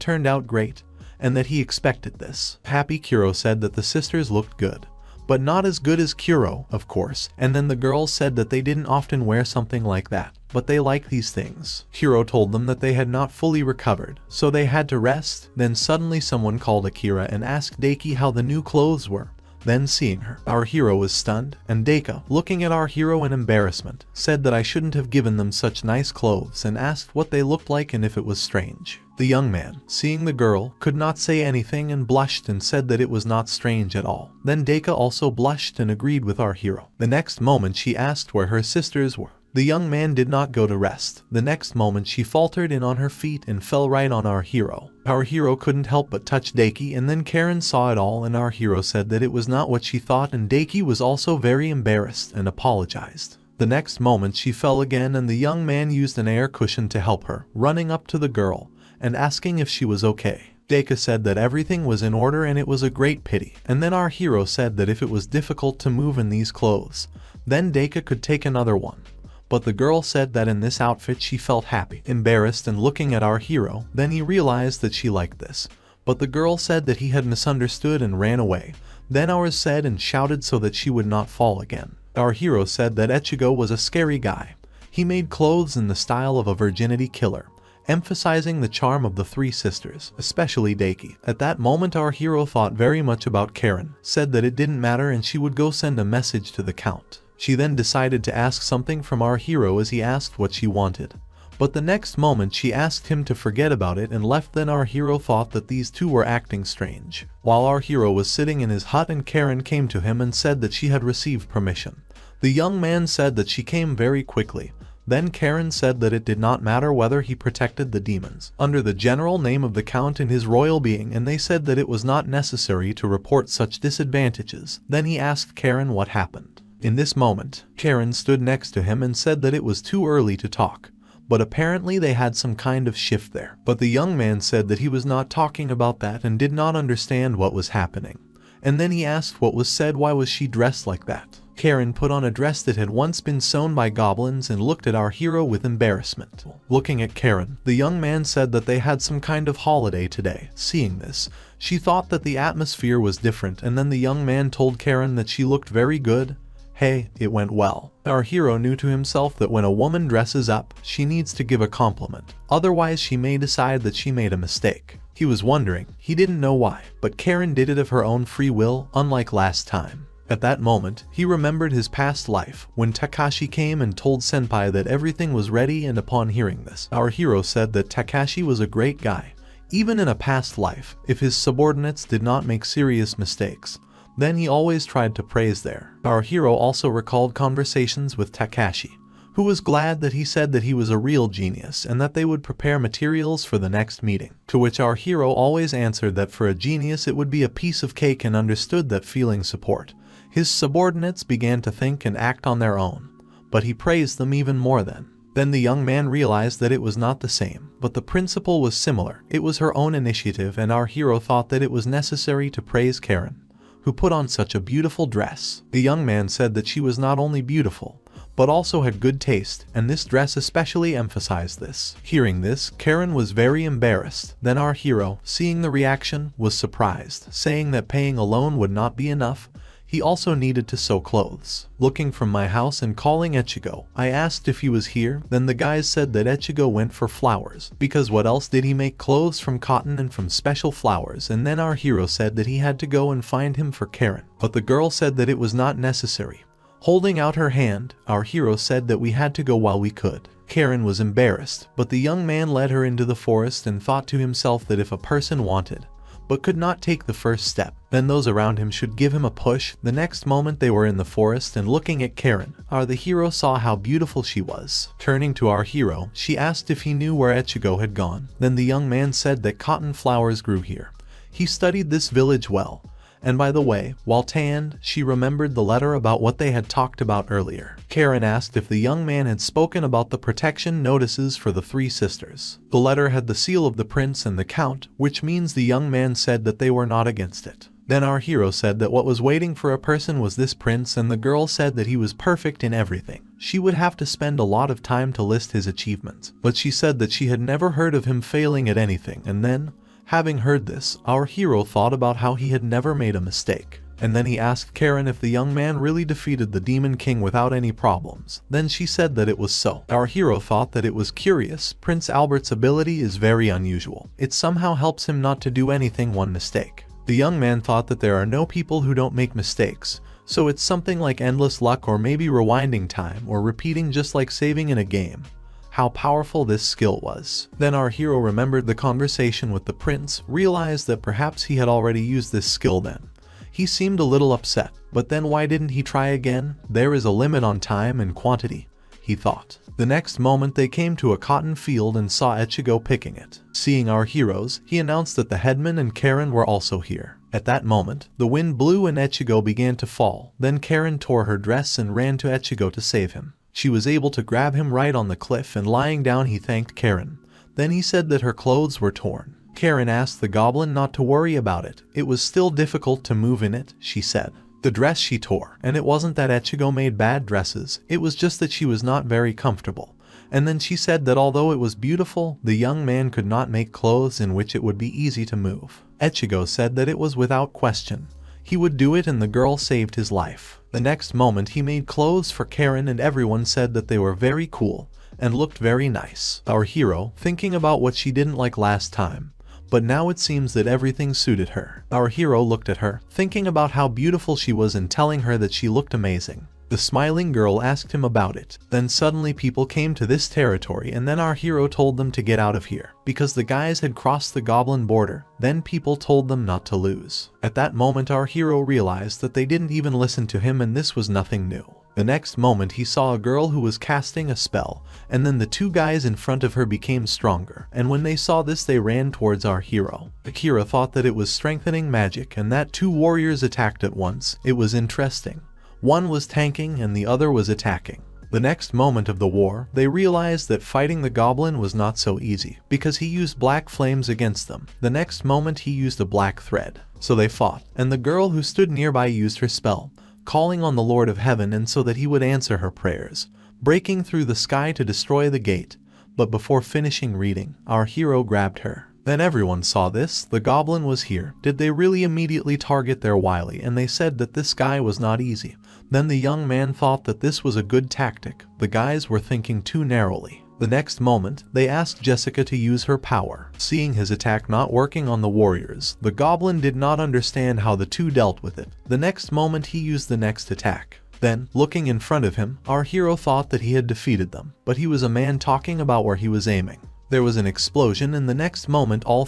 turned out great, and that he expected this. Happy Kuro said that the sisters looked good, but not as good as Kuro, of course, and then the girls said that they didn't often wear something like that, but they liked these things. Kuro told them that they had not fully recovered, so they had to rest. Then suddenly someone called Akira and asked Deki how the new clothes were. Then seeing her, our hero was stunned, and Deka, looking at our hero in embarrassment, said that I shouldn't have given them such nice clothes, and asked what they looked like and if it was strange. The young man, seeing the girl, could not say anything and blushed and said that it was not strange at all. Then Deka also blushed and agreed with our hero. The next moment she asked where her sisters were. The young man did not go to rest. The next moment she faltered in on her feet and fell right on our hero. Our hero couldn't help but touch Deki, and then Karen saw it all, and our hero said that it was not what she thought, and Deki was also very embarrassed and apologized. The next moment she fell again, and the young man used an air cushion to help her, running up to the girl and asking if she was okay. Deka said that everything was in order and it was a great pity. And then our hero said that if it was difficult to move in these clothes, then Deka could take another one. But the girl said that in this outfit she felt happy, embarrassed, and looking at our hero. Then he realized that she liked this. But the girl said that he had misunderstood and ran away. Then ours said and shouted so that she would not fall again. Our hero said that Ichigo was a scary guy. He made clothes in the style of a virginity killer, emphasizing the charm of the three sisters, especially Deki. At that moment our hero thought very much about Karen, said that it didn't matter and she would go send a message to the count. She then decided to ask something from our hero as he asked what she wanted. But the next moment she asked him to forget about it and left. Then our hero thought that these two were acting strange. While our hero was sitting in his hut and Karen came to him and said that she had received permission. The young man said that she came very quickly. Then Karen said that it did not matter whether he protected the demons under the general name of the Count and his royal being, and they said that it was not necessary to report such disadvantages. Then he asked Karen what happened. In this moment, Karen stood next to him and said that it was too early to talk, but apparently they had some kind of shift there. But the young man said that he was not talking about that and did not understand what was happening. And then he asked what was said, why was she dressed like that? Karen put on a dress that had once been sewn by goblins and looked at our hero with embarrassment. Looking at Karen, the young man said that they had some kind of holiday today. Seeing this, she thought that the atmosphere was different, and then the young man told Karen that she looked very good. Hey, it went well. Our hero knew to himself that when a woman dresses up, she needs to give a compliment. Otherwise, she may decide that she made a mistake. He was wondering, he didn't know why, but Karen did it of her own free will, unlike last time. At that moment, he remembered his past life, when Takashi came and told Senpai that everything was ready, and upon hearing this, our hero said that Takashi was a great guy. Even in a past life, if his subordinates did not make serious mistakes, then he always tried to praise there. Our hero also recalled conversations with Takashi, who was glad that he said that he was a real genius and that they would prepare materials for the next meeting. To which our hero always answered that for a genius it would be a piece of cake, and understood that feeling support, his subordinates began to think and act on their own, but he praised them even more then. Then the young man realized that it was not the same, but the principle was similar. It was her own initiative, and our hero thought that it was necessary to praise Karen, who put on such a beautiful dress. The young man said that she was not only beautiful, but also had good taste, and this dress especially emphasized this. Hearing this, Karen was very embarrassed. Then our hero, seeing the reaction, was surprised, saying that paying alone would not be enough. He also needed to sew clothes. Looking from my house and calling Echigo, I asked if he was here. Then the guys said that Echigo went for flowers, because what else did he make clothes from cotton and from special flowers. And then our hero said that he had to go and find him for Karen, but the girl said that it was not necessary. Holding out her hand, our hero said that we had to go while we could. Karen was embarrassed, but the young man led her into the forest and thought to himself that if a person wanted, but could not take the first step, then those around him should give him a push. The next moment they were in the forest and looking at Karen, the hero saw how beautiful she was. Turning to our hero, she asked if he knew where Echigo had gone. Then the young man said that cotton flowers grew here. He studied this village well. And by the way, while tanned, she remembered the letter about what they had talked about earlier. Karen asked if the young man had spoken about the protection notices for the three sisters. The letter had the seal of the prince and the count, which means the young man said that they were not against it. Then our hero said that what was waiting for a person was this prince, and the girl said that he was perfect in everything. She would have to spend a lot of time to list his achievements, but she said that she had never heard of him failing at anything. And then, having heard this, our hero thought about how he had never made a mistake. And then he asked Karen if the young man really defeated the Demon King without any problems. Then she said that it was so. Our hero thought that it was curious. Prince Albert's ability is very unusual. It somehow helps him not to do anything one mistake. The young man thought that there are no people who don't make mistakes, so it's something like endless luck, or maybe rewinding time, or repeating, just like saving in a game. How powerful this skill was. Then our hero remembered the conversation with the prince, realized that perhaps he had already used this skill then. He seemed a little upset, but then why didn't he try again? There is a limit on time and quantity, he thought. The next moment they came to a cotton field and saw Echigo picking it. Seeing our heroes, he announced that the headman and Karen were also here. At that moment, the wind blew and Echigo began to fall. Then Karen tore her dress and ran to Echigo to save him. She was able to grab him right on the cliff, and lying down he thanked Karen. Then he said that her clothes were torn. Karen asked the goblin not to worry about it. It was still difficult to move in it, she said. The dress she tore, and it wasn't that Echigo made bad dresses, it was just that she was not very comfortable. And then she said that although it was beautiful, the young man could not make clothes in which it would be easy to move. Echigo said that it was without question. He would do it, and the girl saved his life. The next moment he made clothes for Karen, and everyone said that they were very cool and looked very nice. Our hero, thinking about what she didn't like last time, but now it seems that everything suited her. Our hero looked at her, thinking about how beautiful she was and telling her that she looked amazing. The smiling girl asked him about it. Then suddenly people came to this territory, and then our hero told them to get out of here, because the guys had crossed the goblin border. Then people told them not to lose. At that moment our hero realized that they didn't even listen to him, and this was nothing new. The next moment he saw a girl who was casting a spell, and then the two guys in front of her became stronger, and when they saw this they ran towards our hero. Akira thought that it was strengthening magic and that two warriors attacked at once. It was interesting. One was tanking and the other was attacking. The next moment of the war, they realized that fighting the goblin was not so easy, because he used black flames against them. The next moment he used a black thread. So they fought, and the girl who stood nearby used her spell, calling on the Lord of Heaven and so that he would answer her prayers, breaking through the sky to destroy the gate. But before finishing reading, our hero grabbed her. Then everyone saw this, the goblin was here. Did they really immediately target their wily? And they said that this guy was not easy. Then the young man thought that this was a good tactic. The guys were thinking too narrowly. The next moment, they asked Jessica to use her power. Seeing his attack not working on the warriors, the goblin did not understand how the two dealt with it. The next moment he used the next attack. Then, looking in front of him, our hero thought that he had defeated them, but he was a man talking about where he was aiming. There was an explosion and the next moment all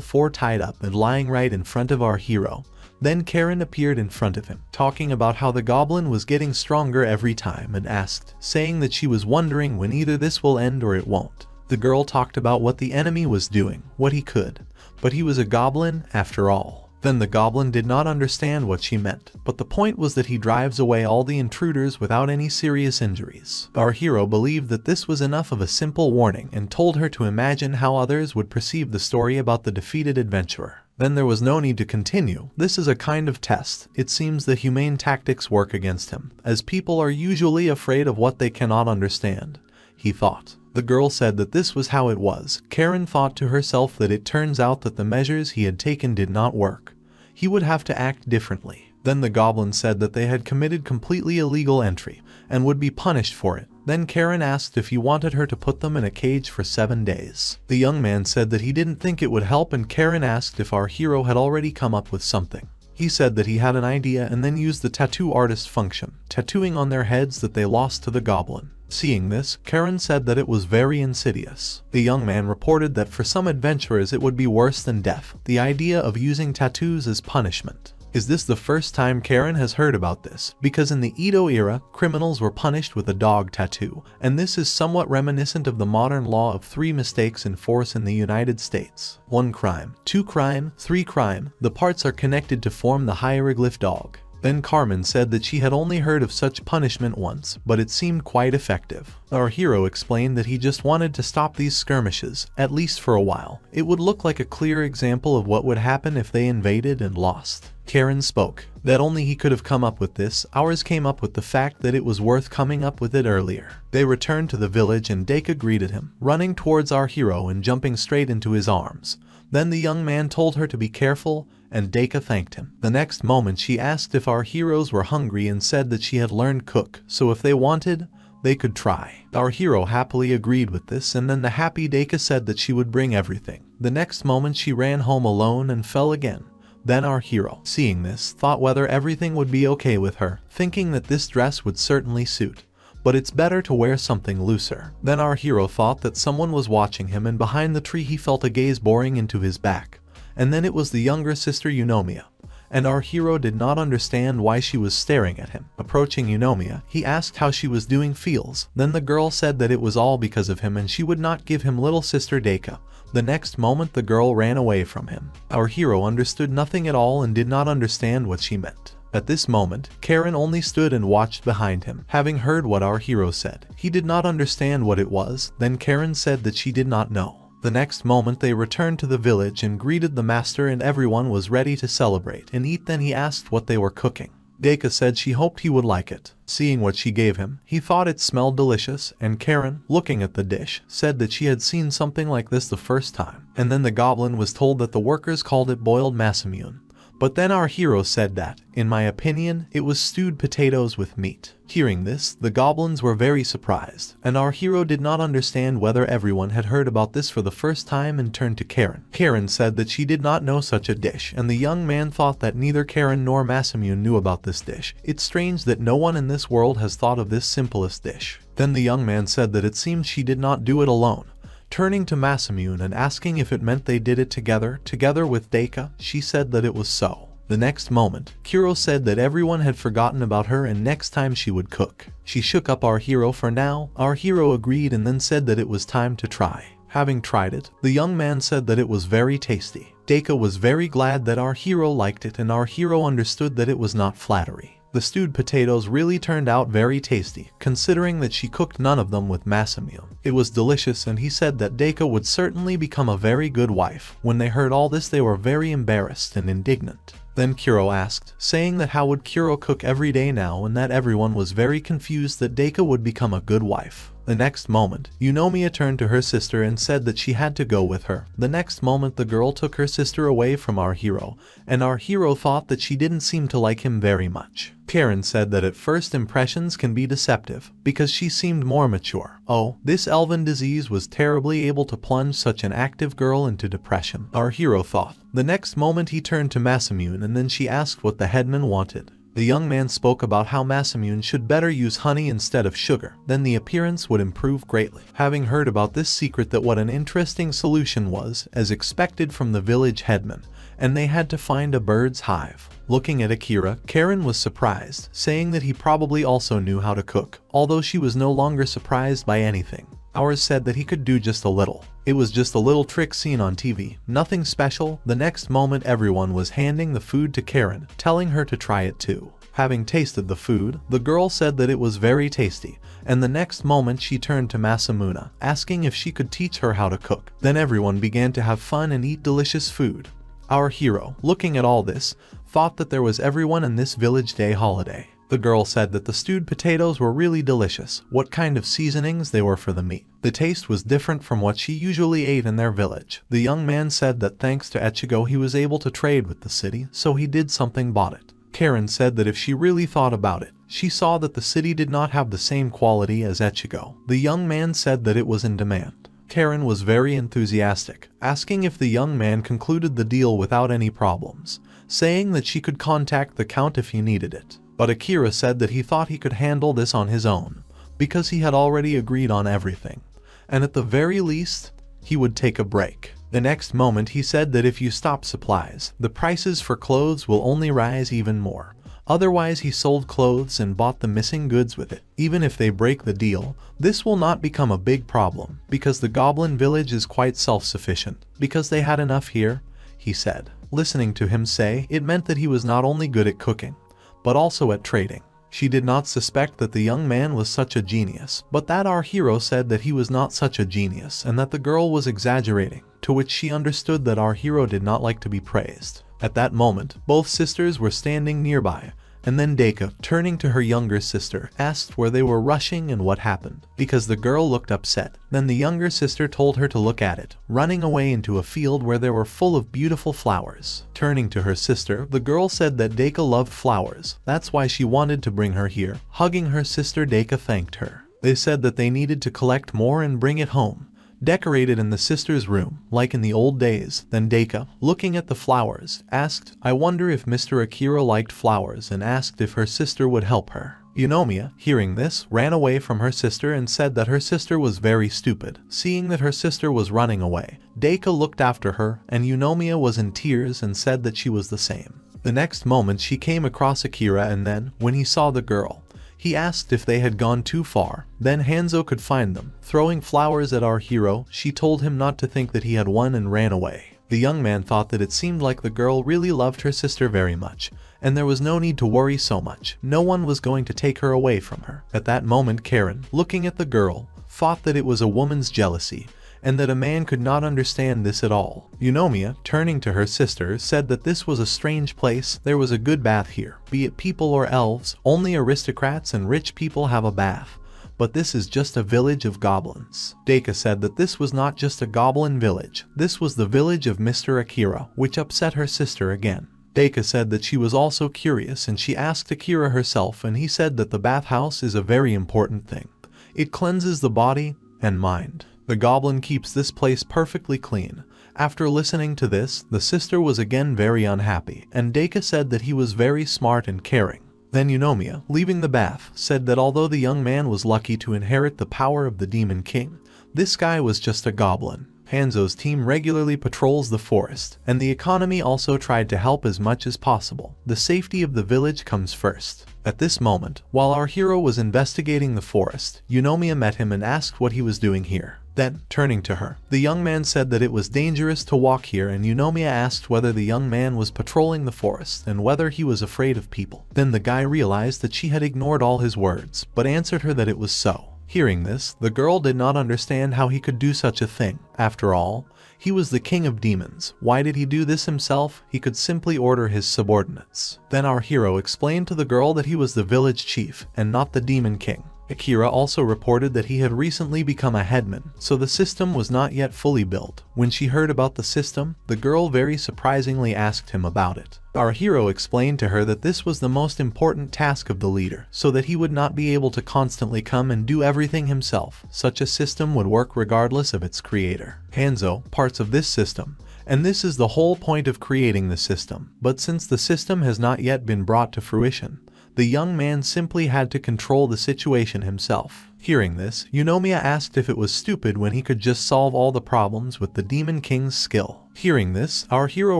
four tied up and lying right in front of our hero. Then Karen appeared in front of him, talking about how the goblin was getting stronger every time and asked, saying that she was wondering when either this will end or it won't. The girl talked about what the enemy was doing, what he could, but he was a goblin after all. Then the goblin did not understand what she meant, but the point was that he drives away all the intruders without any serious injuries. Our hero believed that this was enough of a simple warning and told her to imagine how others would perceive the story about the defeated adventurer. Then there was no need to continue. This is a kind of test. It seems the humane tactics work against him, as people are usually afraid of what they cannot understand, he thought. The girl said that this was how it was. Karen thought to herself that it turns out that the measures he had taken did not work. He would have to act differently. Then the goblin said that they had committed completely illegal entry and would be punished for it. Then Karen asked if he wanted her to put them in a cage for 7 days. The young man said that he didn't think it would help, and Karen asked if our hero had already come up with something. He said that he had an idea and then used the tattoo artist function, tattooing on their heads that they lost to the goblin. Seeing this, Karen said that it was very insidious. The young man reported that for some adventurers it would be worse than death, the idea of using tattoos as punishment. Is this the first time Karen has heard about this? Because in the Edo era, criminals were punished with a dog tattoo, and this is somewhat reminiscent of the modern law of 3 mistakes in force in the United States. 1 crime, 2 crime, 3 crime. The parts are connected to form the hieroglyph dog. Then Carmen said that she had only heard of such punishment once, but it seemed quite effective. Our hero explained that he just wanted to stop these skirmishes, at least for a while. It would look like a clear example of what would happen if they invaded and lost. Karen spoke. That only he could have come up with this. Ours came up with the fact that it was worth coming up with it earlier. They returned to the village and Deka greeted him, running towards our hero and jumping straight into his arms. Then the young man told her to be careful, and Deka thanked him. The next moment she asked if our heroes were hungry and said that she had learned cook, so if they wanted, they could try. Our hero happily agreed with this, and then the happy Deka said that she would bring everything. The next moment she ran home alone and fell again. Then our hero, seeing this, thought whether everything would be okay with her, thinking that this dress would certainly suit. But it's better to wear something looser. Then our hero thought that someone was watching him, and behind the tree he felt a gaze boring into his back. And then it was the younger sister Eunomia. And our hero did not understand why she was staring at him. Approaching Eunomia, he asked how she was doing feels. Then the girl said that it was all because of him and she would not give him little sister Deka. The next moment the girl ran away from him. Our hero understood nothing at all and did not understand what she meant. At this moment, Karen only stood and watched behind him, having heard what our hero said. He did not understand what it was. Then Karen said that she did not know. The next moment they returned to the village and greeted the master, and everyone was ready to celebrate and eat. Then he asked what they were cooking. Deka said she hoped he would like it. Seeing what she gave him, he thought it smelled delicious, and Karen, looking at the dish, said that she had seen something like this the first time. And then the goblin was told that the workers called it boiled masamune. But then our hero said that, in my opinion, it was stewed potatoes with meat. Hearing this, the goblins were very surprised, and our hero did not understand whether everyone had heard about this for the first time and turned to Karen. Karen said that she did not know such a dish, and the young man thought that neither Karen nor Masamune knew about this dish. It's strange that no one in this world has thought of this simplest dish. Then the young man said that it seemed she did not do it alone. Turning to Masamune and asking if it meant they did it together with Deka, she said that it was so. The next moment, Kuro said that everyone had forgotten about her and next time she would cook. She shook up our hero for now. Our hero agreed and then said that it was time to try. Having tried it, the young man said that it was very tasty. Deka was very glad that our hero liked it, and our hero understood that it was not flattery. The stewed potatoes really turned out very tasty, considering that she cooked none of them with Masamune. It was delicious, and he said that Deka would certainly become a very good wife. When they heard all this, they were very embarrassed and indignant. Then Kuro asked, saying that how would Kuro cook every day now, and that everyone was very confused that Deika would become a good wife. The next moment, Eunomiya turned to her sister and said that she had to go with her. The next moment the girl took her sister away from our hero, and our hero thought that she didn't seem to like him very much. Karen said that at first impressions can be deceptive, because she seemed more mature. Oh, this elven disease was terribly able to plunge such an active girl into depression, our hero thought. The next moment he turned to Masamune and then she asked what the headman wanted. The young man spoke about how Masamune should better use honey instead of sugar, then the appearance would improve greatly. Having heard about this secret, that what an interesting solution was, as expected from the village headman, and they had to find a bird's hive. Looking at Akira, Karen was surprised, saying that he probably also knew how to cook, although she was no longer surprised by anything. Ours said that he could do just a little. It was just a little trick seen on TV, nothing special. The next moment everyone was handing the food to Karen, telling her to try it too. Having tasted the food, the girl said that it was very tasty, and the next moment she turned to Masamune, asking if she could teach her how to cook. Then everyone began to have fun and eat delicious food. Our hero, looking at all this, thought that there was everyone in this village day holiday. The girl said that the stewed potatoes were really delicious, what kind of seasonings they were for the meat. The taste was different from what she usually ate in their village. The young man said that thanks to Ichigo he was able to trade with the city, so he did something, bought it. Karen said that if she really thought about it, she saw that the city did not have the same quality as Ichigo. The young man said that it was in demand. Karen was very enthusiastic, asking if the young man concluded the deal without any problems, saying that she could contact the count if he needed it. But Akira said that he thought he could handle this on his own, because he had already agreed on everything, and at the very least, he would take a break. The next moment he said that if you stop supplies, the prices for clothes will only rise even more. Otherwise he sold clothes and bought the missing goods with it. Even if they break the deal, this will not become a big problem, because the Goblin village is quite self-sufficient, because they had enough here, he said. Listening to him say, it meant that he was not only good at cooking, but also at trading. She did not suspect that the young man was such a genius, but that our hero said that he was not such a genius and that the girl was exaggerating, to which she understood that our hero did not like to be praised. At that moment, both sisters were standing nearby, and then Deika, turning to her younger sister, asked where they were rushing and what happened, because the girl looked upset. Then the younger sister told her to look at it, running away into a field where they were full of beautiful flowers. Turning to her sister, the girl said that Deika loved flowers, that's why she wanted to bring her here. Hugging her sister, Deika thanked her. They said that they needed to collect more and bring it home, decorated in the sister's room, like in the old days. Then Deika, looking at the flowers, asked, I wonder if Mr. Akira liked flowers, and asked if her sister would help her. Eunomiya, hearing this, ran away from her sister and said that her sister was very stupid. Seeing that her sister was running away, Deika looked after her, and Eunomiya was in tears and said that she was the same. The next moment she came across Akira, and then, when he saw the girl, he asked if they had gone too far. Then Hanzo could find them. Throwing flowers at our hero, she told him not to think that he had won and ran away. The young man thought that it seemed like the girl really loved her sister very much, and there was no need to worry so much. No one was going to take her away from her. At that moment Karen, looking at the girl, thought that it was a woman's jealousy, and that a man could not understand this at all. Eunomiya, turning to her sister, said that this was a strange place. There was a good bath here, be it people or elves. Only aristocrats and rich people have a bath, but this is just a village of goblins. Deika said that this was not just a goblin village, this was the village of Mr. Akira, which upset her sister again. Deika said that she was also curious, and she asked Akira herself, and he said that the bathhouse is a very important thing. It cleanses the body and mind. The goblin keeps this place perfectly clean. After listening to this, the sister was again very unhappy, and Deika said that he was very smart and caring. Then Eunomiya, leaving the bath, said that although the young man was lucky to inherit the power of the Demon King, this guy was just a goblin. Hanzo's team regularly patrols the forest, and the economy also tried to help as much as possible. The safety of the village comes first. At this moment, while our hero was investigating the forest, Eunomiya met him and asked what he was doing here. Then, turning to her, the young man said that it was dangerous to walk here, and Eunomiya asked whether the young man was patrolling the forest and whether he was afraid of people. Then the guy realized that she had ignored all his words, but answered her that it was so. Hearing this, the girl did not understand how he could do such a thing. After all, He was the king of demons. Why did he do this himself? He could simply order his subordinates. Then our hero explained to the girl that he was the village chief and not the demon king. Akira also reported that he had recently become a headman, so the system was not yet fully built. When she heard about the system, the girl very surprisingly asked him about it. Our hero explained to her that this was the most important task of the leader, so that he would not be able to constantly come and do everything himself. Such a system would work regardless of its creator. Hanzo, parts of this system, and this is the whole point of creating the system. But since the system has not yet been brought to fruition, the young man simply had to control the situation himself. Hearing this, Eunomia asked if it was stupid when he could just solve all the problems with the Demon King's skill. Hearing this, our hero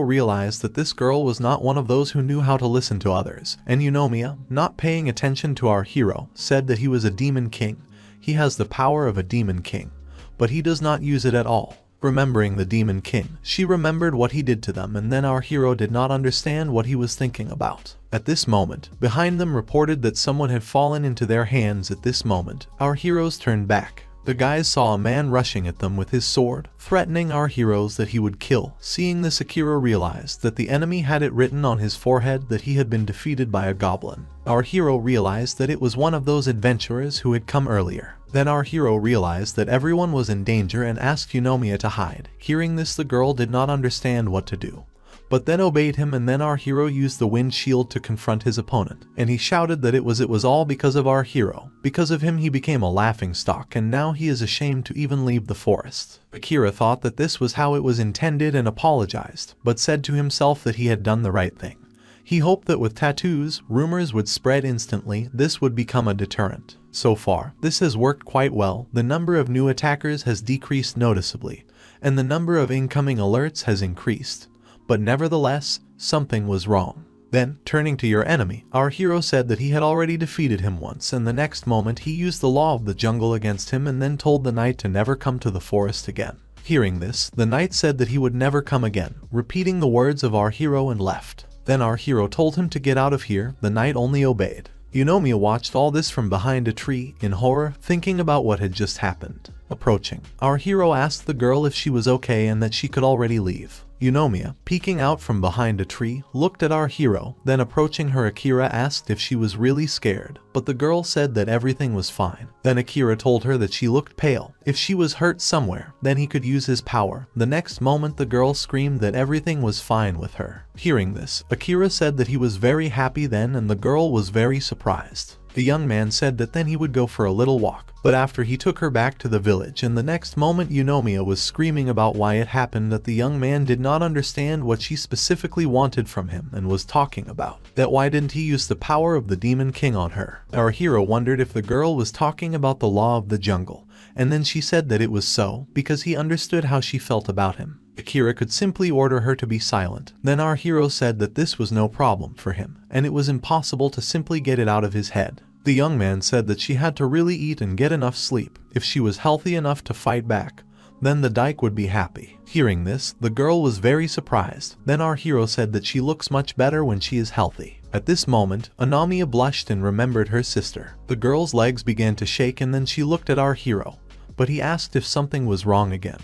realized that this girl was not one of those who knew how to listen to others, and Eunomia, not paying attention to our hero, said that he was a Demon King. He has the power of a Demon King, but he does not use it at all. Remembering the Demon King, she remembered what he did to them, and then our hero did not understand what he was thinking about. At this moment, behind them reported that someone had fallen into their hands. At this moment, our heroes turned back. The guys saw a man rushing at them with his sword, threatening our heroes that he would kill. Seeing this, Akira realized that the enemy had it written on his forehead that he had been defeated by a goblin. Our hero realized that it was one of those adventurers who had come earlier. Then our hero realized that everyone was in danger and asked Eunomia to hide. Hearing this, the girl did not understand what to do, but then obeyed him, and then our hero used the wind shield to confront his opponent, and he shouted that it was all because of our hero. Because of him he became a laughingstock, and now he is ashamed to even leave the forest. Akira thought that this was how it was intended and apologized, but said to himself that he had done the right thing. He hoped that with tattoos, rumors would spread instantly. This would become a deterrent. So far, this has worked quite well. The number of new attackers has decreased noticeably, and the number of incoming alerts has increased. But nevertheless, something was wrong. Then, turning to your enemy, our hero said that he had already defeated him once, and the next moment he used the law of the jungle against him and then told the knight to never come to the forest again. Hearing this, the knight said that he would never come again, repeating the words of our hero, and left. Then our hero told him to get out of here. The knight only obeyed. Eunomia watched all this from behind a tree, in horror, thinking about what had just happened. Approaching, our hero asked the girl if she was okay and that she could already leave. Eunomia, peeking out from behind a tree, looked at our hero, then approaching her, Akira asked if she was really scared, but the girl said that everything was fine. Then Akira told her that she looked pale. If she was hurt somewhere, then he could use his power. The next moment the girl screamed that everything was fine with her. Hearing this, Akira said that he was very happy then, and the girl was very surprised. The young man said that then he would go for a little walk, but after he took her back to the village, and the next moment Eunomia was screaming about why it happened, that the young man did not understand what she specifically wanted from him and was talking about. That why didn't he use the power of the Demon King on her? Our hero wondered if the girl was talking about the law of the jungle, and then she said that it was so, because he understood how she felt about him. Akira could simply order her to be silent. Then our hero said that this was no problem for him, and it was impossible to simply get it out of his head. The young man said that she had to really eat and get enough sleep. If she was healthy enough to fight back, then the dyke would be happy. Hearing this, the girl was very surprised. Then our hero said that she looks much better when she is healthy. At this moment, Eunomia blushed and remembered her sister. The girl's legs began to shake, and then she looked at our hero, but he asked if something was wrong again.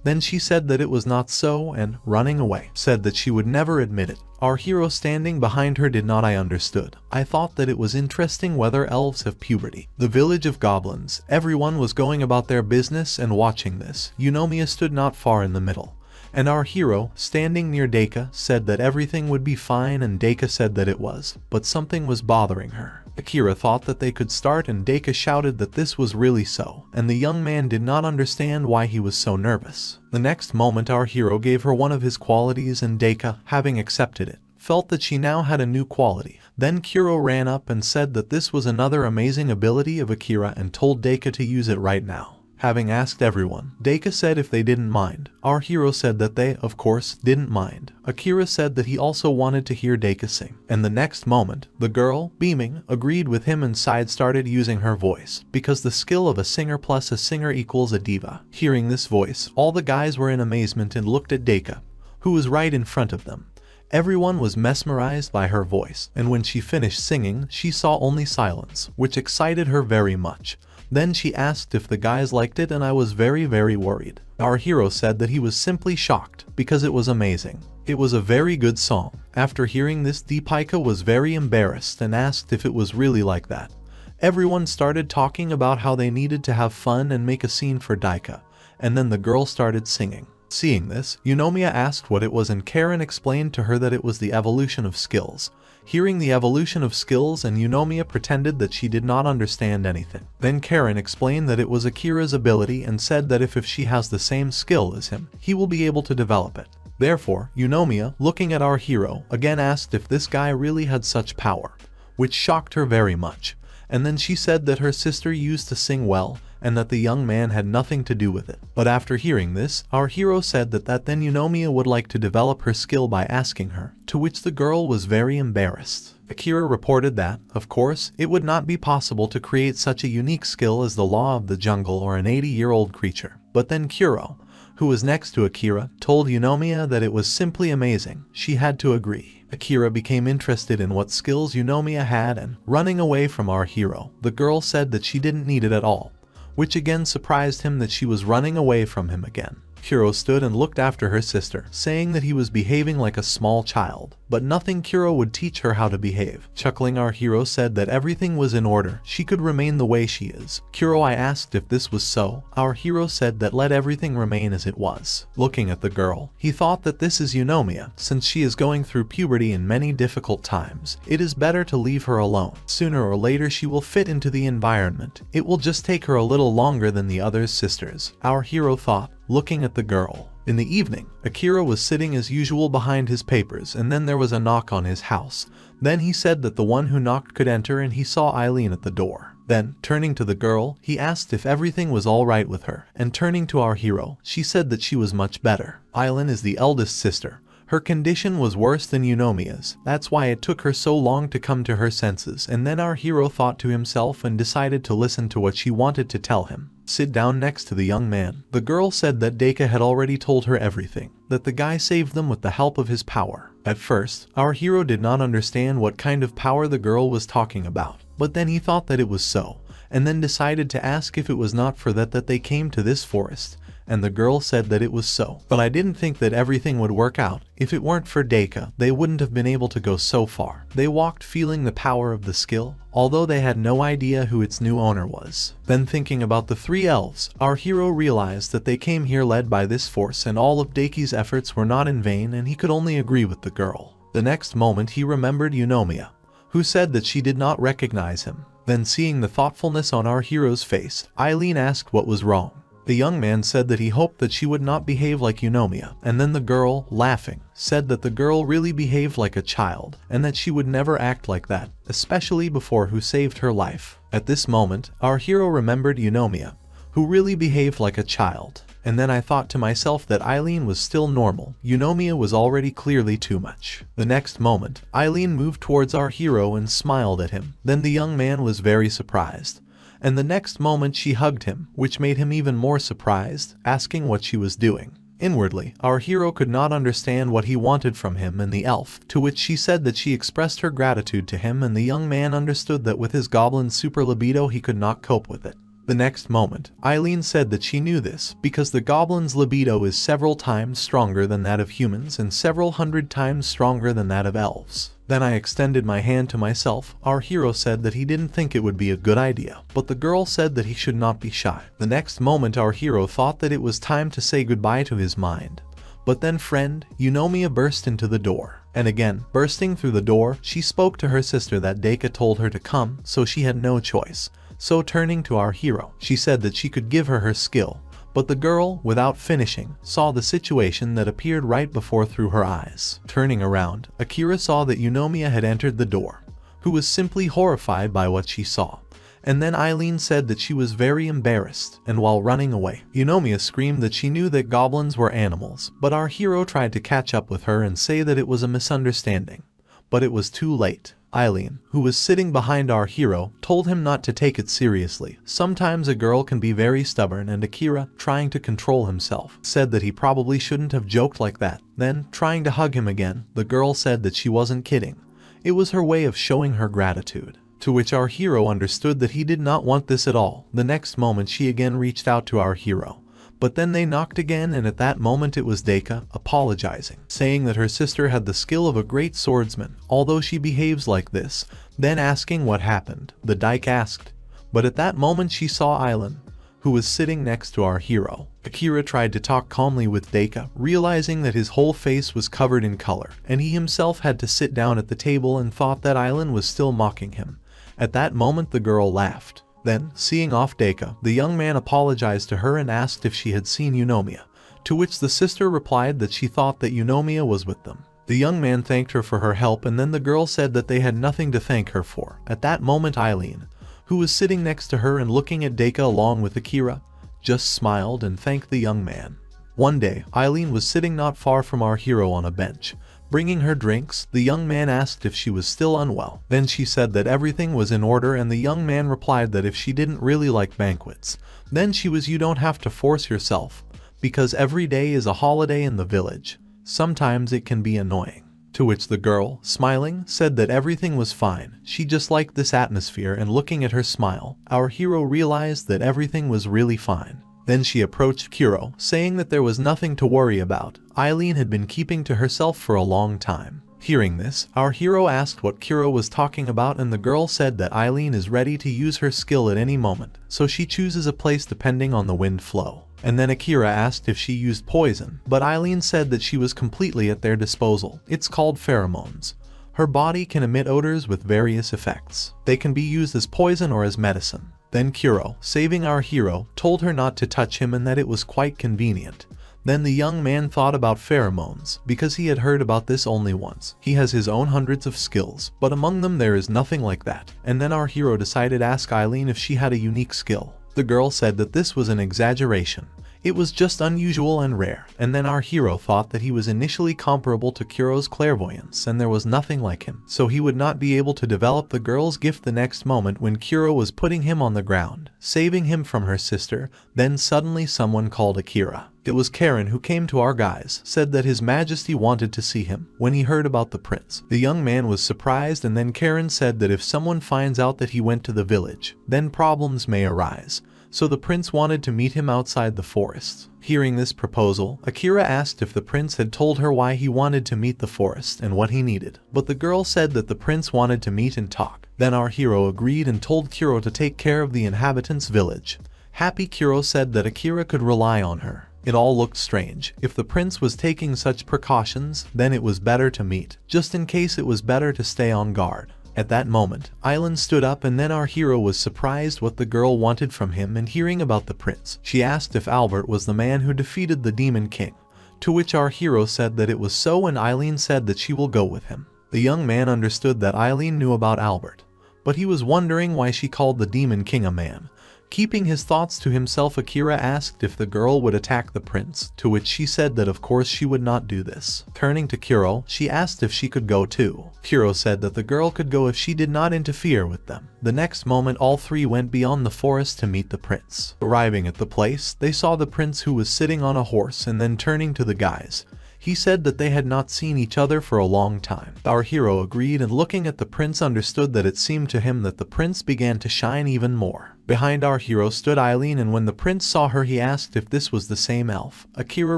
Then she said that it was not so, and, running away, said that she would never admit it. Our hero standing behind her did not. I understood. I thought that it was interesting whether elves have puberty. The village of goblins. Everyone was going about their business and watching this. Eunomia stood not far in the middle, and our hero, standing near Deka, said that everything would be fine, and Deka said that it was, but something was bothering her. Akira thought that they could start, and Deka shouted that this was really so, and the young man did not understand why he was so nervous. The next moment our hero gave her one of his qualities, and Deka, having accepted it, felt that she now had a new quality. Then Kuro ran up and said that this was another amazing ability of Akira and told Deka to use it right now. Having asked everyone, Deka said if they didn't mind. Our hero said that they, of course, didn't mind. Akira said that he also wanted to hear Deka sing. And the next moment, the girl, beaming, agreed with him and started using her voice, because the skill of a singer plus a singer equals a diva. Hearing this voice, all the guys were in amazement and looked at Deka, who was right in front of them. Everyone was mesmerized by her voice, and when she finished singing, she saw only silence, which excited her very much. Then she asked if the guys liked it, and I was very worried. Our hero said that he was simply shocked because it was amazing. It was a very good song. After hearing this, Deepika was very embarrassed and asked if it was really like that. Everyone started talking about how they needed to have fun and make a scene for Daika, and then the girl started singing. Seeing this, Eunomia asked what it was and Karen explained to her that it was the evolution of skills. Hearing the evolution of skills, and Eunomia pretended that she did not understand anything. Then Karen explained that it was Akira's ability and said that if she has the same skill as him, he will be able to develop it. Therefore, Eunomia, looking at our hero, again asked if this guy really had such power, which shocked her very much. And then she said that her sister used to sing well, and that the young man had nothing to do with it. But after hearing this, our hero said that then Eunomia would like to develop her skill by asking her, to which the girl was very embarrassed. Akira reported that, of course, it would not be possible to create such a unique skill as the law of the jungle or an 80-year-old creature. But then Kuro, who was next to Akira, told Eunomia that it was simply amazing. She had to agree. Akira became interested in what skills Eunomia had, and, running away from our hero, the girl said that she didn't need it at all, which again surprised him that she was running away from him again. Kuro stood and looked after her sister, saying that he was behaving like a small child, but nothing Kuro would teach her how to behave. Chuckling, our hero said that everything was in order, she could remain the way she is. Kuro asked if this was so. Our hero said that let everything remain as it was. Looking at the girl, he thought that this is Eunomia, since she is going through puberty in many difficult times. It is better to leave her alone. Sooner or later she will fit into the environment. It will just take her a little longer than the other sisters. Our hero thought, looking at the girl. In the evening, Akira was sitting as usual behind his papers, and then there was a knock on his house. Then he said that the one who knocked could enter, and he saw Eileen at the door. Then, turning to the girl, he asked if everything was all right with her, and turning to our hero, she said that she was much better. Eileen is the eldest sister. Her condition was worse than Eunomia's. That's why it took her so long to come to her senses, and then our hero thought to himself and decided to listen to what she wanted to tell him. Sit down next to the young man. The girl said that Daika had already told her everything, that the guy saved them with the help of his power. At first, our hero did not understand what kind of power the girl was talking about, but then he thought that it was so, and then decided to ask if it was not for that they came to this forest. And the girl said that it was so. But I didn't think that everything would work out. If it weren't for Daika, they wouldn't have been able to go so far. They walked feeling the power of the skill, although they had no idea who its new owner was. Then thinking about the three elves, our hero realized that they came here led by this force, and all of Daiki's efforts were not in vain, and he could only agree with the girl. The next moment he remembered Eunomia, who said that she did not recognize him. Then seeing the thoughtfulness on our hero's face, Eileen asked what was wrong. The young man said that he hoped that she would not behave like Eunomia, and then the girl, laughing, said that the girl really behaved like a child, and that she would never act like that, especially before who saved her life. At this moment, our hero remembered Eunomia, who really behaved like a child, and then I thought to myself that Eileen was still normal. Eunomia was already clearly too much. The next moment, Eileen moved towards our hero and smiled at him. Then the young man was very surprised. And the next moment she hugged him, which made him even more surprised, asking what she was doing. Inwardly, our hero could not understand what he wanted from him and the elf, to which she said that she expressed her gratitude to him, and the young man understood that with his goblin super libido he could not cope with it. The next moment, Eileen said that she knew this because the goblin's libido is several times stronger than that of humans and several hundred times stronger than that of elves. Then I extended my hand to myself. Our hero said that he didn't think it would be a good idea, but the girl said that he should not be shy. The next moment our hero thought that it was time to say goodbye to his mind. But then friend, Eunomia burst into the door. And again, bursting through the door, she spoke to her sister that Daika told her to come, so she had no choice. So turning to our hero, she said that she could give her skill. But the girl, without finishing, saw the situation that appeared right before through her eyes. Turning around, Akira saw that Eunomia had entered the door, who was simply horrified by what she saw. And then Eileen said that she was very embarrassed, and while running away, Eunomia screamed that she knew that goblins were animals, but our hero tried to catch up with her and say that it was a misunderstanding. But it was too late. Eileen, who was sitting behind our hero, told him not to take it seriously. Sometimes a girl can be very stubborn, and Akira, trying to control himself, said that he probably shouldn't have joked like that. Then, trying to hug him again, the girl said that she wasn't kidding. It was her way of showing her gratitude. To which our hero understood that he did not want this at all. The next moment she again reached out to our hero. But then they knocked again, and at that moment it was Deka, apologizing, saying that her sister had the skill of a great swordsman, although she behaves like this, then asking what happened. The dyke asked, but at that moment she saw Aileen, who was sitting next to our hero. Akira tried to talk calmly with Deka, realizing that his whole face was covered in color, and he himself had to sit down at the table and thought that Aileen was still mocking him. At that moment the girl laughed. Then, seeing off Deka, the young man apologized to her and asked if she had seen Eunomia, to which the sister replied that she thought that Eunomia was with them. The young man thanked her for her help, and then the girl said that they had nothing to thank her for. At that moment Aileen, who was sitting next to her and looking at Deka along with Akira, just smiled and thanked the young man. One day, Aileen was sitting not far from our hero on a bench, bringing her drinks. The young man asked if she was still unwell. Then she said that everything was in order, and the young man replied that if she didn't really like banquets, then you don't have to force yourself, because every day is a holiday in the village. Sometimes it can be annoying. To which the girl, smiling, said that everything was fine. She just liked this atmosphere, and looking at her smile, our hero realized that everything was really fine. Then she approached Kuro, saying that there was nothing to worry about. Aileen had been keeping to herself for a long time. Hearing this, our hero asked what Kuro was talking about, and the girl said that Aileen is ready to use her skill at any moment, so she chooses a place depending on the wind flow. And then Akira asked if she used poison, but Aileen said that she was completely at their disposal. It's called pheromones. Her body can emit odors with various effects. They can be used as poison or as medicine. Then Kuro, saving our hero, told her not to touch him and that it was quite convenient. Then the young man thought about pheromones, because he had heard about this only once. He has his own hundreds of skills, but among them there is nothing like that. And then our hero decided to ask Aileen if she had a unique skill. The girl said that this was an exaggeration. It was just unusual and rare. And then our hero thought that he was initially comparable to Kuro's clairvoyance, and there was nothing like him, so he would not be able to develop the girl's gift. The next moment, when Kuro was putting him on the ground, saving him from her sister, then suddenly someone called Akira. It was Karen, who came to our guys, said that His Majesty wanted to see him. When he heard about the prince, the young man was surprised, and then Karen said that if someone finds out that he went to the village, then problems may arise. So the prince wanted to meet him outside the forest. Hearing this proposal, Akira asked if the prince had told her why he wanted to meet the forest and what he needed. But the girl said that the prince wanted to meet and talk. Then our hero agreed and told Kuro to take care of the inhabitants' village. Happy Kuro said that Akira could rely on her. It all looked strange. If the prince was taking such precautions, then it was better to meet. Just in case, it was better to stay on guard. At that moment, Aileen stood up, and then our hero was surprised what the girl wanted from him, and hearing about the prince, she asked if Albert was the man who defeated the Demon King, to which our hero said that it was so, and Aileen said that she will go with him. The young man understood that Aileen knew about Albert, but he was wondering why she called the Demon King a man. Keeping his thoughts to himself, Akira asked if the girl would attack the prince, to which she said that of course she would not do this. Turning to Kuro, she asked if she could go too. Kuro said that the girl could go if she did not interfere with them. The next moment, all three went beyond the forest to meet the prince. Arriving at the place, they saw the prince, who was sitting on a horse, and then turning to the guys, he said that they had not seen each other for a long time. Our hero agreed, and looking at the prince understood that it seemed to him that the prince began to shine even more. Behind our hero stood Aileen, and when the prince saw her he asked if this was the same elf. Akira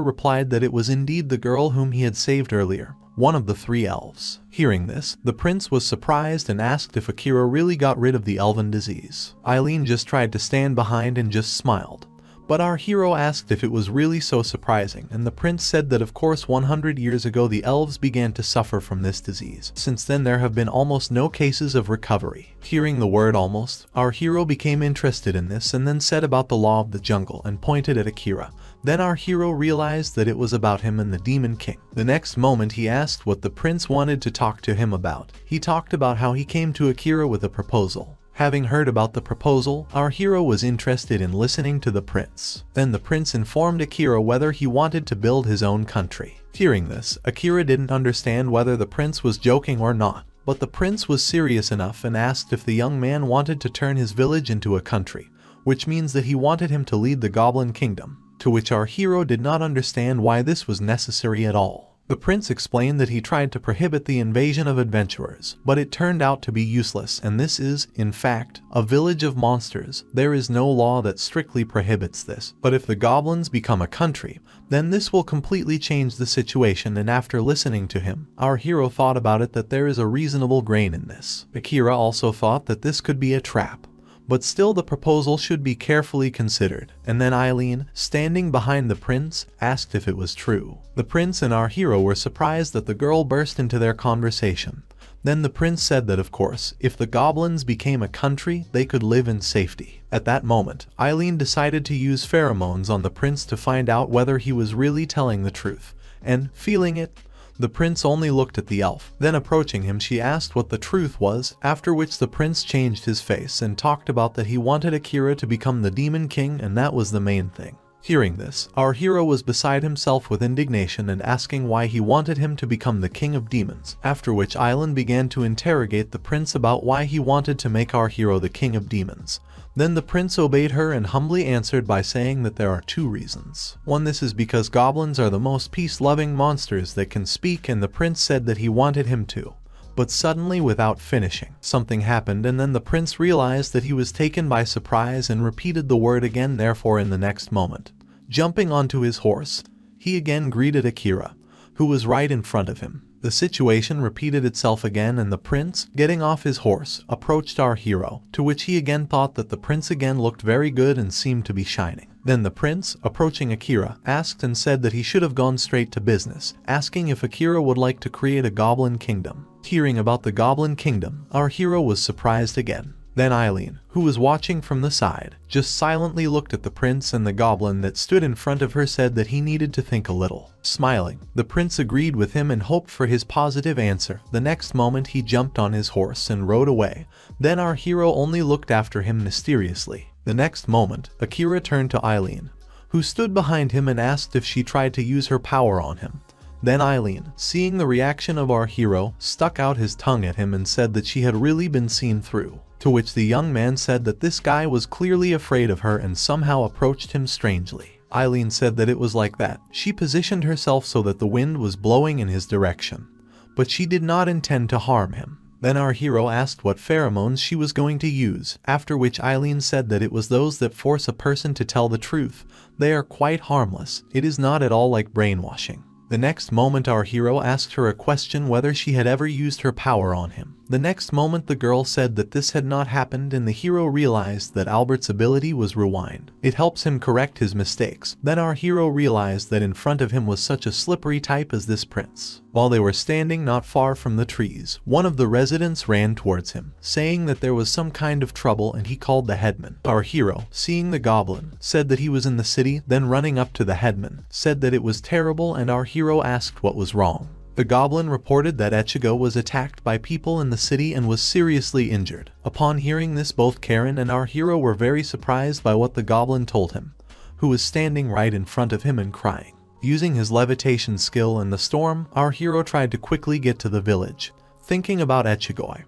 replied that it was indeed the girl whom he had saved earlier, one of the three elves. Hearing this, the prince was surprised and asked if Akira really got rid of the elven disease. Aileen just tried to stand behind and just smiled. But our hero asked if it was really so surprising, and the prince said that of course 100 years ago the elves began to suffer from this disease. Since then there have been almost no cases of recovery. Hearing the word almost, our hero became interested in this and then said about the law of the jungle and pointed at Akira. Then our hero realized that it was about him and the Demon King. The next moment he asked what the prince wanted to talk to him about. He talked about how he came to Akira with a proposal. Having heard about the proposal, our hero was interested in listening to the prince. Then the prince informed Akira whether he wanted to build his own country. Hearing this, Akira didn't understand whether the prince was joking or not, but the prince was serious enough and asked if the young man wanted to turn his village into a country, which means that he wanted him to lead the Goblin Kingdom, to which our hero did not understand why this was necessary at all. The prince explained that he tried to prohibit the invasion of adventurers, but it turned out to be useless, and this is, in fact, a village of monsters. There is no law that strictly prohibits this, but if the goblins become a country, then this will completely change the situation. And after listening to him, our hero thought about it that there is a reasonable grain in this. Akira also thought that this could be a trap, but still the proposal should be carefully considered. And then Eileen, standing behind the prince, asked if it was true. The prince and our hero were surprised that the girl burst into their conversation. Then the prince said that of course, if the goblins became a country, they could live in safety. At that moment, Eileen decided to use pheromones on the prince to find out whether he was really telling the truth, and, feeling it, the prince only looked at the elf. Then approaching him, she asked what the truth was, after which the prince changed his face and talked about that he wanted Akira to become the demon king, and that was the main thing. Hearing this, our hero was beside himself with indignation and asking why he wanted him to become the king of demons, after which Eileen began to interrogate the prince about why he wanted to make our hero the king of demons. Then the prince obeyed her and humbly answered by saying that there are two reasons. One, this is because goblins are the most peace-loving monsters that can speak, and the prince said that he wanted him to. But suddenly, without finishing, something happened, and then the prince realized that he was taken by surprise and repeated the word again. Therefore, in the next moment, jumping onto his horse, he again greeted Akira, who was right in front of him. The situation repeated itself again, and the prince, getting off his horse, approached our hero, to which he again thought that the prince again looked very good and seemed to be shining. Then the prince, approaching Akira, asked and said that he should have gone straight to business, asking if Akira would like to create a goblin kingdom. Hearing about the goblin kingdom, our hero was surprised again. Then Eileen, who was watching from the side, just silently looked at the prince, and the goblin that stood in front of her said that he needed to think a little. Smiling, the prince agreed with him and hoped for his positive answer. The next moment he jumped on his horse and rode away. Then our hero only looked after him mysteriously. The next moment, Akira turned to Eileen, who stood behind him, and asked if she tried to use her power on him. Then Eileen, seeing the reaction of our hero, stuck out his tongue at him and said that she had really been seen through. To which the young man said that this guy was clearly afraid of her and somehow approached him strangely. Eileen said that it was like that. She positioned herself so that the wind was blowing in his direction, but she did not intend to harm him. Then our hero asked what pheromones she was going to use, after which Eileen said that it was those that force a person to tell the truth. They are quite harmless. It is not at all like brainwashing. The next moment our hero asked her a question whether she had ever used her power on him. The next moment the girl said that this had not happened, and the hero realized that Albert's ability was rewind. It helps him correct his mistakes. Then our hero realized that in front of him was such a slippery type as this prince. While they were standing not far from the trees, one of the residents ran towards him, saying that there was some kind of trouble, and he called the headman. Our hero, seeing the goblin, said that he was in the city, then running up to the headman, said that it was terrible, and our hero asked what was wrong. The goblin reported that Ichigo was attacked by people in the city and was seriously injured. Upon hearing this, both Karen and our hero were very surprised by what the goblin told him, who was standing right in front of him and crying. Using his levitation skill in the storm, our hero tried to quickly get to the village, thinking about Ichigo,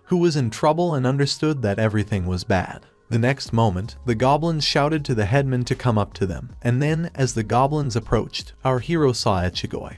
who was in trouble, and understood that everything was bad. The next moment, the goblins shouted to the headman to come up to them, and then, as the goblins approached, our hero saw Ichigo,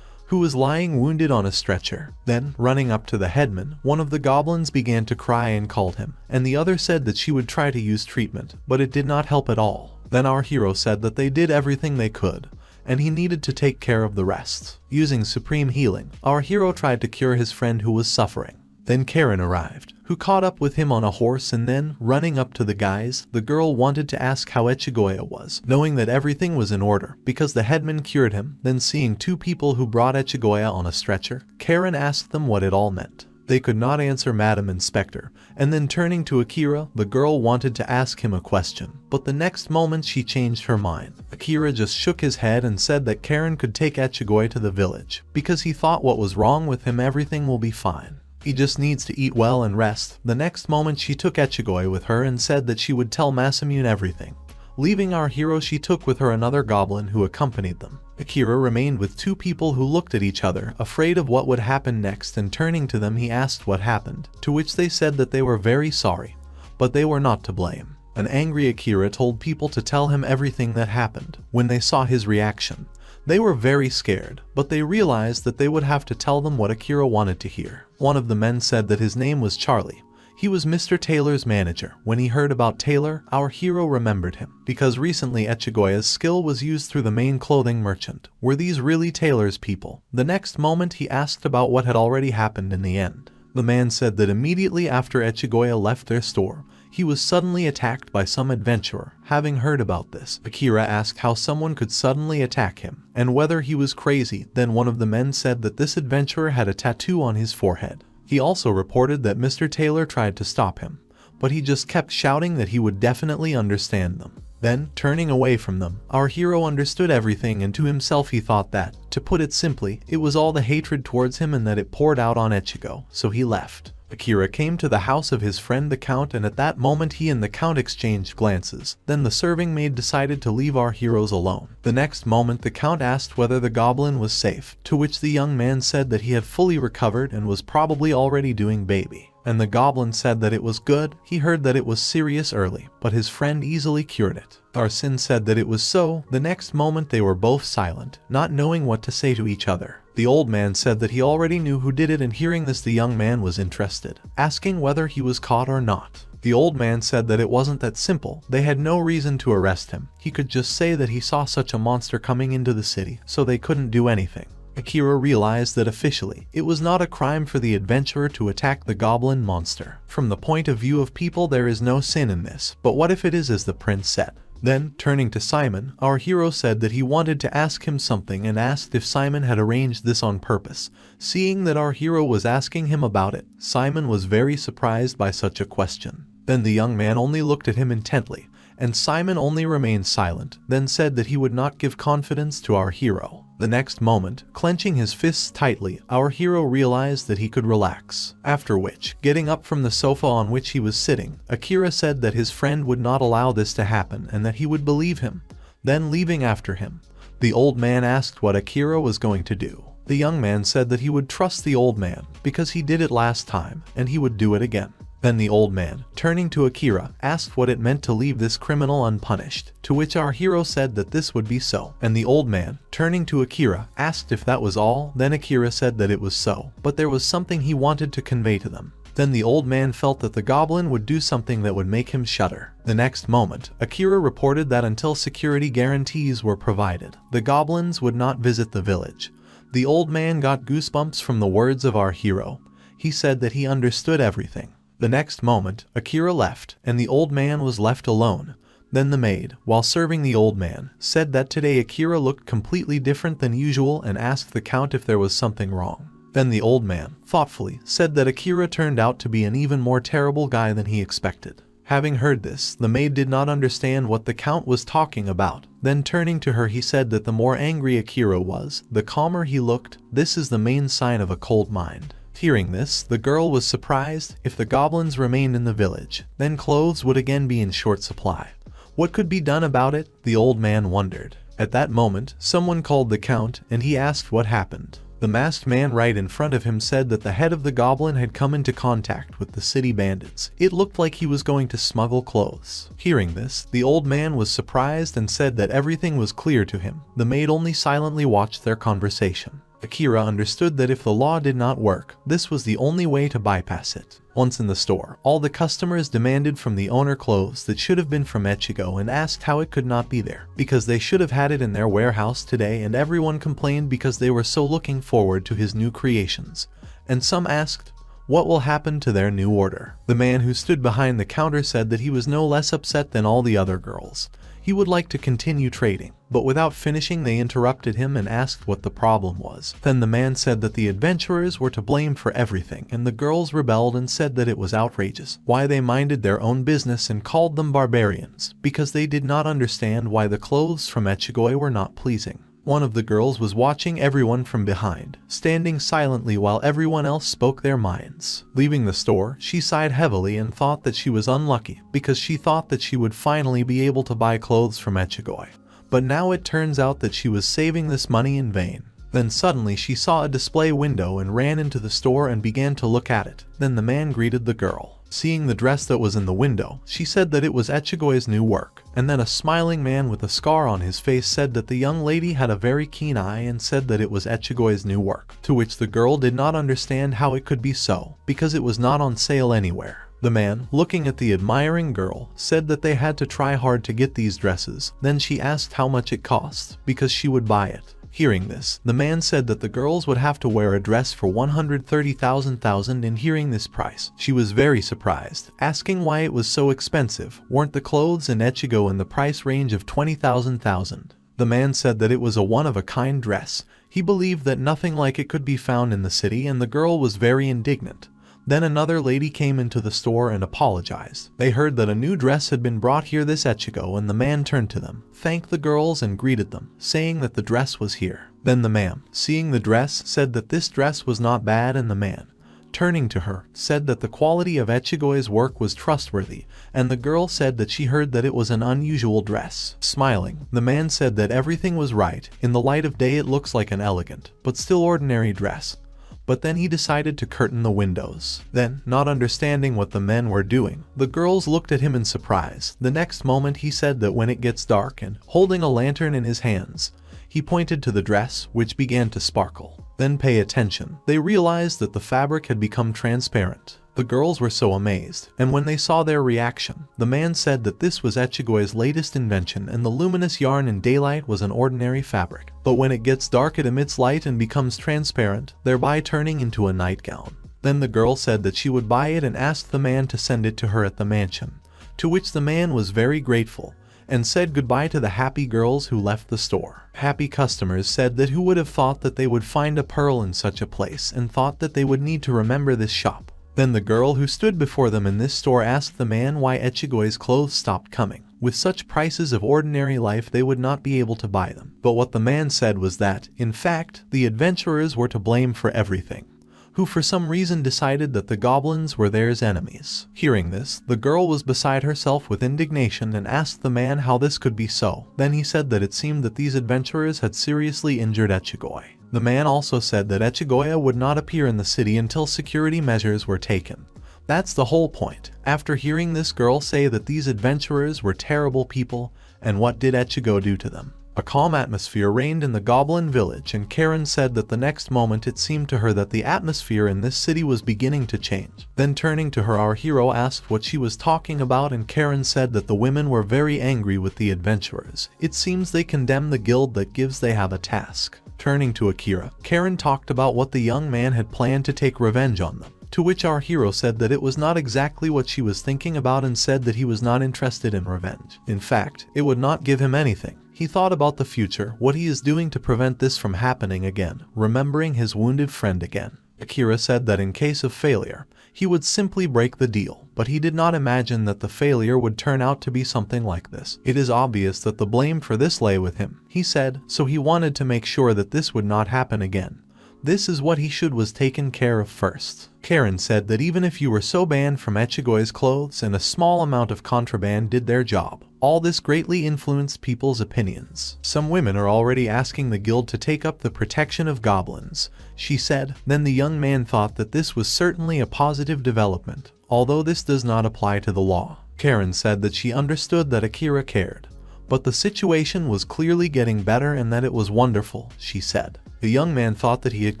who was lying wounded on a stretcher. Then, running up to the headman, one of the goblins began to cry and called him, and the other said that she would try to use treatment, but it did not help at all. Then our hero said that they did everything they could, and he needed to take care of the rest. Using supreme healing, our hero tried to cure his friend who was suffering. Then Karen arrived, who caught up with him on a horse, and then, running up to the guys, the girl wanted to ask how Ichigo was, knowing that everything was in order, because the headman cured him. Then seeing two people who brought Ichigo on a stretcher, Karen asked them what it all meant. They could not answer Madam Inspector, and then turning to Akira, the girl wanted to ask him a question, but the next moment she changed her mind. Akira just shook his head and said that Karen could take Ichigo to the village, because he thought what was wrong with him, everything will be fine. He just needs to eat well and rest. The next moment she took Ichigo with her and said that she would tell Masamune everything. Leaving our hero, she took with her another goblin who accompanied them. Akira remained with two people who looked at each other, afraid of what would happen next, and turning to them he asked what happened, to which they said that they were very sorry, but they were not to blame. An angry Akira told people to tell him everything that happened. When they saw his reaction, They were very scared, but they realized that they would have to tell them what Akira wanted to hear. One of the men said that his name was Charlie. He was Mr. Taylor's manager. When he heard about Taylor, our hero remembered him, because recently Echigoya's skill was used through the main clothing merchant. Were these really Taylor's people? The next moment he asked about what had already happened in the end. The man said that immediately after Echigoya left their store, he was suddenly attacked by some adventurer. Having heard about this, Akira asked how someone could suddenly attack him, and whether he was crazy. Then one of the men said that this adventurer had a tattoo on his forehead. He also reported that Mr. Taylor tried to stop him, but he just kept shouting that he would definitely understand them. Then, turning away from them, our hero understood everything, and to himself he thought that, to put it simply, it was all the hatred towards him and that it poured out on Echigo, so he left. Akira came to the house of his friend the Count, and at that moment he and the Count exchanged glances. Then the serving maid decided to leave our heroes alone. The next moment the Count asked whether the goblin was safe, to which the young man said that he had fully recovered and was probably already doing baby. And the goblin said that it was good. He heard that it was serious early, but his friend easily cured it. Arsin said that it was so. The next moment they were both silent, not knowing what to say to each other. The old man said that he already knew who did it, and hearing this the young man was interested, asking whether he was caught or not. The old man said that it wasn't that simple. They had no reason to arrest him. He could just say that he saw such a monster coming into the city, so they couldn't do anything. Akira realized that officially, it was not a crime for the adventurer to attack the goblin monster. From the point of view of people, there is no sin in this, but what if it is as the prince said? Then, turning to Simon, our hero said that he wanted to ask him something and asked if Simon had arranged this on purpose. Seeing that our hero was asking him about it, Simon was very surprised by such a question. Then the young man only looked at him intently, and Simon only remained silent, then said that he would not give confidence to our hero. The next moment, clenching his fists tightly, our hero realized that he could relax. After which, getting up from the sofa on which he was sitting, Akira said that his friend would not allow this to happen and that he would believe him. Then leaving after him, the old man asked what Akira was going to do. The young man said that he would trust the old man because he did it last time and he would do it again. Then the old man, turning to Akira, asked what it meant to leave this criminal unpunished, to which our hero said that this would be so. And the old man, turning to Akira, asked if that was all. Then Akira said that it was so, but there was something he wanted to convey to them. Then the old man felt that the goblin would do something that would make him shudder. The next moment, Akira reported that until security guarantees were provided, the goblins would not visit the village. The old man got goosebumps from the words of our hero. He said that he understood everything. The next moment, Akira left, and the old man was left alone. Then the maid, while serving the old man, said that today Akira looked completely different than usual and asked the Count if there was something wrong. Then the old man, thoughtfully, said that Akira turned out to be an even more terrible guy than he expected. Having heard this, the maid did not understand what the Count was talking about. Then turning to her, he said that the more angry Akira was, the calmer he looked. This is the main sign of a cold mind. Hearing this, the girl was surprised. If the goblins remained in the village, then clothes would again be in short supply. What could be done about it? The old man wondered. At that moment, someone called the Count, and he asked what happened. The masked man right in front of him said that the head of the goblin had come into contact with the city bandits. It looked like he was going to smuggle clothes. Hearing this, the old man was surprised and said that everything was clear to him. The maid only silently watched their conversation. Akira understood that if the law did not work, this was the only way to bypass it. Once in the store, all the customers demanded from the owner clothes that should have been from Echigo and asked how it could not be there, because they should have had it in their warehouse today, and everyone complained because they were so looking forward to his new creations. And some asked, what will happen to their new order? The man who stood behind the counter said that he was no less upset than all the other girls. He would like to continue trading, but without finishing they interrupted him and asked what the problem was. Then the man said that the adventurers were to blame for everything, and the girls rebelled and said that it was outrageous. Why they minded their own business and called them barbarians, because they did not understand why the clothes from Echigo were not pleasing. One of the girls was watching everyone from behind, standing silently while everyone else spoke their minds. Leaving the store, she sighed heavily and thought that she was unlucky because she thought that she would finally be able to buy clothes from Echigo. But now it turns out that she was saving this money in vain. Then suddenly she saw a display window and ran into the store and began to look at it. Then the man greeted the girl. Seeing the dress that was in the window, she said that it was Echigo's new work. And then a smiling man with a scar on his face said that the young lady had a very keen eye and said that it was Echigo's new work, to which the girl did not understand how it could be so, because it was not on sale anywhere. The man, looking at the admiring girl, said that they had to try hard to get these dresses. Then she asked how much it cost, because she would buy it. Hearing this, the man said that the girls would have to wear a dress for 130,000. And hearing this price, she was very surprised, asking why it was so expensive. Weren't the clothes in Echigo in the price range of 20,000? The man said that it was a one-of-a-kind dress. He believed that nothing like it could be found in the city, and the girl was very indignant. Then another lady came into the store and apologized. They heard that a new dress had been brought here this Echigo, and the man turned to them, thanked the girls and greeted them, saying that the dress was here. Then the man, seeing the dress, said that this dress was not bad, and the man, turning to her, said that the quality of Echigo's work was trustworthy, and the girl said that she heard that it was an unusual dress. Smiling, the man said that everything was right. In the light of day it looks like an elegant, but still ordinary dress. But then he decided to curtain the windows. Then, not understanding what the men were doing, the girls looked at him in surprise. The next moment he said that when it gets dark, and holding a lantern in his hands, he pointed to the dress, which began to sparkle. Then pay attention. They realized that the fabric had become transparent. The girls were so amazed, and when they saw their reaction, the man said that this was Echigo's latest invention, and the luminous yarn in daylight was an ordinary fabric. But when it gets dark it emits light and becomes transparent, thereby turning into a nightgown. Then the girl said that she would buy it and asked the man to send it to her at the mansion, to which the man was very grateful, and said goodbye to the happy girls who left the store. Happy customers said that who would have thought that they would find a pearl in such a place, and thought that they would need to remember this shop. Then the girl who stood before them in this store asked the man why Echigo's clothes stopped coming. With such prices of ordinary life they would not be able to buy them. But what the man said was that, in fact, the adventurers were to blame for everything, who for some reason decided that the goblins were their enemies. Hearing this, the girl was beside herself with indignation and asked the man how this could be so. Then he said that it seemed that these adventurers had seriously injured Echigo. The man also said that Echigo would not appear in the city until security measures were taken. That's the whole point. After hearing this girl say that these adventurers were terrible people, and what did Echigo do to them? A calm atmosphere reigned in the Goblin village, and Karen said that the next moment it seemed to her that the atmosphere in this city was beginning to change. Then turning to her, our hero asked what she was talking about, and Karen said that the women were very angry with the adventurers. It seems they condemn the guild that gives they have a task. Turning to Akira, Karen talked about what the young man had planned to take revenge on them, to which our hero said that it was not exactly what she was thinking about, and said that he was not interested in revenge. In fact, it would not give him anything. He thought about the future, what he is doing to prevent this from happening again, remembering his wounded friend again. Akira said that in case of failure, he would simply break the deal, but he did not imagine that the failure would turn out to be something like this. It is obvious that the blame for this lay with him, he said, so he wanted to make sure that this would not happen again. This is what he should was taken care of first. Karen said that even if you were so banned from Echigo's clothes and a small amount of contraband did their job, all this greatly influenced people's opinions. Some women are already asking the guild to take up the protection of goblins, she said. Then the young man thought that this was certainly a positive development, although this does not apply to the law. Karen said that she understood that Akira cared, but the situation was clearly getting better and that it was wonderful, she said. The young man thought that he had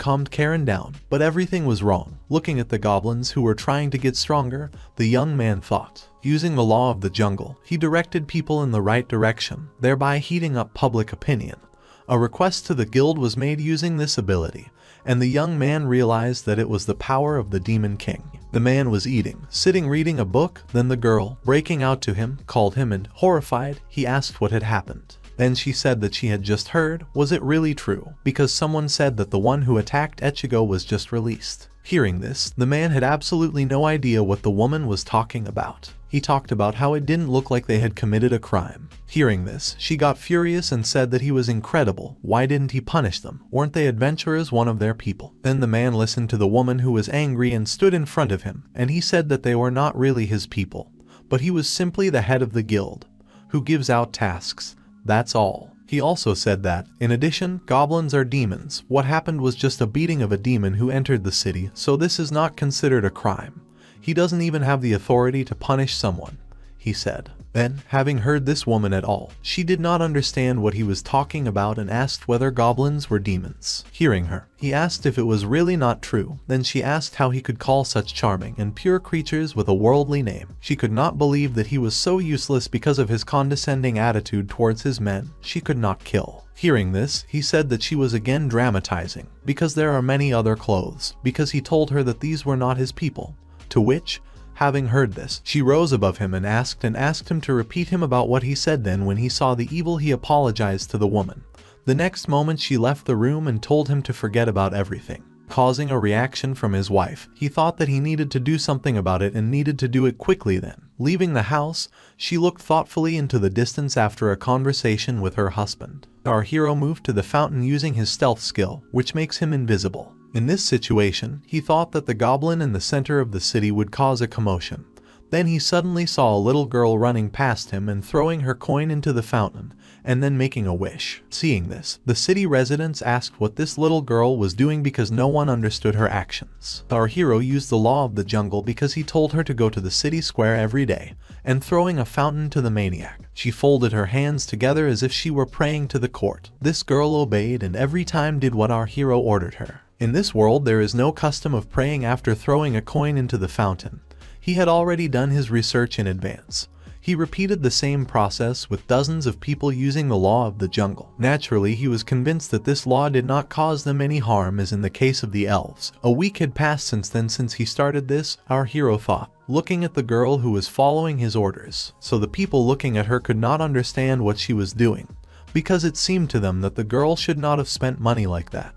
calmed Karen down, but everything was wrong. Looking at the goblins who were trying to get stronger, the young man thought. Using the law of the jungle, he directed people in the right direction, thereby heating up public opinion. A request to the guild was made using this ability, and the young man realized that it was the power of the Demon King. The man was sitting reading a book. Then the girl, breaking out to him, called him, and horrified, he asked what had happened. Then she said that she had just heard. Was it really true? Because someone said that the one who attacked Echigo was just released. Hearing this, the man had absolutely no idea what the woman was talking about. He talked about how it didn't look like they had committed a crime. Hearing this, she got furious and said that he was incredible. Why didn't he punish them? Weren't they adventurers, one of their people? Then the man listened to the woman who was angry and stood in front of him, and he said that they were not really his people, but he was simply the head of the guild, who gives out tasks. That's all. He also said that, in addition, goblins are demons. What happened was just a beating of a demon who entered the city, so this is not considered a crime. He doesn't even have the authority to punish someone, he said. Then, having heard this woman at all, she did not understand what he was talking about and asked whether goblins were demons. Hearing her, he asked if it was really not true. Then she asked how he could call such charming and pure creatures with a worldly name. She could not believe that he was so useless because of his condescending attitude towards his men she could not kill. Hearing this, he said that she was again dramatizing, because there are many other clothes, because he told her that these were not his people. To which, having heard this, she rose above him and asked him to repeat him about what he said. Then when he saw the evil, he apologized to the woman. The next moment she left the room and told him to forget about everything, causing a reaction from his wife. He thought that he needed to do something about it and needed to do it quickly. Then, leaving the house, she looked thoughtfully into the distance after a conversation with her husband. Our hero moved to the fountain using his stealth skill, which makes him invisible. In this situation, he thought that the goblin in the center of the city would cause a commotion. Then he suddenly saw a little girl running past him and throwing her coin into the fountain, and then making a wish. Seeing this, the city residents asked what this little girl was doing because no one understood her actions. Our hero used the law of the jungle because he told her to go to the city square every day, and throwing a fountain to the maniac. She folded her hands together as if she were praying to the court. This girl obeyed and every time did what our hero ordered her. In this world there is no custom of praying after throwing a coin into the fountain. He had already done his research in advance. He repeated the same process with dozens of people using the law of the jungle. Naturally, he was convinced that this law did not cause them any harm as in the case of the elves. A week had passed since then since he started this, our hero thought, looking at the girl who was following his orders. So the people looking at her could not understand what she was doing, because it seemed to them that the girl should not have spent money like that.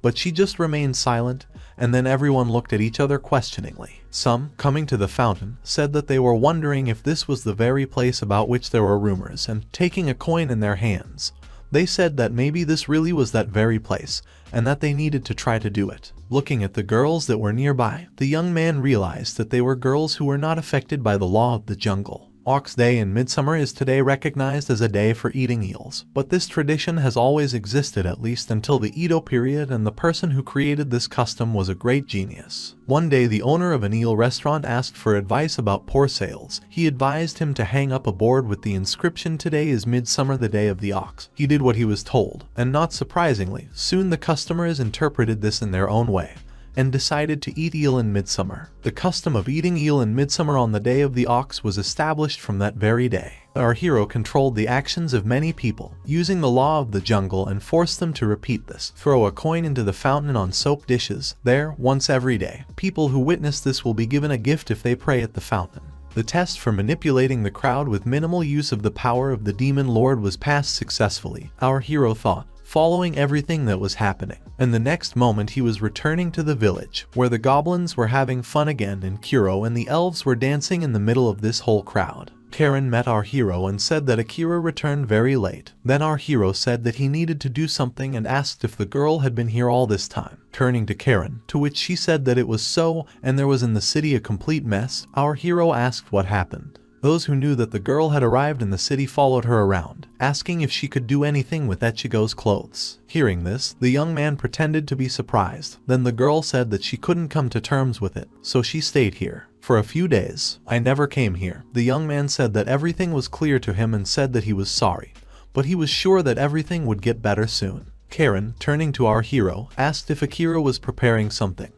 But she just remained silent, and then everyone looked at each other questioningly. Some, coming to the fountain, said that they were wondering if this was the very place about which there were rumors, and taking a coin in their hands, they said that maybe this really was that very place, and that they needed to try to do it. Looking at the girls that were nearby, the young man realized that they were girls who were not affected by the law of the jungle. Ox Day in midsummer is today recognized as a day for eating eels, but this tradition has always existed at least until the Edo period, and the person who created this custom was a great genius. One day the owner of an eel restaurant asked for advice about poor sales. He advised him to hang up a board with the inscription, "Today is midsummer, the day of the ox." He did what he was told, and not surprisingly, soon the customers interpreted this in their own way, and decided to eat eel in midsummer. The custom of eating eel in midsummer on the day of the ox was established from that very day. Our hero controlled the actions of many people, using the law of the jungle, and forced them to repeat this. Throw a coin into the fountain on soap dishes, there, once every day. People who witness this will be given a gift if they pray at the fountain. The test for manipulating the crowd with minimal use of the power of the demon lord was passed successfully, our hero thought, following everything that was happening. And the next moment he was returning to the village, where the goblins were having fun again and Kuro and the elves were dancing in the middle of this whole crowd. Karen met our hero and said that Akira returned very late. Then our hero said that he needed to do something and asked if the girl had been here all this time. Turning to Karen, to which she said that it was so, and there was in the city a complete mess, our hero asked what happened. Those who knew that the girl had arrived in the city followed her around, asking if she could do anything with Echigo's clothes. Hearing this, the young man pretended to be surprised. Then the girl said that she couldn't come to terms with it, so she stayed here for a few days. "I never came here." The young man said that everything was clear to him and said that he was sorry, but he was sure that everything would get better soon. Karen, turning to our hero, asked if Akira was preparing something.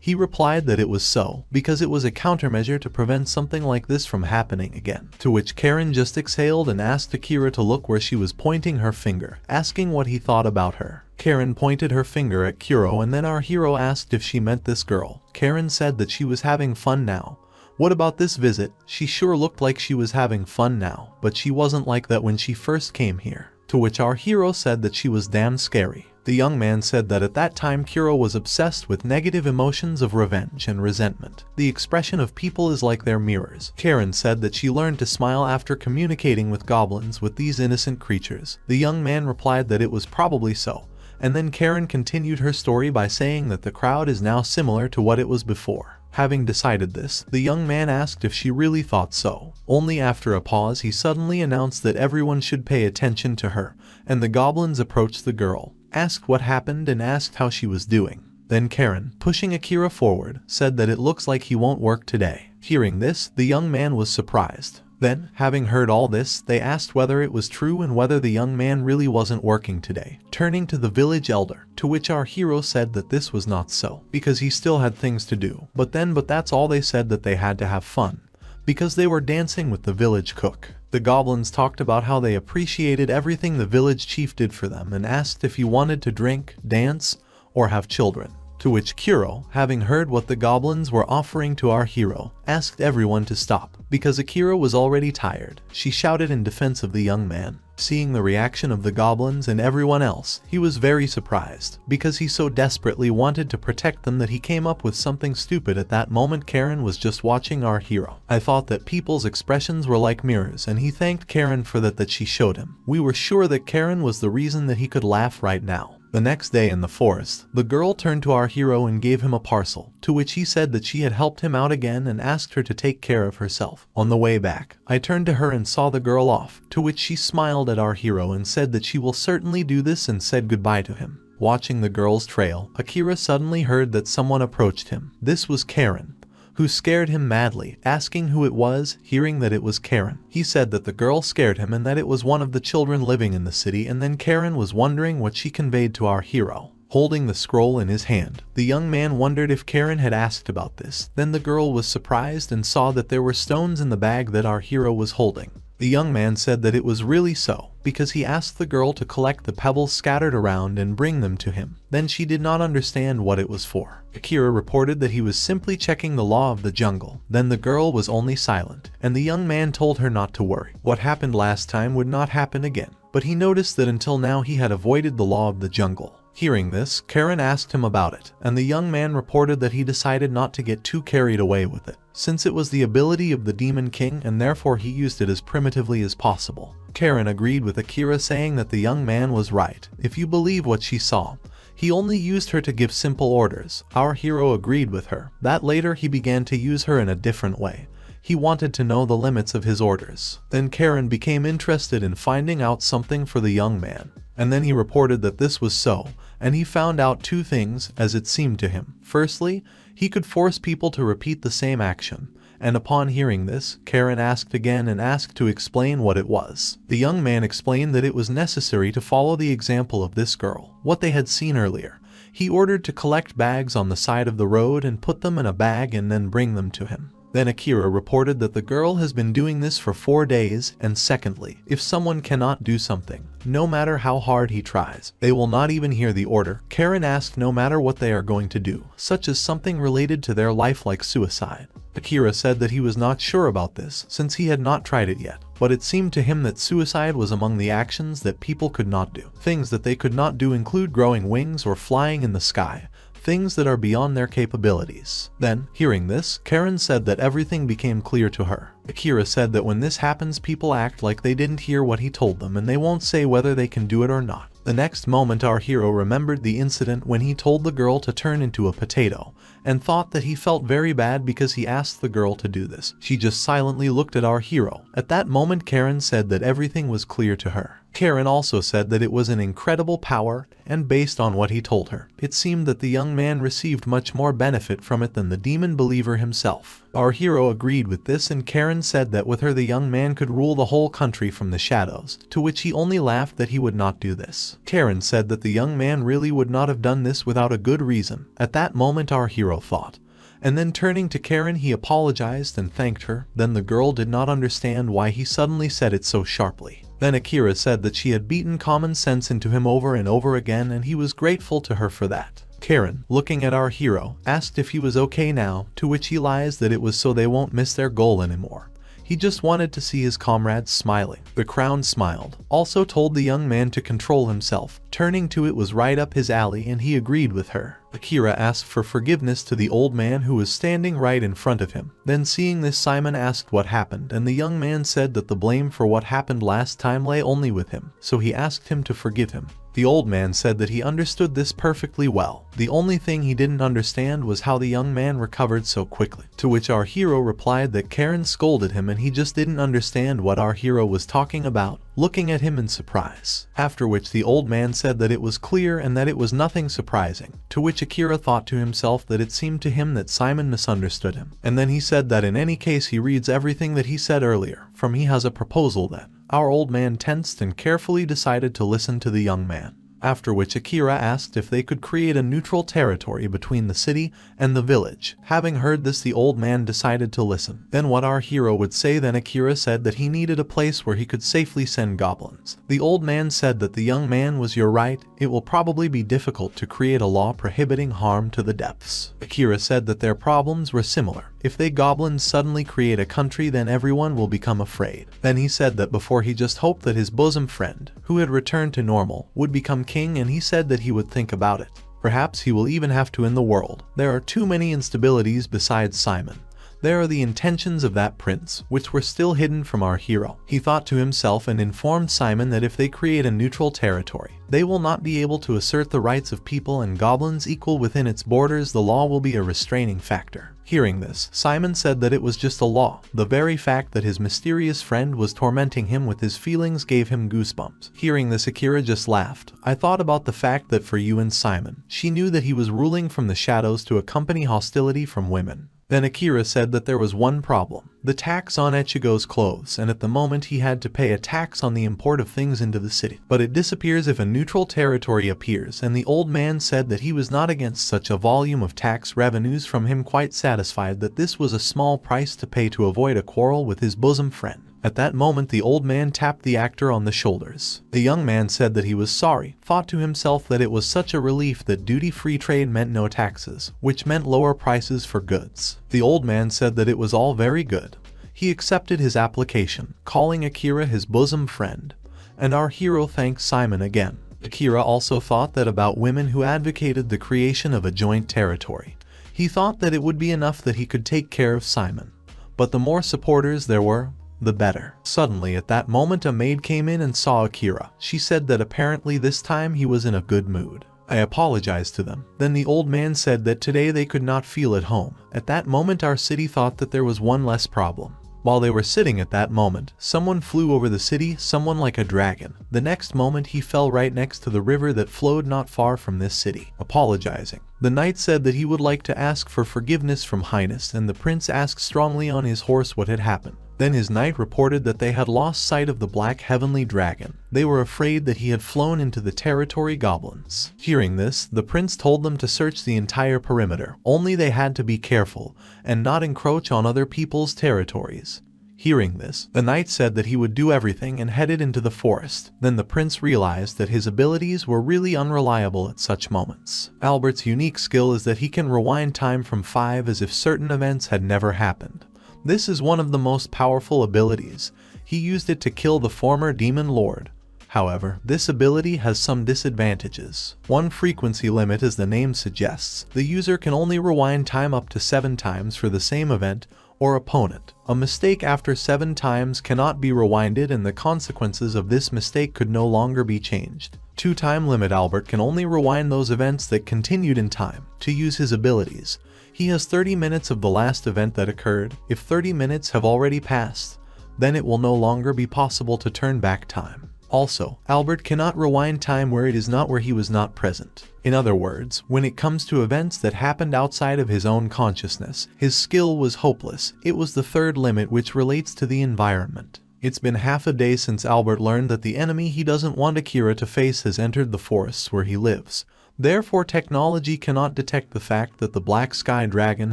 He replied that it was so, because it was a countermeasure to prevent something like this from happening again. To which Karen just exhaled and asked Akira to look where she was pointing her finger, asking what he thought about her. Karen pointed her finger at Kuro, and then our hero asked if she meant this girl. Karen said that she was having fun now. What about this visit? She sure looked like she was having fun now, but she wasn't like that when she first came here. To which our hero said that she was damn scary. The young man said that at that time Kuro was obsessed with negative emotions of revenge and resentment. The expression of people is like their mirrors. Karen said that she learned to smile after communicating with goblins with these innocent creatures. The young man replied that it was probably so, and then Karen continued her story by saying that the crowd is now similar to what it was before. Having decided this, the young man asked if she really thought so. Only after a pause he suddenly announced that everyone should pay attention to her, and the goblins approached the girl, asked what happened and asked how she was doing. Then Karen, pushing Akira forward, said that it looks like he won't work today. Hearing this, the young man was surprised. Then, having heard all this, they asked whether it was true and whether the young man really wasn't working today. Turning to the village elder, to which our hero said that this was not so, because he still had things to do. But that's all they said, that they had to have fun, because they were dancing with the village cook. The goblins talked about how they appreciated everything the village chief did for them and asked if he wanted to drink, dance, or have children. To which Kuro, having heard what the goblins were offering to our hero, asked everyone to stop, because Akira was already tired. She shouted in defense of the young man. Seeing the reaction of the goblins and everyone else, he was very surprised, because he so desperately wanted to protect them that he came up with something stupid. At that moment Karen was just watching our hero. I thought that people's expressions were like mirrors, and he thanked Karen for that she showed him. We were sure that Karen was the reason that he could laugh right now. The next day in the forest, the girl turned to our hero and gave him a parcel, to which he said that she had helped him out again and asked her to take care of herself. On the way back, I turned to her and saw the girl off, to which she smiled at our hero and said that she will certainly do this and said goodbye to him. Watching the girl's trail, Akira suddenly heard that someone approached him. This was Karen, who scared him madly. Asking who it was, hearing that it was Karen, he said that the girl scared him and that it was one of the children living in the city, and then Karen was wondering what she conveyed to our hero. Holding the scroll in his hand, the young man wondered if Karen had asked about this. Then the girl was surprised and saw that there were stones in the bag that our hero was holding. The young man said that it was really so, because he asked the girl to collect the pebbles scattered around and bring them to him. Then she did not understand what it was for. Akira reported that he was simply checking the law of the jungle. Then the girl was only silent, and the young man told her not to worry. What happened last time would not happen again, but he noticed that until now he had avoided the law of the jungle. Hearing this, Karen asked him about it, and the young man reported that he decided not to get too carried away with it, since it was the ability of the Demon King and therefore he used it as primitively as possible. Karen agreed with Akira, saying that the young man was right. If you believe what she saw, he only used her to give simple orders. Our hero agreed with her, that later he began to use her in a different way. He wanted to know the limits of his orders. Then Karen became interested in finding out something for the young man, and then he reported that this was so, and he found out two things, as it seemed to him. Firstly, he could force people to repeat the same action, and upon hearing this, Karen asked again and asked to explain what it was. The young man explained that it was necessary to follow the example of this girl, what they had seen earlier. He ordered to collect bags on the side of the road and put them in a bag and then bring them to him. Then Akira reported that the girl has been doing this for 4 days, and secondly, if someone cannot do something, no matter how hard he tries, they will not even hear the order. Karen asked no matter what they are going to do, such as something related to their life like suicide. Akira said that he was not sure about this, since he had not tried it yet, but it seemed to him that suicide was among the actions that people could not do. Things that they could not do include growing wings or flying in the sky, things that are beyond their capabilities. Then, hearing this, Karen said that everything became clear to her. Akira said that when this happens, people act like they didn't hear what he told them and they won't say whether they can do it or not. The next moment our hero remembered the incident when he told the girl to turn into a potato, and thought that he felt very bad because he asked the girl to do this. She just silently looked at our hero. At that moment Karen said that everything was clear to her. Karen also said that it was an incredible power, and based on what he told her, it seemed that the young man received much more benefit from it than the demon believer himself. Our hero agreed with this, and Karen said that with her the young man could rule the whole country from the shadows, to which he only laughed that he would not do this. Karen said that the young man really would not have done this without a good reason. At that moment our hero thought, and then turning to Karen he apologized and thanked her. Then the girl did not understand why he suddenly said it so sharply. Then Akira said that she had beaten common sense into him over and over again, and he was grateful to her for that. Karen, looking at our hero, asked if he was okay now, to which he lies that it was so they won't miss their goal anymore. He just wanted to see his comrades smiling. The crown smiled, also told the young man to control himself. Turning to it was right up his alley, and he agreed with her. Akira asked for forgiveness to the old man who was standing right in front of him. Then seeing this, Simon asked what happened, and the young man said that the blame for what happened last time lay only with him, so he asked him to forgive him. The old man said that he understood this perfectly well. The only thing he didn't understand was how the young man recovered so quickly. To which our hero replied that Karen scolded him and he just didn't understand what our hero was talking about, looking at him in surprise. After which the old man said that it was clear and that it was nothing surprising, to which Akira thought to himself that it seemed to him that Simon misunderstood him. And then he said that in any case he reads everything that he said earlier, from he has a proposal then. Our old man tensed and carefully decided to listen to the young man. After which Akira asked if they could create a neutral territory between the city and the village. Having heard this, the old man decided to listen. Then what our hero would say, then Akira said that he needed a place where he could safely send goblins. The old man said that the young man was, "You're right, it will probably be difficult to create a law prohibiting harm to the depths." Akira said that their problems were similar. If they goblins suddenly create a country, then everyone will become afraid. Then he said that before he just hoped that his bosom friend, who had returned to normal, would become king, and he said that he would think about it. Perhaps he will even have to in the world. There are too many instabilities besides Simon. There are the intentions of that prince, which were still hidden from our hero. He thought to himself and informed Simon that if they create a neutral territory, they will not be able to assert the rights of people and goblins equal within its borders. The law will be a restraining factor. Hearing this, Simon said that it was just a law. The very fact that his mysterious friend was tormenting him with his feelings gave him goosebumps. Hearing this, Akira just laughed. I thought about the fact that for you and Simon, she knew that he was ruling from the shadows to accompany hostility from women. Then Akira said that there was one problem, the tax on Ichigo's clothes, and at the moment he had to pay a tax on the import of things into the city. But it disappears if a neutral territory appears, and the old man said that he was not against such a volume of tax revenues from him, quite satisfied that this was a small price to pay to avoid a quarrel with his bosom friend. At that moment the old man tapped the actor on the shoulders. The young man said that he was sorry, thought to himself that it was such a relief that duty-free trade meant no taxes, which meant lower prices for goods. The old man said that it was all very good. He accepted his application, calling Akira his bosom friend, and our hero thanked Simon again. Akira also thought that about women who advocated the creation of a joint territory. He thought that it would be enough that he could take care of Simon. But the more supporters there were, the better. Suddenly at that moment a maid came in and saw Akira. She said that apparently this time he was in a good mood. I apologized to them. Then the old man said that today they could not feel at home. At that moment our city thought that there was one less problem. While they were sitting at that moment, someone flew over the city, someone like a dragon. The next moment he fell right next to the river that flowed not far from this city. Apologizing, the knight said that he would like to ask for forgiveness from Highness, and the prince asked strongly on his horse what had happened. Then his knight reported that they had lost sight of the black heavenly dragon. They were afraid that he had flown into the territory goblins. Hearing this, the prince told them to search the entire perimeter, only they had to be careful and not encroach on other people's territories. Hearing this, the knight said that he would do everything and headed into the forest. Then the prince realized that his abilities were really unreliable at such moments. Albert's unique skill is that he can rewind time from 5 as if certain events had never happened. This is one of the most powerful abilities. He used it to kill the former demon lord. However, this ability has some disadvantages. One frequency limit, as the name suggests. The user can only rewind time up to 7 times for the same event or opponent. A mistake after 7 times cannot be rewinded, and the consequences of this mistake could no longer be changed. 2 time limit. Albert can only rewind those events that continued in time. To use his abilities, he has 30 minutes of the last event that occurred. If 30 minutes have already passed, then it will no longer be possible to turn back time. Also, Albert cannot rewind time where it is not where he was not present. In other words, when it comes to events that happened outside of his own consciousness, his skill was hopeless. It was the 3rd limit, which relates to the environment. It's been half a day since Albert learned that the enemy he doesn't want Akira to face has entered the forests where he lives. Therefore, technology cannot detect the fact that the black sky dragon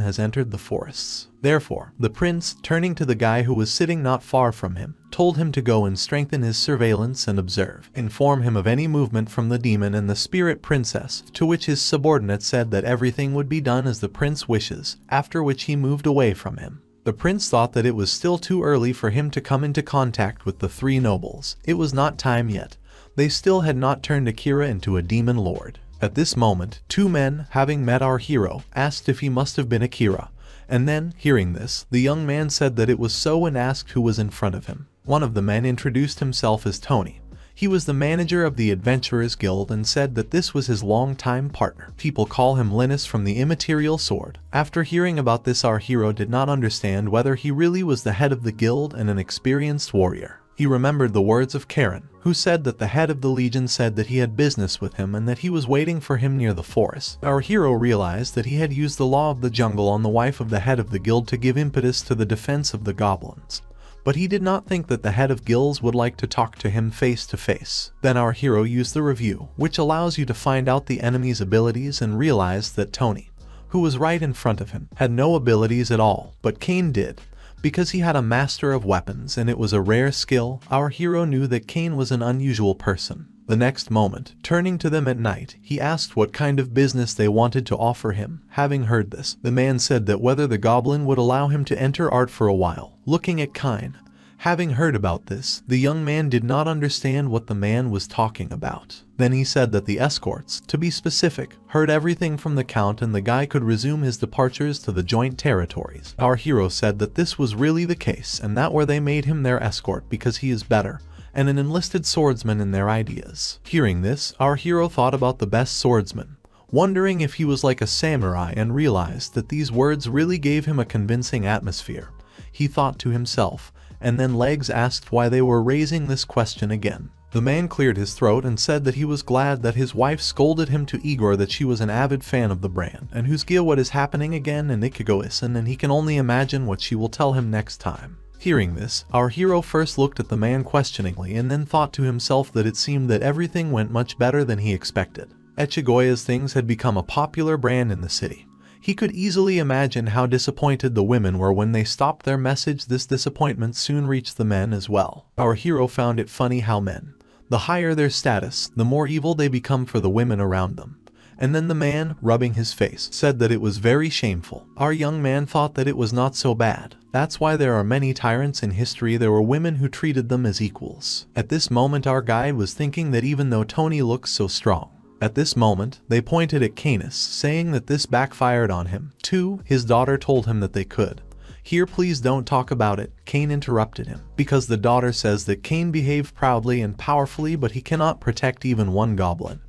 has entered the forests. Therefore, the prince, turning to the guy who was sitting not far from him, told him to go and strengthen his surveillance and observe. Inform him of any movement from the demon and the spirit princess, to which his subordinate said that everything would be done as the prince wishes, after which he moved away from him. The prince thought that it was still too early for him to come into contact with the 3 nobles. It was not time yet. They still had not turned Akira into a demon lord. At this moment, 2 men, having met our hero, asked if he must have been Akira. And then, hearing this, the young man said that it was so and asked who was in front of him. One of the men introduced himself as Tony. He was the manager of the Adventurers Guild and said that this was his longtime partner. People call him Linus from the Immaterial Sword. After hearing about this, our hero did not understand whether he really was the head of the guild and an experienced warrior. He remembered the words of Karen, who said that the head of the Legion said that he had business with him and that he was waiting for him near the forest. Our hero realized that he had used the law of the jungle on the wife of the head of the guild to give impetus to the defense of the goblins. But he did not think that the head of guilds would like to talk to him face to face. Then our hero used the review, which allows you to find out the enemy's abilities, and realized that Tony, who was right in front of him, had no abilities at all, but Kane did. Because he had a master of weapons and it was a rare skill, our hero knew that Kane was an unusual person. The next moment, turning to them at night, he asked what kind of business they wanted to offer him. Having heard this, the man said that whether the goblin would allow him to enter art for a while, looking at Kane. Having heard about this, the young man did not understand what the man was talking about. Then he said that the escorts, to be specific, heard everything from the count and the guy could resume his departures to the joint territories. Our hero said that this was really the case and that where they made him their escort because he is better, and an enlisted swordsman in their ideas. Hearing this, our hero thought about the best swordsman, wondering if he was like a samurai, and realized that these words really gave him a convincing atmosphere. He thought to himself, and then Legs asked why they were raising this question again. The man cleared his throat and said that he was glad that his wife scolded him to Igor that she was an avid fan of the brand, and who's what is happening again in Ichigo-isen, and he can only imagine what she will tell him next time. Hearing this, our hero first looked at the man questioningly and then thought to himself that it seemed that everything went much better than he expected. Echigoya's things had become a popular brand in the city. He could easily imagine how disappointed the women were when they stopped their message. This disappointment soon reached the men as well. Our hero found it funny how men, the higher their status, the more evil they become for the women around them. And then the man, rubbing his face, said that it was very shameful. Our young man thought that it was not so bad. That's why there are many tyrants in history. There were women who treated them as equals. At this moment our guide was thinking that even though Tony looks so strong, at this moment, they pointed at Canis, saying that this backfired on him. Too, his daughter told him that they could. Here, please don't talk about it, Kane interrupted him, because the daughter says that Kane behaved proudly and powerfully, but he cannot protect even one goblin.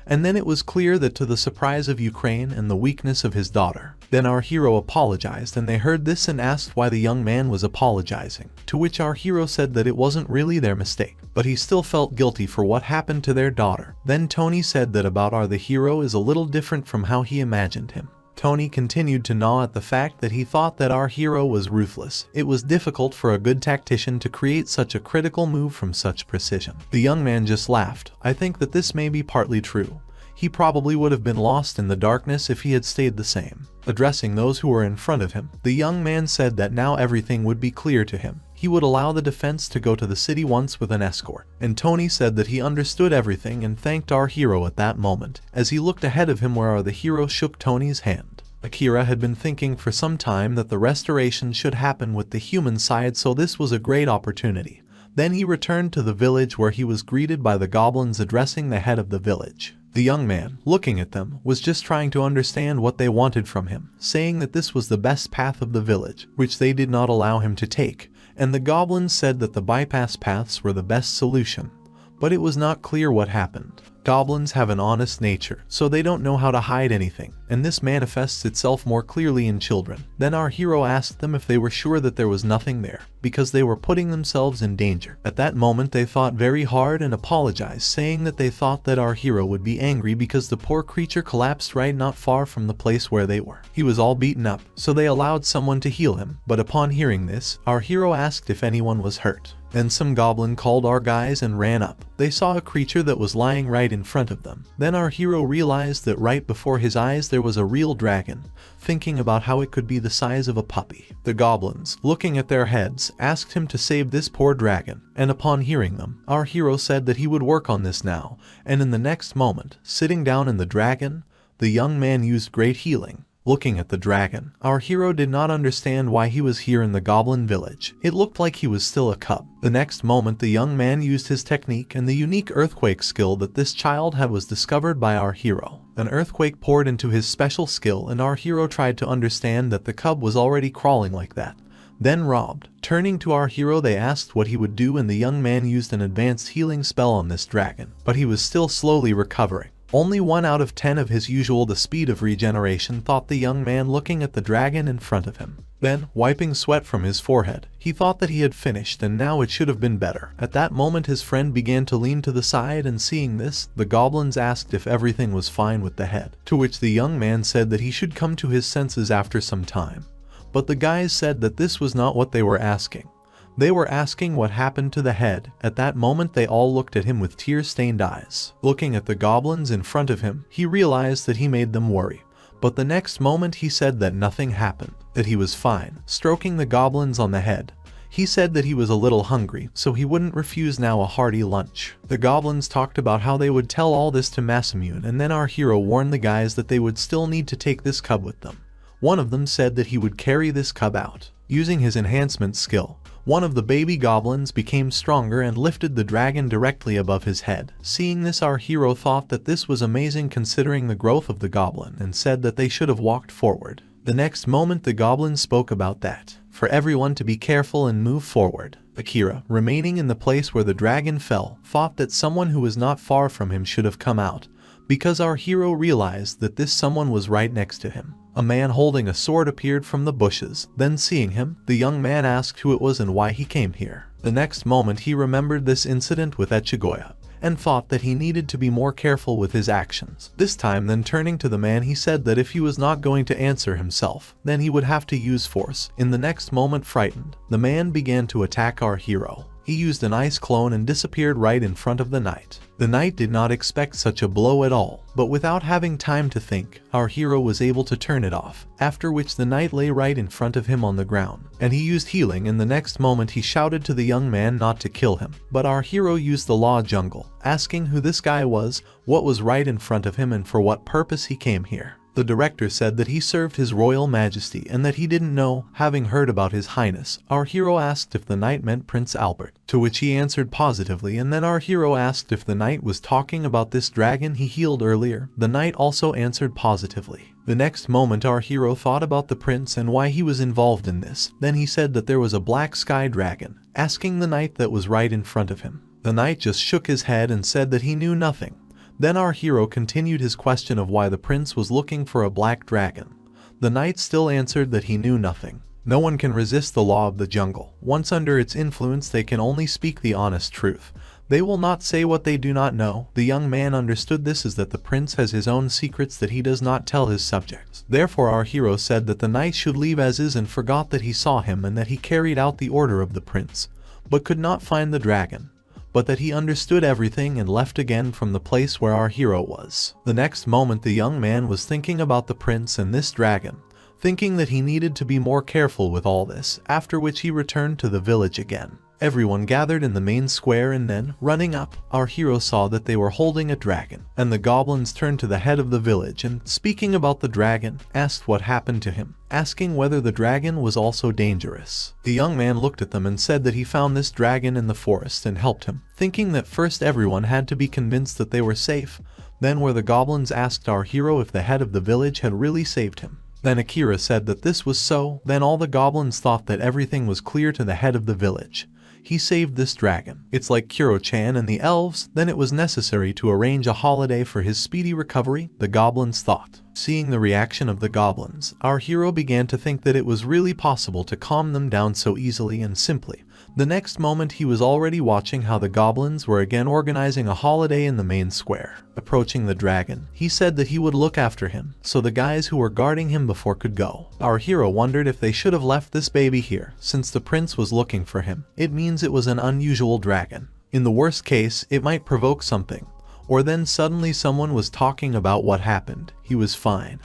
And then it was clear that to the surprise of Ukraine and the weakness of his daughter. Then our hero apologized, and they heard this and asked why the young man was apologizing, to which our hero said that it wasn't really their mistake, but he still felt guilty for what happened to their daughter. Then Tony said that about the hero is a little different from how he imagined him. Tony continued to gnaw at the fact that he thought that our hero was ruthless. It was difficult for a good tactician to create such a critical move from such precision. The young man just laughed. I think that this may be partly true. He probably would have been lost in the darkness if he had stayed the same. Addressing those who were in front of him, the young man said that now everything would be clear to him. He would allow the defense to go to the city once with an escort. And Tony said that he understood everything and thanked our hero at that moment. As he looked ahead of him where the hero shook Tony's hand. Akira had been thinking for some time that the restoration should happen with the human side, so this was a great opportunity. Then he returned to the village where he was greeted by the goblins addressing the head of the village. The young man, looking at them, was just trying to understand what they wanted from him, saying that this was the best path of the village, which they did not allow him to take, and the goblins said that the bypass paths were the best solution. But it was not clear what happened. Goblins have an honest nature, so they don't know how to hide anything, and this manifests itself more clearly in children. Then our hero asked them if they were sure that there was nothing there, because they were putting themselves in danger. At that moment they thought very hard and apologized, saying that they thought that our hero would be angry because the poor creature collapsed right not far from the place where they were. He was all beaten up, so they allowed someone to heal him, but upon hearing this, our hero asked if anyone was hurt. Then some goblin called our guys and ran up. They saw a creature that was lying right in front of them. Then our hero realized that right before his eyes there was a real dragon, thinking about how it could be the size of a puppy. The goblins, looking at their heads, asked him to save this poor dragon, and upon hearing them, our hero said that he would work on this now, and in the next moment, sitting down in the dragon, the young man used great healing. Looking at the dragon, our hero did not understand why he was here in the goblin village. It looked like he was still a cub. The next moment the young man used his technique, and the unique earthquake skill that this child had was discovered by our hero. An earthquake poured into his special skill, and our hero tried to understand that the cub was already crawling like that. then robbed. Turning to our hero, they asked what he would do, and the young man used an advanced healing spell on this dragon, but he was still slowly recovering. Only 1 out of 10 of his usual the speed of regeneration, thought the young man, looking at the dragon in front of him. Then, wiping sweat from his forehead, he thought that he had finished and now it should have been better. At that moment his friend began to lean to the side, and seeing this, the goblins asked if everything was fine with the head, to which the young man said that he should come to his senses after some time. But the guys said that this was not what they were asking. They were asking what happened to the head. At that moment they all looked at him with tear-stained eyes. Looking at the goblins in front of him, he realized that he made them worry. But the next moment he said that nothing happened, that he was fine. Stroking the goblins on the head, he said that he was a little hungry, so he wouldn't refuse now a hearty lunch. The goblins talked about how they would tell all this to Masamune, and then our hero warned the guys that they would still need to take this cub with them. One of them said that he would carry this cub out. Using his enhancement skill, one of the baby goblins became stronger and lifted the dragon directly above his head. Seeing this, our hero thought that this was amazing considering the growth of the goblin, and said that they should have walked forward. The next moment the goblin spoke about that, for everyone to be careful and move forward. Akira, remaining in the place where the dragon fell, thought that someone who was not far from him should have come out, because our hero realized that this someone was right next to him. A man holding a sword appeared from the bushes. Then seeing him, the young man asked who it was and why he came here. The next moment he remembered this incident with Echigoya, and thought that he needed to be more careful with his actions. This time, then turning to the man, he said that if he was not going to answer himself, then he would have to use force. In the next moment, frightened, the man began to attack our hero. He used an ice clone and disappeared right in front of the knight. The knight did not expect such a blow at all, but without having time to think, our hero was able to turn it off, after which the knight lay right in front of him on the ground, and he used healing. In the next moment he shouted to the young man not to kill him, but our hero used the law jungle, asking who this guy was, what was right in front of him, and for what purpose he came here. The director said that he served his royal majesty and that he didn't know, having heard about his highness. Our hero asked if the knight meant Prince Albert, to which he answered positively, and then our hero asked if the knight was talking about this dragon he healed earlier. The knight also answered positively. The next moment our hero thought about the prince and why he was involved in this. Then he said that there was a black sky dragon, asking the knight that was right in front of him. The knight just shook his head and said that he knew nothing. Then our hero continued his question of why the prince was looking for a black dragon. The knight still answered that he knew nothing. No one can resist the law of the jungle. Once under its influence, they can only speak the honest truth. They will not say what they do not know. The young man understood this as that the prince has his own secrets that he does not tell his subjects. Therefore our hero said that the knight should leave as is, and forgot that he saw him and that he carried out the order of the prince, but could not find the dragon. But that he understood everything and left again from the place where our hero was. The next moment the young man was thinking about the prince and this dragon, thinking that he needed to be more careful with all this, after which he returned to the village again. Everyone gathered in the main square, and then, running up, our hero saw that they were holding a dragon, and the goblins turned to the head of the village and, speaking about the dragon, asked what happened to him, asking whether the dragon was also dangerous. The young man looked at them and said that he found this dragon in the forest and helped him, thinking that first everyone had to be convinced that they were safe. Then where the goblins asked our hero if the head of the village had really saved him. Then Akira said that this was so. Then all the goblins thought that everything was clear to the head of the village. He saved this dragon. It's like Kuro-chan and the elves. Then it was necessary to arrange a holiday for his speedy recovery, the goblins thought. Seeing the reaction of the goblins, our hero began to think that it was really possible to calm them down so easily and simply. The next moment he was already watching how the goblins were again organizing a holiday in the main square. Approaching the dragon, he said that he would look after him, so the guys who were guarding him before could go. Our hero wondered if they should have left this baby here, since the prince was looking for him. It means it was an unusual dragon. In the worst case, it might provoke something. Or then suddenly someone was talking about what happened. He was fine.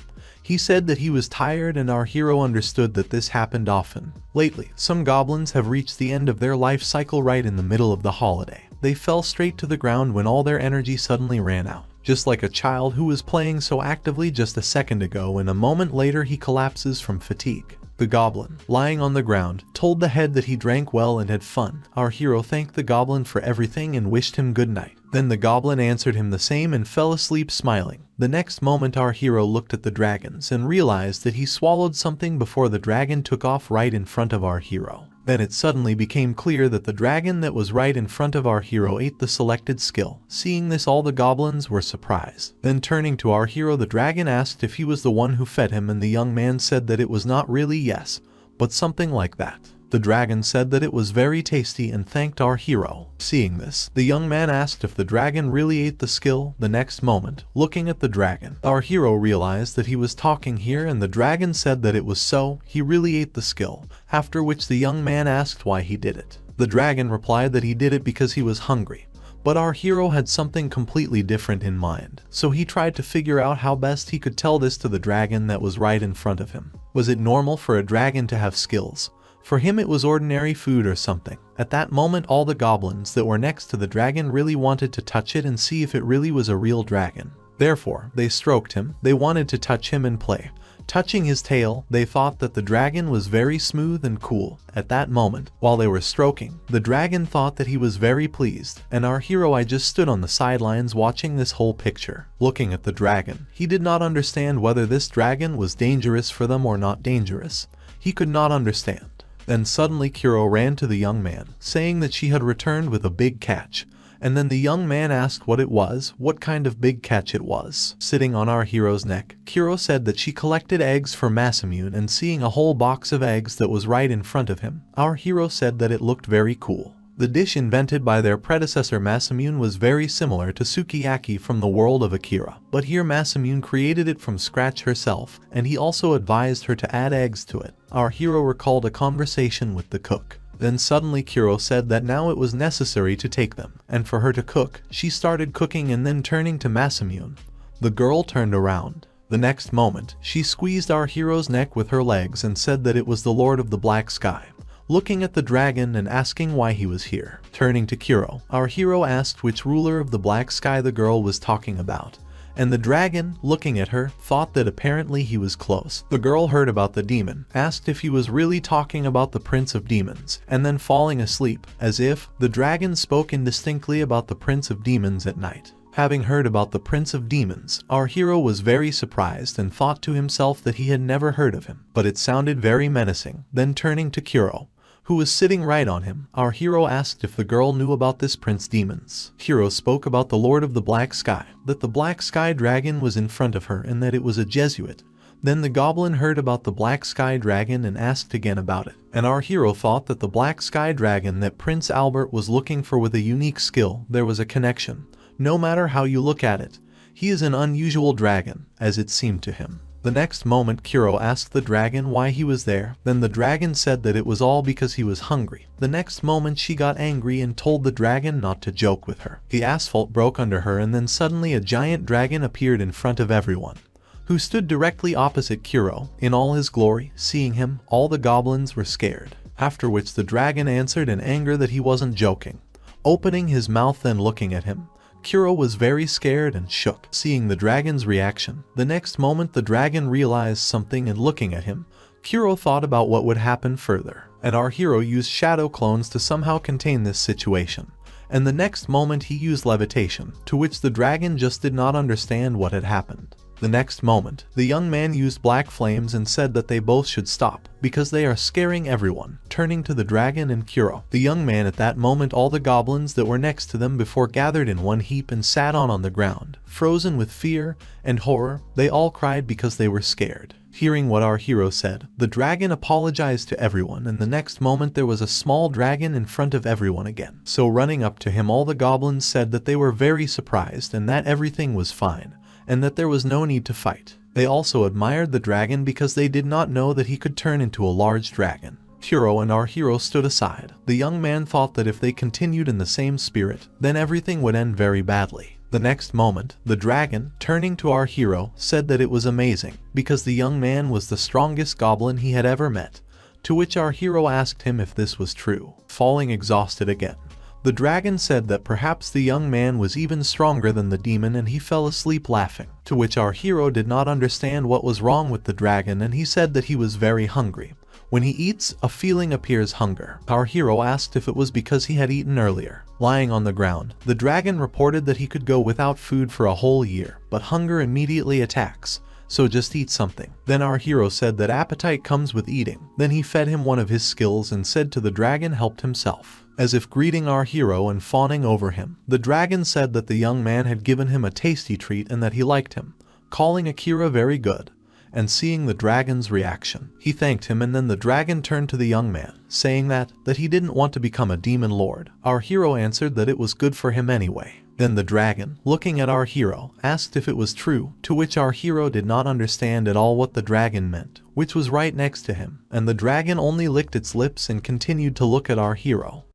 He said that he was tired, and our hero understood that this happened often. Lately, some goblins have reached the end of their life cycle right in the middle of the holiday. They fell straight to the ground when all their energy suddenly ran out. Just like a child who was playing so actively just a second ago, and a moment later he collapses from fatigue. The goblin, lying on the ground, told the head that he drank well and had fun. Our hero thanked the goblin for everything and wished him good night. Then the goblin answered him the same and fell asleep smiling. The next moment our hero looked at the dragons and realized that he swallowed something before the dragon took off right in front of our hero. Then it suddenly became clear that the dragon that was right in front of our hero ate the selected skill. Seeing this, all the goblins were surprised. Then turning to our hero, the dragon asked if he was the one who fed him, and the young man said that it was not really yes, but something like that. The dragon said that it was very tasty and thanked our hero. Seeing this, the young man asked if the dragon really ate the skill. The next moment, looking at the dragon, our hero realized that he was talking here, and the dragon said that it was so, he really ate the skill, after which the young man asked why he did it. The dragon replied that he did it because he was hungry. But our hero had something completely different in mind, so he tried to figure out how best he could tell this to the dragon that was right in front of him. Was it normal for a dragon to have skills? For him it was ordinary food or something. At that moment all the goblins that were next to the dragon really wanted to touch it and see if it really was a real dragon. Therefore, they stroked him. They wanted to touch him and play. Touching his tail, they thought that the dragon was very smooth and cool. At that moment, while they were stroking, the dragon thought that he was very pleased, and our hero I just stood on the sidelines watching this whole picture. Looking at the dragon, he did not understand whether this dragon was dangerous for them or not dangerous. He could not understand. Then suddenly Kuro ran to the young man, saying that she had returned with a big catch. And then the young man asked what it was, what kind of big catch it was. Sitting on our hero's neck, Kuro said that she collected eggs for Masamune, and seeing a whole box of eggs that was right in front of him, our hero said that it looked very cool. The dish invented by their predecessor Masamune was very similar to sukiyaki from the world of Akira, but here Masamune created it from scratch herself, and he also advised her to add eggs to it. Our hero recalled a conversation with the cook. Then suddenly Kuro said that now it was necessary to take them, and for her to cook. She started cooking, and then turning to Masamune, the girl turned around. The next moment, she squeezed our hero's neck with her legs and said that it was the Lord of the Black Sky. Looking at the dragon and asking why he was here. Turning to Kuro, our hero asked which ruler of the Black Sky the girl was talking about. And the dragon, looking at her, thought that apparently he was close. The girl heard about the demon, asked if he was really talking about the Prince of Demons, and then falling asleep, as if the dragon spoke indistinctly about the Prince of Demons at night. Having heard about the Prince of Demons, our hero was very surprised and thought to himself that he had never heard of him, but it sounded very menacing. Then turning to Kuro, who was sitting right on him, our hero asked if the girl knew about this Prince Demons. Hero spoke about the Lord of the Black Sky, that the Black Sky Dragon was in front of her and that it was a Jesuit. Then the goblin heard about the Black Sky Dragon and asked again about it. And our hero thought that the Black Sky Dragon that Prince Albert was looking for with a unique skill, there was a connection. No matter how you look at it, he is an unusual dragon, as it seemed to him. The next moment Kuro asked the dragon why he was there. Then the dragon said that it was all because he was hungry. The next moment she got angry and told the dragon not to joke with her. The asphalt broke under her, and then suddenly a giant dragon appeared in front of everyone, who stood directly opposite Kuro in all his glory. Seeing him, all the goblins were scared. After which the dragon answered in anger that he wasn't joking, opening his mouth and looking at him. Kuro was very scared and shook, seeing the dragon's reaction. The next moment the dragon realized something, and looking at him, Kuro thought about what would happen further. And our hero used shadow clones to somehow contain this situation. And the next moment he used levitation, to which the dragon just did not understand what had happened. The next moment, the young man used black flames and said that they both should stop, because they are scaring everyone. Turning to the dragon and Kuro, the young man, at that moment all the goblins that were next to them before gathered in one heap and sat on the ground, frozen with fear and horror. They all cried because they were scared. Hearing what our hero said, the dragon apologized to everyone, and the next moment there was a small dragon in front of everyone again. So running up to him, all the goblins said that they were very surprised and that everything was fine, and that there was no need to fight. They also admired the dragon because they did not know that he could turn into a large dragon. Kuro and our hero stood aside. The young man thought that if they continued in the same spirit, then everything would end very badly. The next moment, the dragon, turning to our hero, said that it was amazing, because the young man was the strongest goblin he had ever met, to which our hero asked him if this was true. Falling exhausted again, the dragon said that perhaps the young man was even stronger than the demon, and he fell asleep laughing, to which our hero did not understand what was wrong with the dragon, and he said that he was very hungry. When he eats, a feeling appears hunger. Our hero asked if it was because he had eaten earlier. Lying on the ground, the dragon reported that he could go without food for a whole year, but hunger immediately attacks, so just eat something. Then our hero said that appetite comes with eating. Then he fed him one of his skills and said to the dragon helped himself, as if greeting our hero and fawning over him. The dragon said that the young man had given him a tasty treat and that he liked him, calling Akira very good. And seeing the dragon's reaction, he thanked him, and then the dragon turned to the young man, saying that he didn't want to become a demon lord. Our hero answered that it was good for him anyway. Then the dragon, looking at our hero, asked if it was true, to which our hero did not understand at all what the dragon meant, which was right next to him, and the dragon only licked its lips and continued to look at our hero.